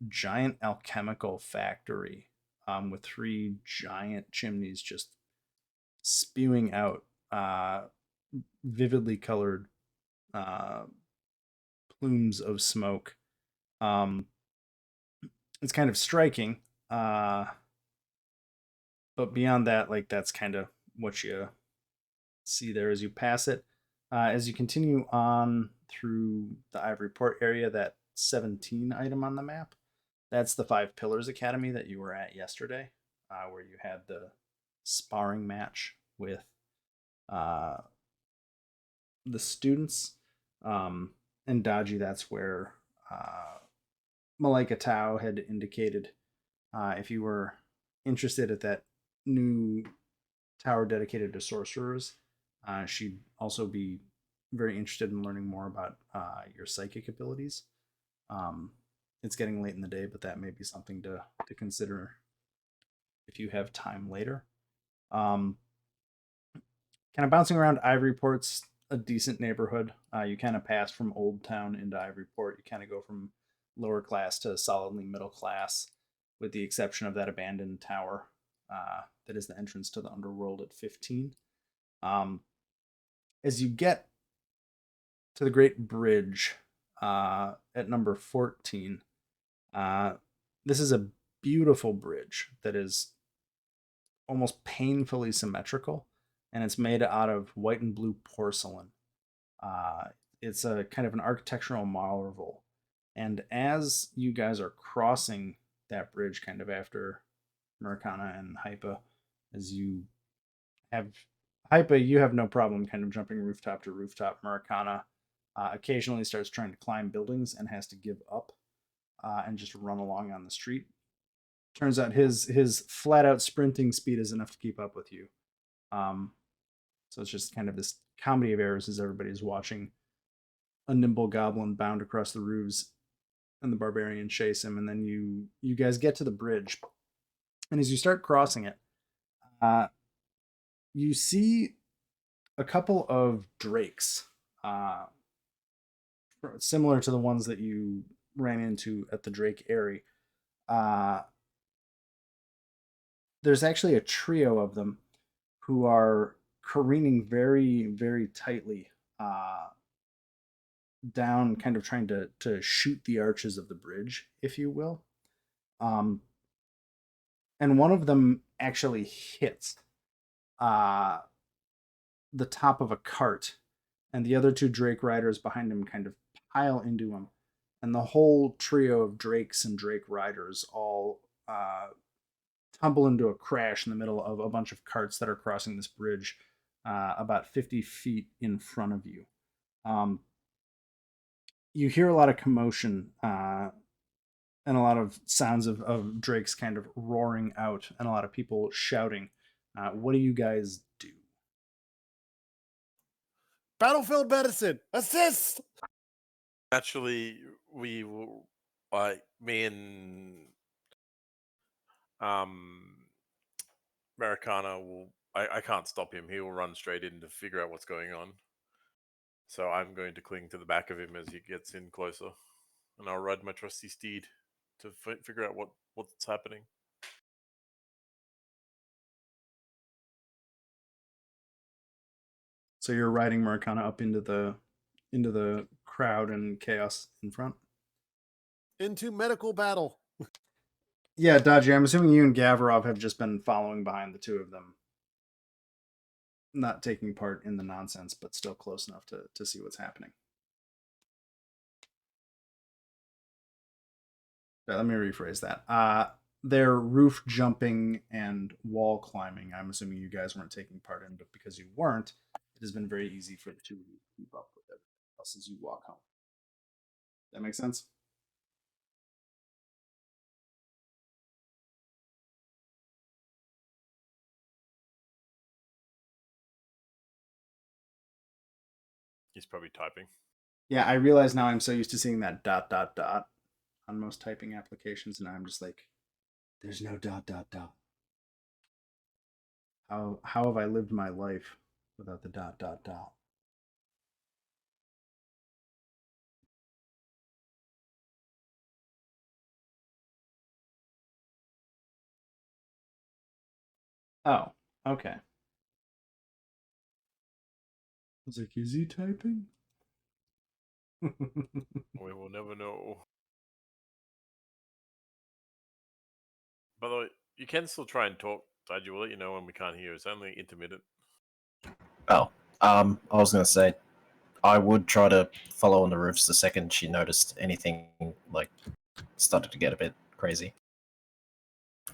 giant alchemical factory with 3 giant chimneys just spewing out vividly colored plumes of smoke. It's kind of striking. But beyond that, like that's kind of what you see there as you pass it. As you continue on through the Ivory Port area, that 17 item on the map, that's the Five Pillars Academy that you were at yesterday, where you had the sparring match with the students. And Dodgy, that's where Malika Tao had indicated if you were interested at that new tower dedicated to sorcerers, she'd also be very interested in learning more about your psychic abilities. It's getting late in the day, but that may be something to consider if you have time later. Kind of bouncing around Ivory Port's a decent neighborhood. You kind of pass from Old Town into Ivory Port. You kind of go from lower class to solidly middle class, with the exception of that abandoned tower that is the entrance to the underworld at 15. As you get to the Great Bridge at number 14, this is a beautiful bridge that is almost painfully symmetrical, and it's made out of white and blue porcelain. It's a kind of an architectural marvel. And as you guys are crossing that bridge, kind of after Murakana and Hypa, as you have Hypa, you have no problem kind of jumping rooftop to rooftop. Murakana occasionally starts trying to climb buildings and has to give up and just run along on the street. Turns out his flat out sprinting speed is enough to keep up with you. So it's just kind of this comedy of errors as everybody's watching a nimble goblin bound across the roofs and the barbarian chase him. And then you guys get to the bridge. And as you start crossing it, you see a couple of drakes, similar to the ones that you ran into at the Drake Airy. There's actually a trio of them who are careening very, very tightly down, kind of trying to shoot the arches of the bridge, if you will. And one of them actually hits the top of a cart, and the other two Drake riders behind him kind of pile into him, and the whole trio of Drakes and Drake riders all tumble into a crash in the middle of a bunch of carts that are crossing this bridge about 50 feet in front of you. You hear a lot of commotion and a lot of sounds of Drakes kind of roaring out and a lot of people shouting. What do you guys do? Battlefield medicine, assist! Naturally, we will, me and Americana will. I can't stop him. He will run straight in to figure out what's going on. So I'm going to cling to the back of him as he gets in closer, and I'll ride my trusty steed to figure out what's happening. So you're riding Murakana up into the crowd and chaos in front. Into medical battle. Yeah, Dodgy, I'm assuming you and Gavrov have just been following behind the two of them. Not taking part in the nonsense, but still close enough to see what's happening. Let me rephrase that. They're roof jumping and wall climbing. I'm assuming you guys weren't taking part in, but because you weren't, it has been very easy for the two of you to keep up with everything else as you walk home. That makes sense? He's probably typing. Yeah, I realize now I'm so used to seeing that ... on most typing applications, and I'm just like, there's no ... How have I lived my life without the ... Oh, okay. was like, is he typing? We will never know. By the way, you can still try and talk, Dodgy. We'll let you know when we can't hear. It's only intermittent. Oh, I was gonna say, I would try to follow on the roofs the second she noticed anything like started to get a bit crazy.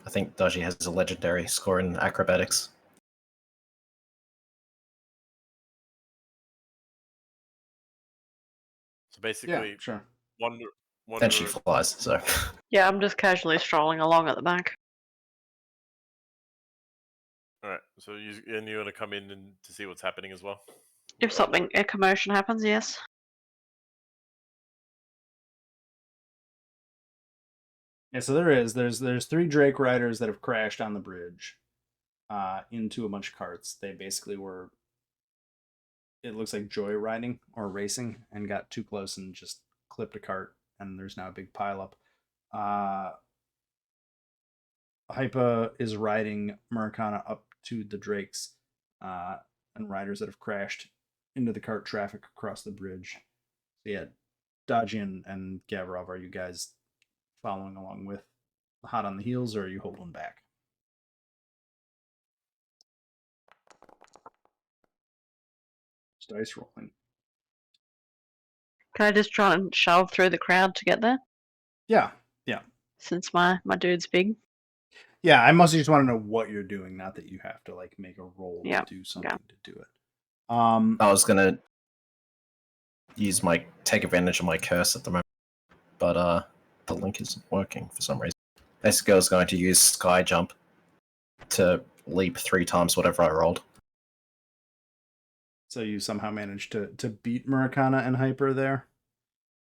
I think Daji has a legendary score in acrobatics. So basically, Yeah, sure. wander. And she flies, so. Yeah, I'm just casually strolling along at the back. All right. So you're going to come in and to see what's happening as well. If a commotion happens, yes. Yeah, so there's 3 Drake riders that have crashed on the bridge into a bunch of carts. They basically were, it looks like joyriding or racing, and got too close and just clipped a cart, and there's now a big pileup. Hypa is riding Murakana up to the Drakes and riders that have crashed into the cart traffic across the bridge. So yeah, Dodgy and Gavrov, are you guys following along with hot on the heels, or are you holding back? Just dice rolling. Can I just try and shove through the crowd to get there? Yeah. Since my dude's big. Yeah, I mostly just want to know what you're doing, not that you have to like make a roll to do something to do it. I was gonna take advantage of my curse at the moment, but the link isn't working for some reason. This girl's going to use sky jump to leap 3 times whatever I rolled. So you somehow managed to beat Murakana and Hyper there,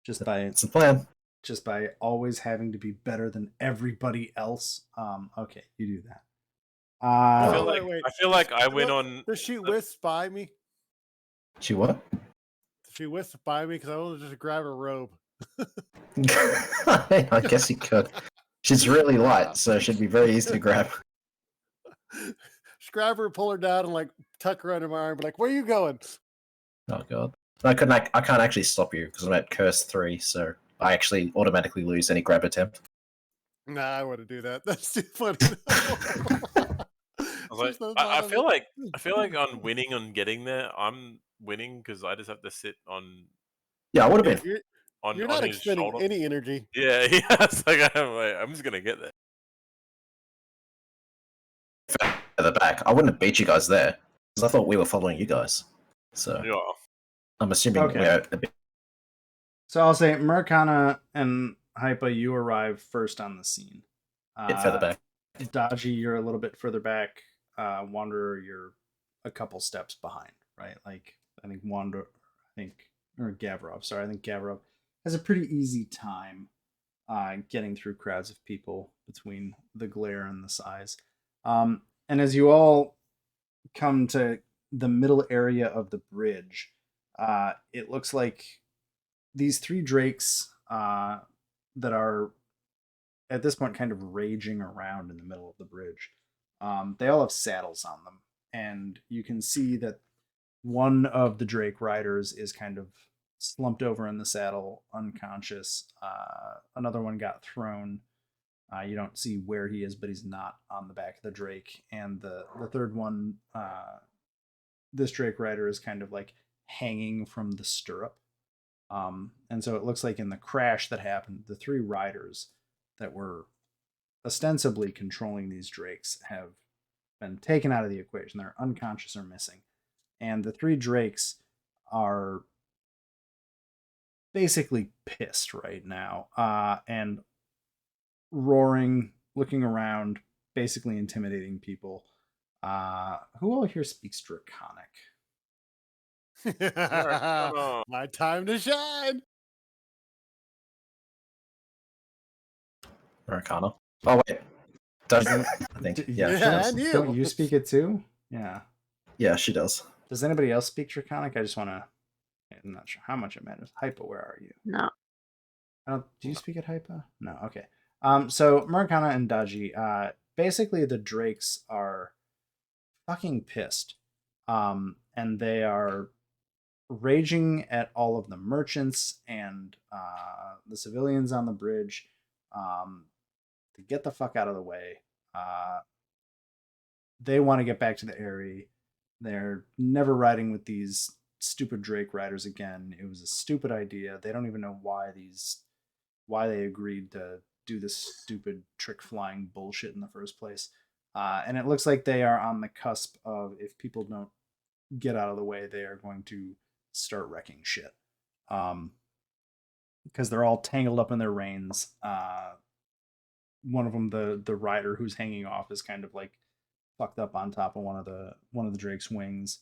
just by It's the plan. Just by always having to be better than everybody else. Okay, you do that. I feel like I went on. Does she wisp by me? She what? Does she wisp by me? Because I want to just grab her robe. I guess you could. She's really light, so it should be very easy to grab. Just grab her, pull her down, and like tuck her under my arm. Be like, "Where are you going?" Oh god, I can't actually stop you because I'm at curse 3, so I actually automatically lose any grab attempt. Nah, I wouldn't do that. That's too funny. I feel like on winning on getting there, I'm winning because I just have to sit on. Yeah, I would have been. You're not expending any energy. Yeah, it's like I'm just gonna get there. At the back, I wouldn't have beat you guys there because I thought we were following you guys. So Yeah. I'm assuming we're a bit. So I'll say Murakana and Hypa, you arrive first on the scene. further back. Dodgy, you're a little bit further back. Wanderer, you're a couple steps behind, right? Like I think Gavrov. Sorry, I think Gavrov has a pretty easy time getting through crowds of people between the glare and the size. And as you all come to the middle area of the bridge, it looks like these 3 drakes that are at this point kind of raging around in the middle of the bridge. They all have saddles on them, and you can see that one of the drake riders is kind of slumped over in the saddle, unconscious. Another one got thrown. You don't see where he is, but he's not on the back of the drake. And the third one, this drake rider is kind of like hanging from the stirrup. And so it looks like in the crash that happened, the 3 riders that were ostensibly controlling these drakes have been taken out of the equation. They're unconscious or missing. And the 3 drakes are basically pissed right now and roaring, looking around, basically intimidating people. Who all here speaks Draconic? My time to shine. Murakana. Oh wait, doesn't I think? Yeah, she does. and you. Don't you speak it too? Yeah. Yeah, she does. Does anybody else speak Draconic? I just want to. I'm not sure how much it matters. Hypa, where are you? No. Do you speak at Hypa? No. Okay. So Murakana and Daji, basically the drakes are fucking pissed. And they are raging at all of the merchants and the civilians on the bridge to get the fuck out of the way. They want to get back to the Eyrie. They're never riding with these stupid Drake riders again. It was a stupid idea. They don't even know why they agreed to do this stupid trick flying bullshit in the first place. And it looks like they are on the cusp of, if people don't get out of the way, they are going to start wrecking shit. Because they're all tangled up in their reins. One of them, the rider who's hanging off, is kind of like fucked up on top of one of the Drake's wings.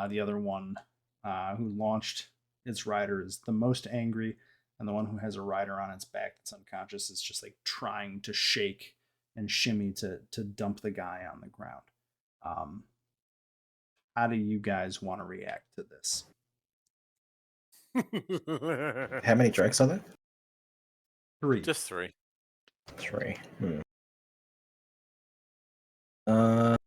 The other one, who launched its rider, is the most angry, and the one who has a rider on its back that's unconscious is just like trying to shake and shimmy to dump the guy on the ground. How do you guys want to react to this? How many drakes are there? 3. Just 3. 3. Well,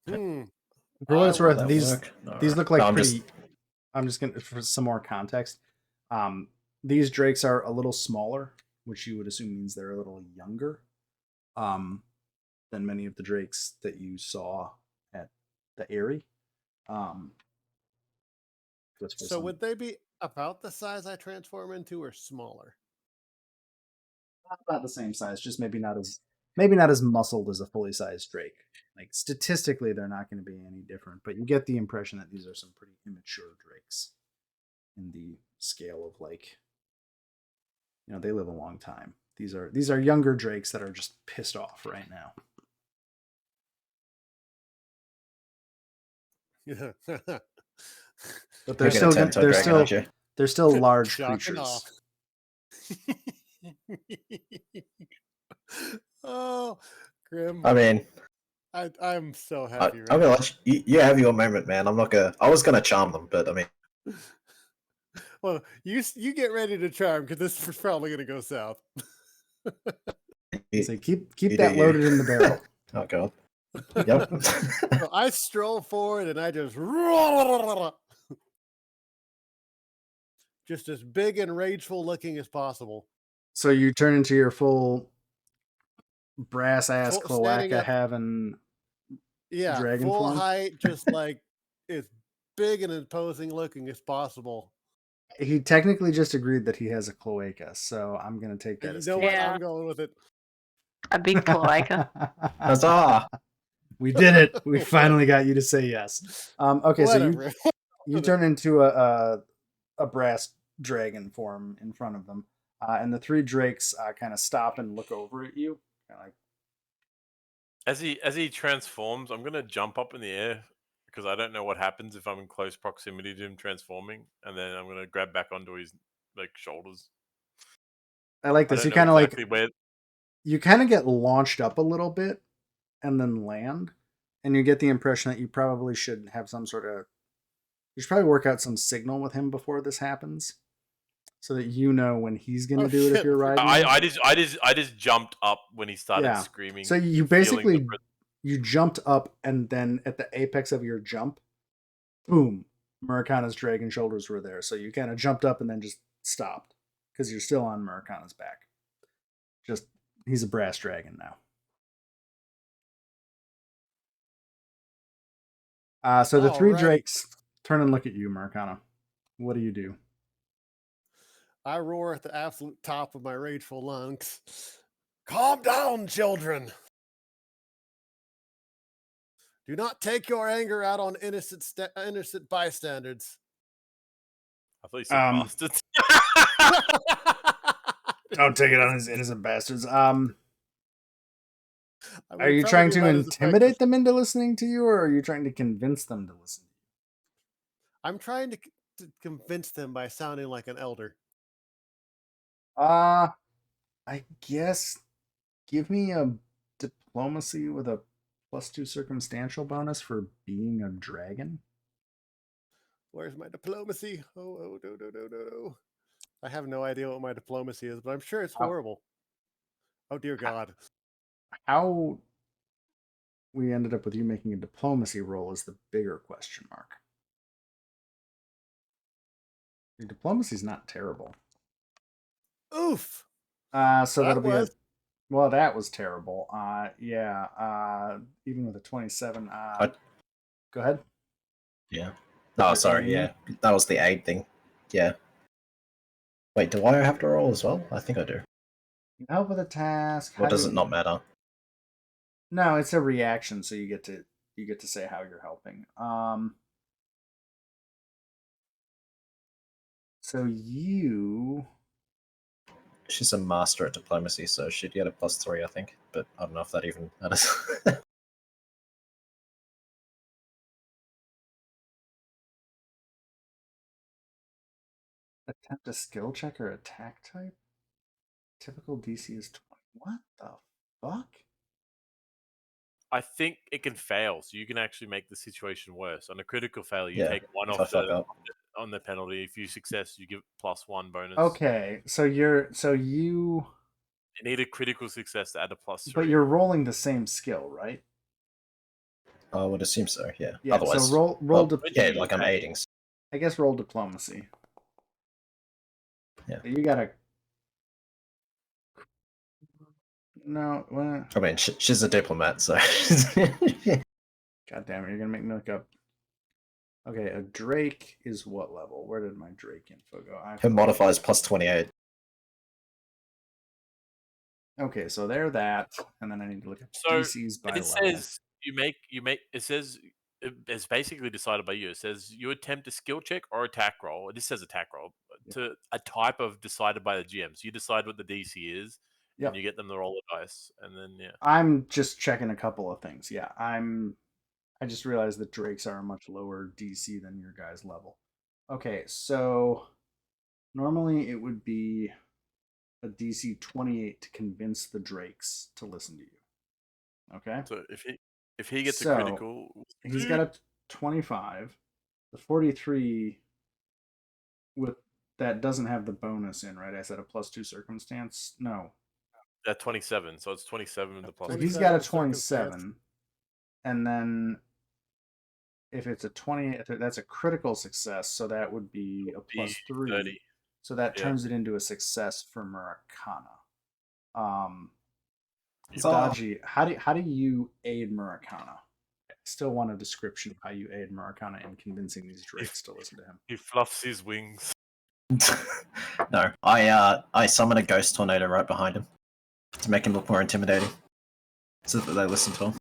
For what it's will worth, that these work? No. these look like No, I'm pretty. just- I'm just gonna, for some more context. These drakes are a little smaller, which you would assume means they're a little younger, than many of the drakes that you saw at the Eyrie. So would they be about the size I transform into, or smaller? about the same size, just maybe not as muscled as a fully sized drake. Like statistically, they're not going to be any different, but you get the impression that these are some pretty immature drakes in the scale of, like, they live a long time. These are younger drakes that are just pissed off right now. Yeah. But they're You're still gonna turn to a they're dragon, still aren't you? they're still large Shocking creatures. off. Oh, Grim. I mean, I'm so I, happy I'm right gonna now. let you have your moment, man. I'm not gonna. I was gonna charm them, but I mean, Well, you get ready to charm, because this is probably going to go south. you, So keep you do that you. loaded in the barrel. Oh god. Yep. So I stroll forward and I just as big and rageful looking as possible. So you turn into your full brass ass Standing cloaca up. having Yeah, dragon full form? height, just like as big and imposing looking as possible. He technically just agreed that he has a cloaca, so I'm gonna take that You as know canon. what? Yeah. I'm going with it. A big cloaca. Huzzah! We did it. We finally got you to say yes. Okay, so Whatever. you turn into a brass dragon form in front of them, and the 3 drakes kind of stop and look over at you, kind of like, As he transforms, I'm gonna jump up in the air because I don't know what happens if I'm in close proximity to him transforming, and then I'm gonna grab back onto his shoulders. I like I this. don't You know kind of exactly like where. you kind of get launched up a little bit and then land, and you get the impression that you probably should have some sort of, you should probably work out some signal with him before this happens, so that you know when he's gonna Oh, do it if shit. you're riding. I just jumped up when he started Yeah. screaming. So you and feeling basically the you jumped up, and then at the apex of your jump, boom, Murakana's dragon shoulders were there. So you kind of jumped up and then just stopped because you're still on Murakana's back. Just, he's a brass dragon now. So the 3 Alrighty. drakes turn and look at you, Murakana. What do you do? I roar at the absolute top of my rageful lungs. Calm down, children. Do not take your anger out on innocent bystanders. I thought you said Um, bastards. Don't take it on his innocent bastards. I Are would you probably trying be to about as intimidate effective. them into listening to you, or are you trying to convince them to listen to you? I'm trying to convince them by sounding like an elder. I guess give me a diplomacy with a +2 circumstantial bonus for being a dragon. Where's my diplomacy? Oh, no. I have no idea what my diplomacy is, but I'm sure it's horrible. Oh dear God. How we ended up with you making a diplomacy roll is the bigger question mark. Your diplomacy's not terrible. Oof. So That that'll be was- well, that was terrible. Yeah. Even with a 27. Go ahead. Yeah. Oh, You're sorry. aiding? Yeah, that was the aid thing. Yeah. Wait, do I have to roll as well? I think I do. Help with a task. Or does it not matter? No, it's a reaction, so you get to say how you're helping. So you She's a master at diplomacy, so she'd get a +3, I think. But I don't know if that even matters. attempt a skill check or attack type. Typical DC is 20. What the fuck? I think it can fail, so you can actually make the situation worse. On a critical fail, you Yeah, take one if I off fuck up. on the penalty. If you success, you give +1 bonus. Okay, so you You need a critical success to add a +3. but you're rolling the same skill, right? I would assume so. Yeah. Yeah. Otherwise, So roll well, yeah, diplomacy. like I'm aiding. I guess roll diplomacy. Yeah. You gotta. No. Well, I mean, she's a diplomat, so. God damn it! You're gonna make me look up. Okay, a Drake is what level? Where did my Drake info go? Her modifier is +28. Okay, so they're that, and then I need to look at So DCs by it level. says you make. It says it's basically decided by you. It says you attempt a skill check or attack roll. This says attack roll to a type of decided by the GM. So you decide what the DC is, Yep. and you get them to roll the dice, and then I'm just checking a couple of things. Yeah, I just realized that Drakes are a much lower DC than your guys' level. Okay, so normally it would be a DC 28 to convince the Drakes to listen to you. Okay? So if he gets So, a critical, He's got a 25. The 43 with that doesn't have the bonus in, right? I said a +2 circumstance. No. that 27. So it's 27 with the So plus. he's got a 27 circumstance. 27. And then if it's a 28, that's a critical success, so that would be a Be +3. 30. So that Yeah. turns it into a success for Murakana. So- Dodgy, how do you aid Murakana? I still want a description of how you aid Murakana in convincing these Drakes to listen to him. He fluffs his wings. No, I summon a ghost tornado right behind him to make him look more intimidating, so that they listen to him.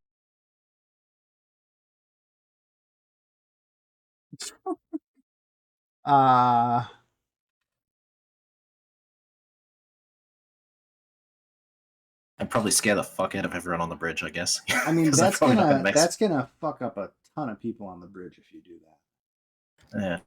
And probably scare the fuck out of everyone on the bridge, I guess. I mean, 'Cause I'm that's probably not gonna make that's gonna fuck up a ton of people on the bridge if you do that. Yeah.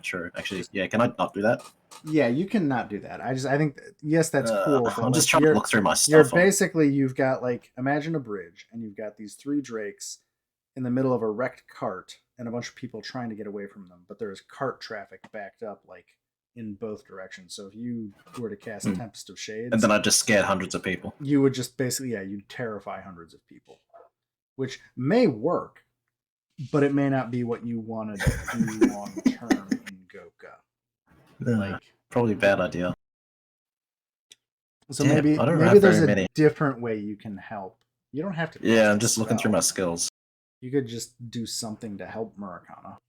True. Actually, yeah. Can I not do that? Yeah, you can not do that. I think yes, that's cool. But I'm just like, trying to you're- look through my You're stuff. on- basically you've got like imagine a bridge and you've got these 3 Drakes in the middle of a wrecked cart and a bunch of people trying to get away from them, but there's cart traffic backed up like in both directions. So if you were to cast Hmm. Tempest of Shades, and then I just scared hundreds of people. you would just basically you'd terrify hundreds of people, which may work, but it may not be what you want to do long term in Goka. Like Probably a bad idea. so Damn, maybe I don't maybe have there's very a many. different way you can help. You don't have to. Yeah, cast I'm a just looking through my spell. skills. You could just do something to help Murakana.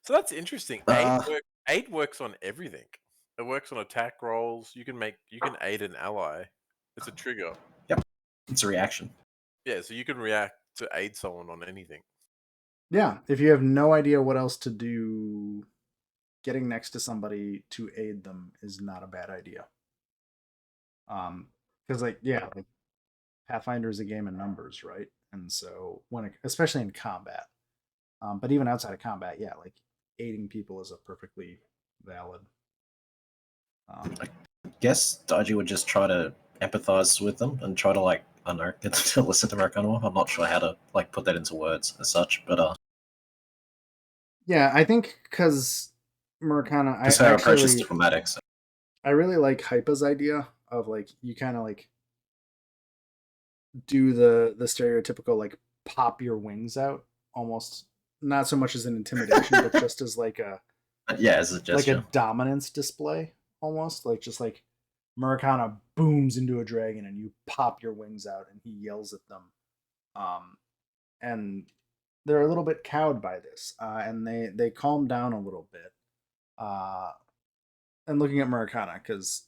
So that's interesting. Aid works on everything. It works on attack rolls. You can aid an ally. It's a trigger. It's a reaction. Yeah, so you can react to aid someone on anything. Yeah, if you have no idea what else to do, getting next to somebody to aid them is not a bad idea. Because like Pathfinder is a game of numbers, right? And so especially in combat, but even outside of combat, like aiding people is a perfectly valid. I guess Daiji would just try to empathize with them and try to I don't know, get them to listen to Murakana more. I'm not sure how to put that into words as such, but Yeah, I think because Murakana, because her approach is diplomatic. So. I really like Hypa's idea of like you kind of like do the stereotypical like pop your wings out, almost not so much as an intimidation, but just as like a Yeah, as a gesture. dominance display, almost like just like Murakana booms into a dragon and you pop your wings out and he yells at them, and they're a little bit cowed by this, and they calm down a little bit, and looking at Murakana because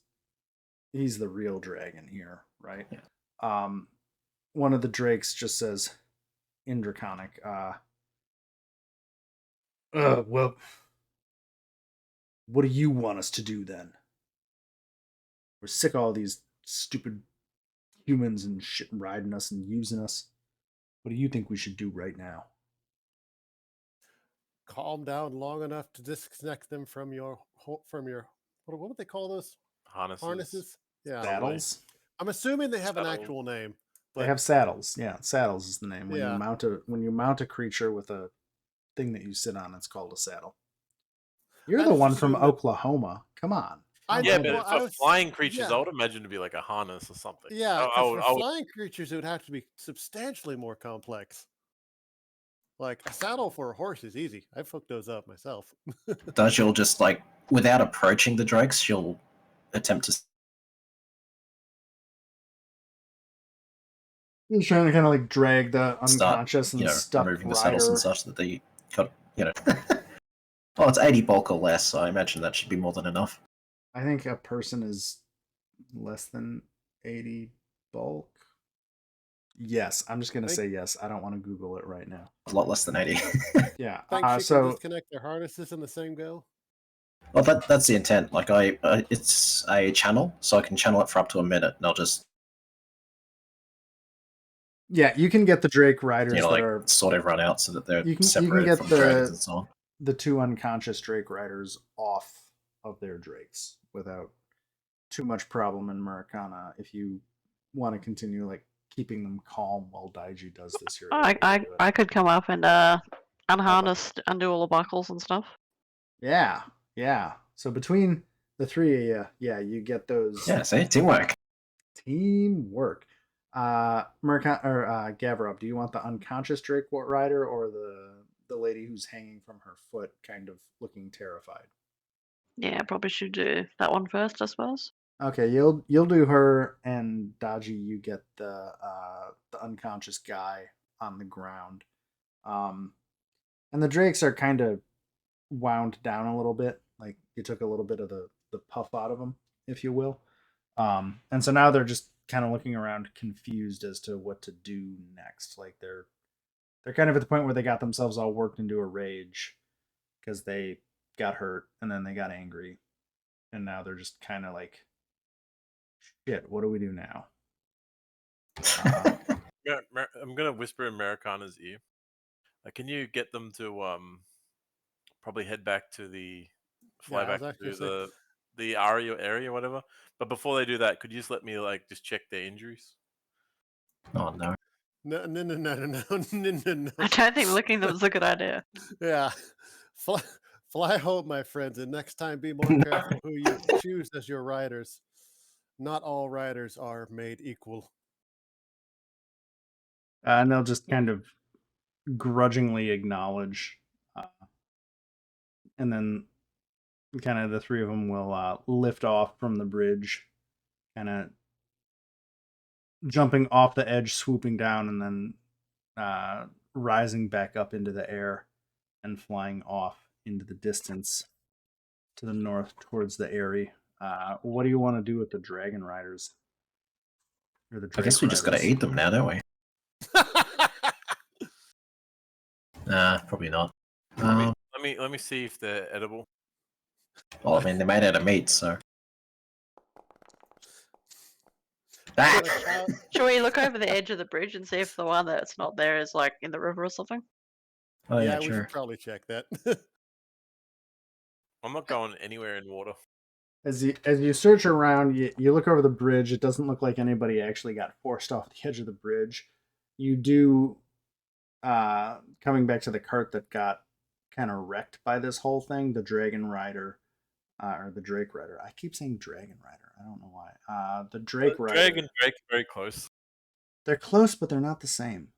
he's the real dragon here, right? Yeah. One of the drakes just says in Draconic, well, what do you want us to do then? We're sick of all these stupid humans and shit riding us and using us. What do you think we should do right now? Calm down long enough to disconnect them from your what would they call those harnesses? Yeah, Saddles? I'm assuming they have an Saddle. actual name. They have saddles. Yeah, saddles is the name. When Yeah. you mount a creature with a thing that you sit on, it's called a saddle. You're I the just one from assumed that- Oklahoma. Come on. I Yeah, know, but well, I for was- flying creatures, yeah. I would imagine to be like a harness or something. Yeah, I 'cause would- for I would- flying creatures, it would have to be substantially more complex. Like a saddle for a horse is easy. I've hooked those up myself. She'll just like, without approaching the drakes, she'll attempt to. He's trying to kind of like drag the Start, unconscious and stuck removing the rider. saddles and such that they got, Well, it's 80 bulk or less, so I imagine that should be more than enough. I think a person is less than 80 bulk. Yes, I'm just gonna say yes. I don't want to Google it right now. A lot less than 80. Yeah. Think she can So disconnect their harnesses in the same go? Well, that's the intent. Like, it's a channel, so I can channel it for up to a minute, and I'll just, yeah, you can get the Drake riders that like, are sort everyone out so that they're you can separated get from the dragons and so on. the two unconscious Drake riders off of their drakes without too much problem in Murakana if you want to continue like keeping them calm while Daiji does this here. I could come up and unharness, undo all the buckles and stuff. Yeah. So between the three of you, yeah, you get those Yeah, see? Teamwork. teamwork. Murakana or Gavrop, do you want the unconscious Drake rider or the lady who's hanging from her foot, kind of looking terrified? Yeah, probably should do that one first, I suppose. Okay, you'll do her, and Daji, you get the unconscious guy on the ground. And the drakes are kind of wound down a little bit, like you took a little bit of the puff out of them, if you will. And so now they're just kind of looking around, confused as to what to do next. Like they're kind of at the point where they got themselves all worked into a rage because they got hurt and then they got angry, and now they're just kind of like, shit, what do we do now? I'm gonna whisper in Marikana's ear. Can you get them to probably head back to the fly Yeah, I was back actually to saying- the area, whatever. But before they do that, could you just let me like just check their injuries? Oh, no. No. I don't think licking them is a good idea. Yeah. Fly home, my friends, and next time be more No. careful who you choose as your riders. Not all riders are made equal. And they'll just kind of grudgingly acknowledge, and then kind of the three of them will lift off from the bridge, kind of jumping off the edge, swooping down, and then rising back up into the air and flying off into the distance to the north towards the Eyrie. What do you want to do with the dragon riders? Or the I guess we just got to eat them now, don't we? Nah, probably not. Let me see if they're edible. Well, I mean, they're made out of meat, so. Ah! Should we look over the edge of the bridge and see if the one that's not there is like in the river or something? Oh, yeah, yeah, we sure. should probably check that. I'm not going anywhere in water. As you search around, you look over the bridge. It doesn't look like anybody actually got forced off the edge of the bridge. You do, coming back to the cart that got kind of wrecked by this whole thing, the dragon rider or the Drake Rider. I keep saying Dragon Rider. I don't know why. The Drake Rider. Dragon Drake, very close. They're close, but they're not the same.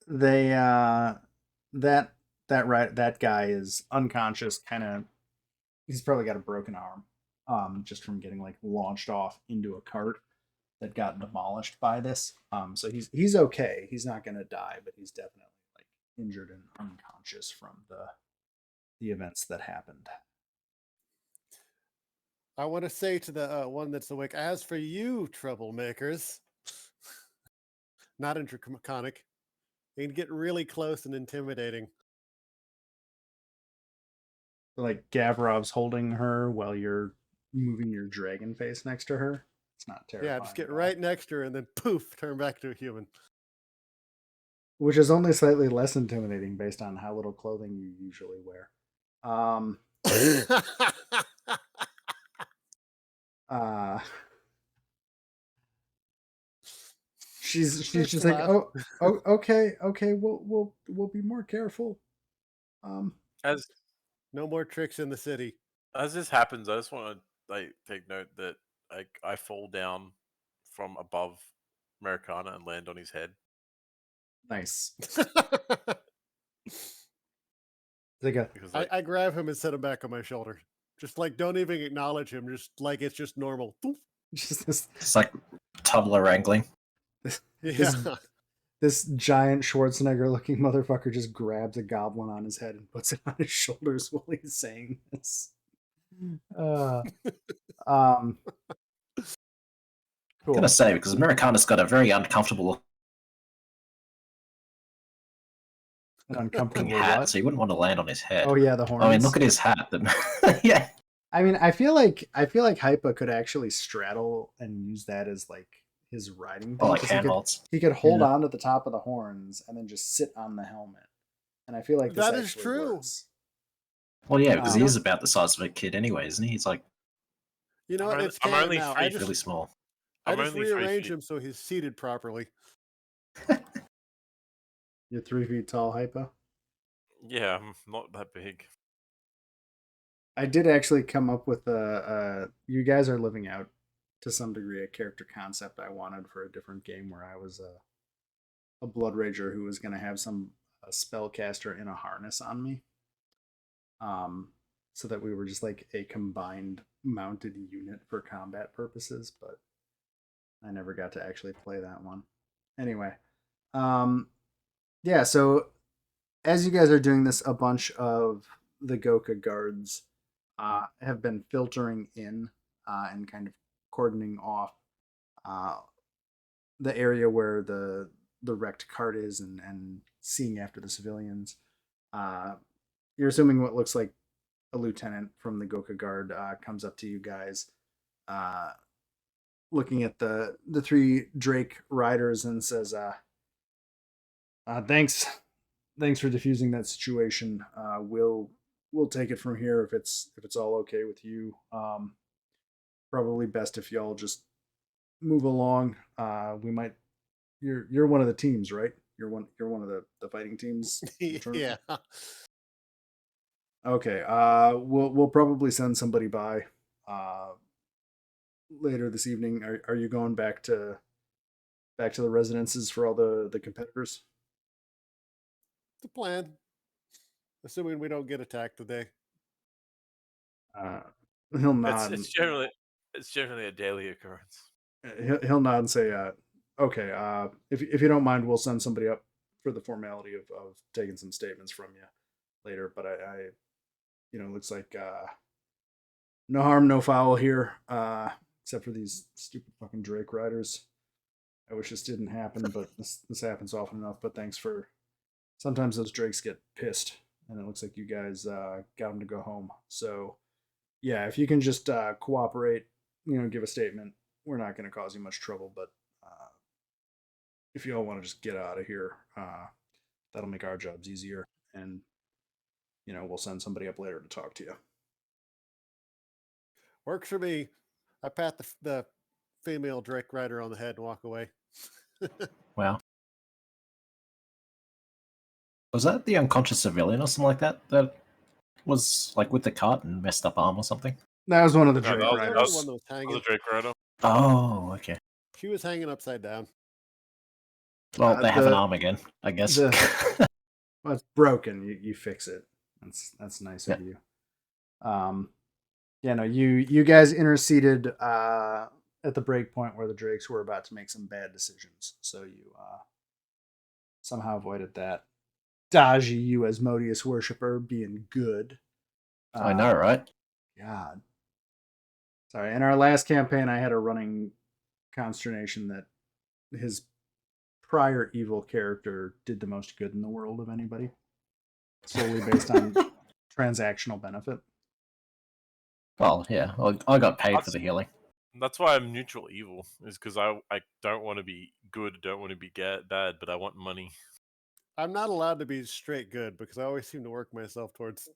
They that guy is unconscious, kind of. He's probably got a broken arm, just from getting like launched off into a cart that got demolished by this. So he's okay. He's not gonna die, but he's definitely like injured and unconscious from the events that happened. I want to say to the one that's awake, as for you, troublemakers, not intraconic, they can get really close and intimidating. Like Gavrov's holding her while you're moving your dragon face next to her. It's not terrifying. Yeah, just get at all. right next to her and then poof, turn back to a human. Which is only slightly less intimidating based on how little clothing you usually wear. She's just like, oh, okay, we'll be more careful. As No more tricks in the city. as this happens, I just want to like take note that I fall down from above Americana and land on his head. Nice. Like a, Because like, I grab him and set him back on my shoulder. Just like, don't even acknowledge him. Just like it's just normal. Poof. just this It's like toddler wrangling. Yeah. this giant Schwarzenegger-looking motherfucker just grabs a goblin on his head and puts it on his shoulders while he's saying this. Cool. I'm gonna say, because Americana's got a very uncomfortable An uncomfortable hat, what? so you wouldn't want to land on his head. Oh yeah, the horns. I mean, look at his hat. Yeah. I mean, I feel like Hypa could actually straddle and use that as like his riding thing. Or like 'cause handholds. he could hold Yeah. on to the top of the horns and then just sit on the helmet. And I feel like this That is actually true. works. Well, yeah, because he Um, is about the size of a kid anyway, isn't he? He's like You know I'm what? only- It's I'm canon only now. three I feet. really just, small. I I'm just only 3 rearrange feet. him so he's seated properly. You're 3 feet tall, Hypa. Yeah, I'm not that big. I did actually come up with you guys are living out to some degree a character concept I wanted for a different game where I was a blood rager who was going to have a spellcaster in a harness on me. So that we were just like a combined mounted unit for combat purposes, but I never got to actually play that one. Anyway, yeah, so as you guys are doing this, a bunch of the Goka guards have been filtering in and kind of cordoning off the area where the wrecked cart is and seeing after the civilians. You're assuming what looks like a lieutenant from the Goka guard comes up to you guys, looking at the 3 Drake riders and says, thanks for diffusing that situation. We'll take it from here if it's all okay with you. Probably best if y'all just move along. We might. You're one of the teams, right? You're one of the fighting teams. Yeah. Okay. We'll probably send somebody by later this evening. Are you going back to the residences for all the competitors? The plan. Assuming we don't get attacked today. He'll nod. It's generally a daily occurrence. He'll nod and say, "Okay. If you don't mind, we'll send somebody up for the formality of taking some statements from you later. But I looks like no harm, no foul here, except for these stupid fucking Drake riders. I wish this didn't happen, but this happens often enough. But thanks for. Sometimes those Drakes get pissed, and it looks like you guys got them to go home. So, yeah, if you can just cooperate, give a statement. We're not going to cause you much trouble, but if you all want to just get out of here, that'll make our jobs easier, and we'll send somebody up later to talk to you." Works for me. I pat the female Drake rider on the head and walk away. Wow. Was that the unconscious civilian or something like that? That was like with the cart and messed up arm or something? That was one of the No, Drake that was- That Riders. was the one that was That was hanging. a Drake Rider. Oh, okay. She was hanging upside down. Well, they have an the- arm again, I guess. Well, it's broken. You fix it. That's nice of Yeah. you. Yeah, no, you guys interceded at the break point where the Drakes were about to make some bad decisions, so you somehow avoided that. Daji, you Asmodeus worshipper, being good. I know, right? God. Sorry, in our last campaign, I had a running consternation that his prior evil character did the most good in the world of anybody, solely based on transactional benefit. Well, yeah. I got paid for the healing. That's why I'm neutral evil, is because I don't want to be good, don't want to be bad, but I want money. I'm not allowed to be straight good because I always seem to work myself towards.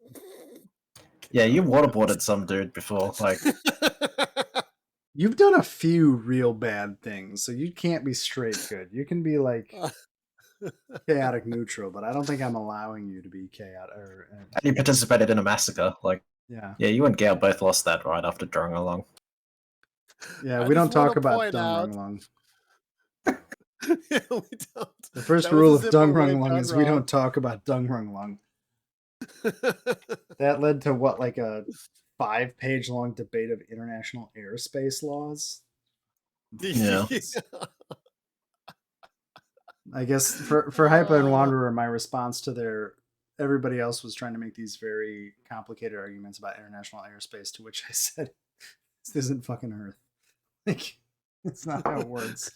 Yeah, you waterboarded some dude before. Like, You've done a few real bad things, so you can't be straight good. You can be like chaotic neutral, but I don't think I'm allowing you to be chaotic. you participated in a massacre. Like, Yeah, yeah, you and Gale both lost that right after drawing along. yeah. I We don't just wanna talk about point out- Dungrunglung. Yeah, we don't. The first That was rule a of simple way Dungrunglung done is we wrong. don't talk about Dungrunglung. That led to what, like a 5-page long debate of international airspace laws? Yeah. I guess for Hypa and Wanderer, my response to everybody else was trying to make these very complicated arguments about international airspace, to which I said, this isn't fucking Earth. Like, it's not how it works.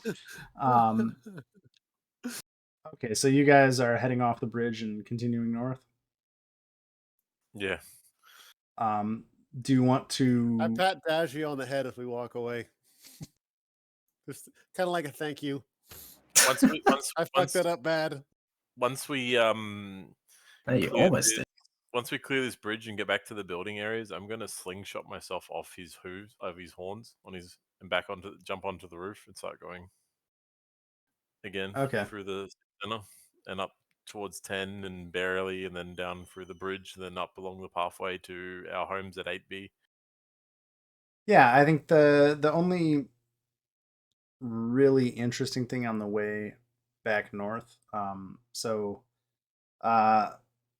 Okay, so you guys are heading off the bridge and continuing north. Yeah. Do you want to? I pat Daji on the head as we walk away. Just kind of like a thank you. Once we I fucked that up bad. once we Hey, you clear almost this- did. once we clear this bridge and get back to the building areas, I'm gonna slingshot myself off his hooves, of his horns, and jump onto the roof and start going again. Okay. Through the center and up towards 10 and barely, and then down through the bridge, then up along the pathway to our homes at 8B. Yeah, I think the only really interesting thing on the way back north,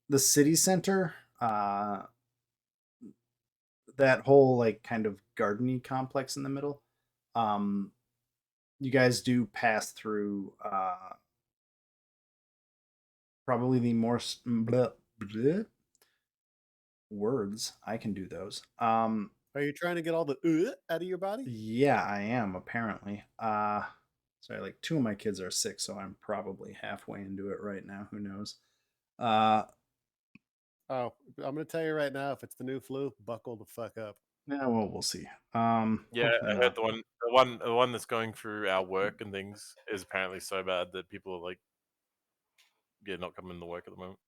the city center, that whole like kind of gardeny complex in the middle, you guys do pass through probably the more words. I can do those. Are you trying to get all the out of your body? Yeah, I am apparently. Sorry, like 2 of my kids are sick, so I'm probably halfway into it right now. Who knows? Oh, I'm gonna tell you right now, if it's the new flu, buckle the fuck up. Yeah, well, we'll see. Yeah, Hopefully I not. heard the one that's going through our work and things is apparently so bad that people are like, yeah, not coming to work at the moment.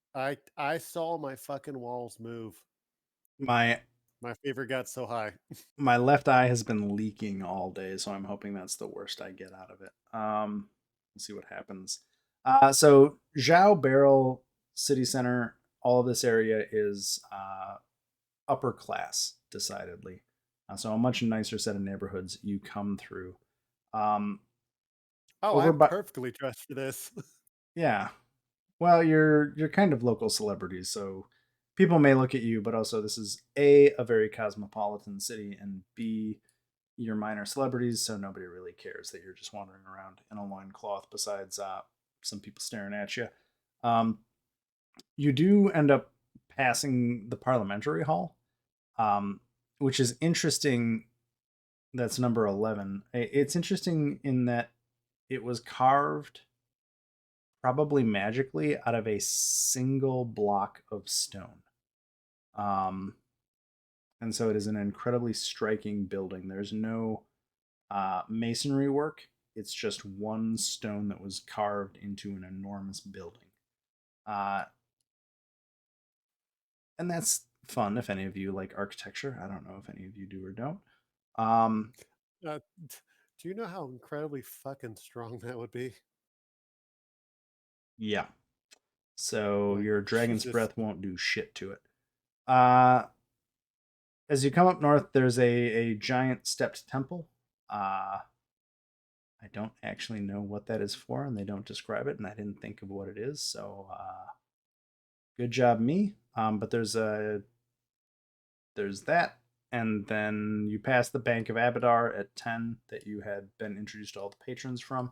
I saw my fucking walls move. My My fever got so high. my left eye has been leaking all day, so I'm hoping that's the worst I get out of it. We'll see what happens. So Zhao Barrel City Center, all of this area is upper class, decidedly. So a much nicer set of neighborhoods you come through. Oh, Over I'm by- perfectly dressed for this. Yeah. Well, you're kind of local celebrities, so people may look at you, but also this is a very cosmopolitan city, and B, you're minor celebrities, so nobody really cares that you're just wandering around in a loincloth besides some people staring at you. You do end up passing the parliamentary hall, which is interesting. That's number 11. It's interesting in that it was carved probably magically out of a single block of stone. And so it is an incredibly striking building. There's no masonry work. It's just one stone that was carved into an enormous building. And that's fun if any of you like architecture. I don't know if any of you do or don't. Do you know how incredibly fucking strong that would be? Yeah. So Right. your dragon's Jesus. breath won't do shit to it. As you come up north, there's a giant stepped temple. I don't actually know what that is for, and they don't describe it, and I didn't think of what it is. So, good job, me. But there's that, and then you pass the Bank of Abadar at 10 that you had been introduced to all the patrons from.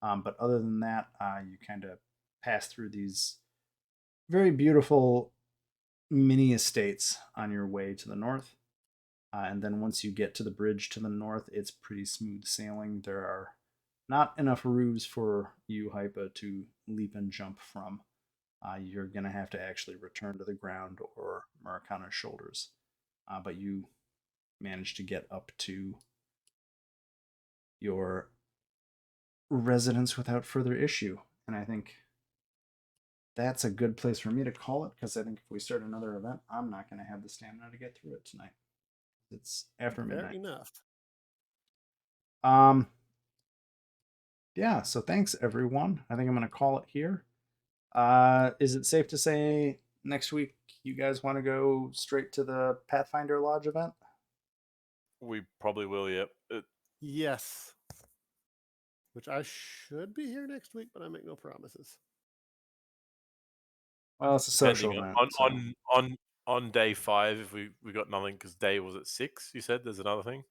But other than that, you kind of pass through these very beautiful mini estates on your way to the north. And then once you get to the bridge to the north, it's pretty smooth sailing. There are not enough roofs for you, Hypa, to leap and jump from. You're going to have to actually return to the ground or Murakana's shoulders. But you manage to get up to your residence without further issue. And I think that's a good place for me to call it, because I think if we start another event, I'm not going to have the stamina to get through it tonight. It's after Fair midnight. enough. Yeah, so thanks everyone. I think I'm going to call it here. Is it safe to say next week you guys want to go straight to the Pathfinder Lodge event? We probably will, yep. Yes. Which I should be here next week, but I make no promises. Well, it's a social Depending event. so- on day 5, if we got nothing, because day was at 6, you said there's another thing?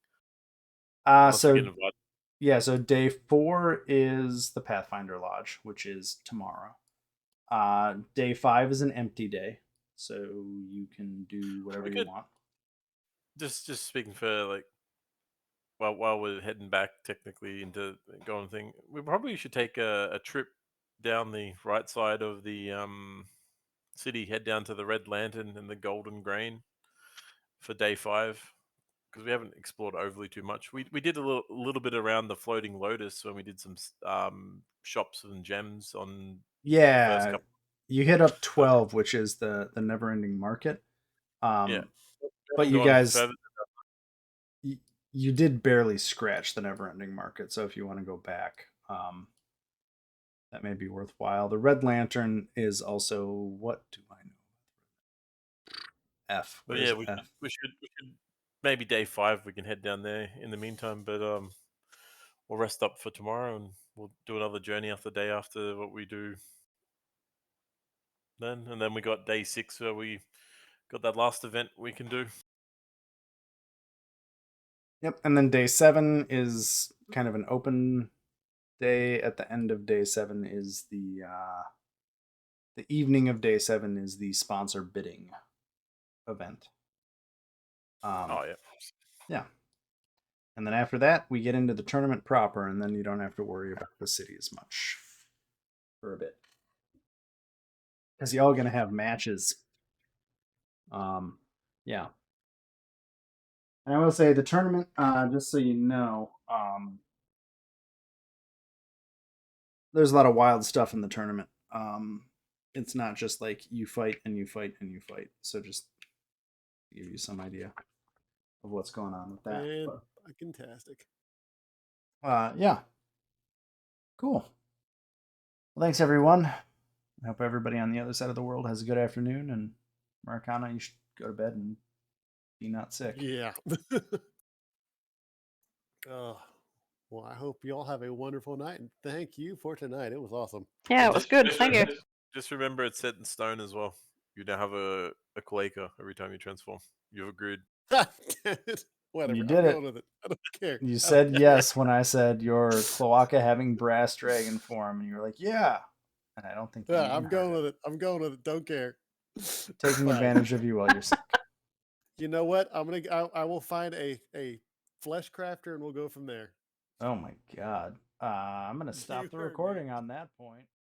Unless we get So invited. yeah, so day 4 is the Pathfinder Lodge, which is tomorrow. Day 5 is an empty day, so you can do whatever We you could- want. Just speaking for, like, while we're heading back technically into going thing, we probably should take a trip down the right side of the city, head down to the Red Lantern and the Golden Grain for day 5, because we haven't explored overly too much. We did a little bit around the Floating Lotus when we did some shops and gems on first Yeah, couple. you hit up 12, which is the never-ending market. Yeah. But you Gone guys, further. you did barely scratch the never-ending market. So if you want to go back, that may be worthwhile. The Red Lantern is also, what do I know? F. But Where's yeah, F? we should maybe day 5 we can head down there in the meantime. But we'll rest up for tomorrow and we'll do another journey after day after what we do then. And then we got day 6 where we got that last event we can do. Yep. And then day 7 is kind of an open day. At the end of day 7 is the evening of day 7 is the sponsor bidding event. Oh yeah. Yeah. And then after that, we get into the tournament proper, and then you don't have to worry about the city as much for a bit. Because y'all going to have matches. Yeah. And I will say the tournament, just so you know, there's a lot of wild stuff in the tournament. It's not just like you fight and you fight and you fight. So just to give you some idea of what's going on with that. And But, fantastic. yeah. Cool. Well, thanks everyone. I hope everybody on the other side of the world has a good afternoon. And Maracana, you should go to bed and be not sick. Yeah. Well, I hope you all have a wonderful night, and thank you for tonight. It was awesome. Yeah, it was good. Thank you. Just remember it's set in stone as well. You now have a Quaker every time you transform. You've agreed. Whatever. You I'm did it. going with it. I don't care. I You don't said care. yes when I said your cloaca having brass dragon form, and you were like, yeah. And I don't think you Yeah, even I'm heard going it. with it. I'm going with it. Don't care. Taking Fine. advantage of you while you're sick. You know what? I will find a flesh crafter, and we'll go from there. Oh my god. I'm gonna You stop the heard me. recording on that point.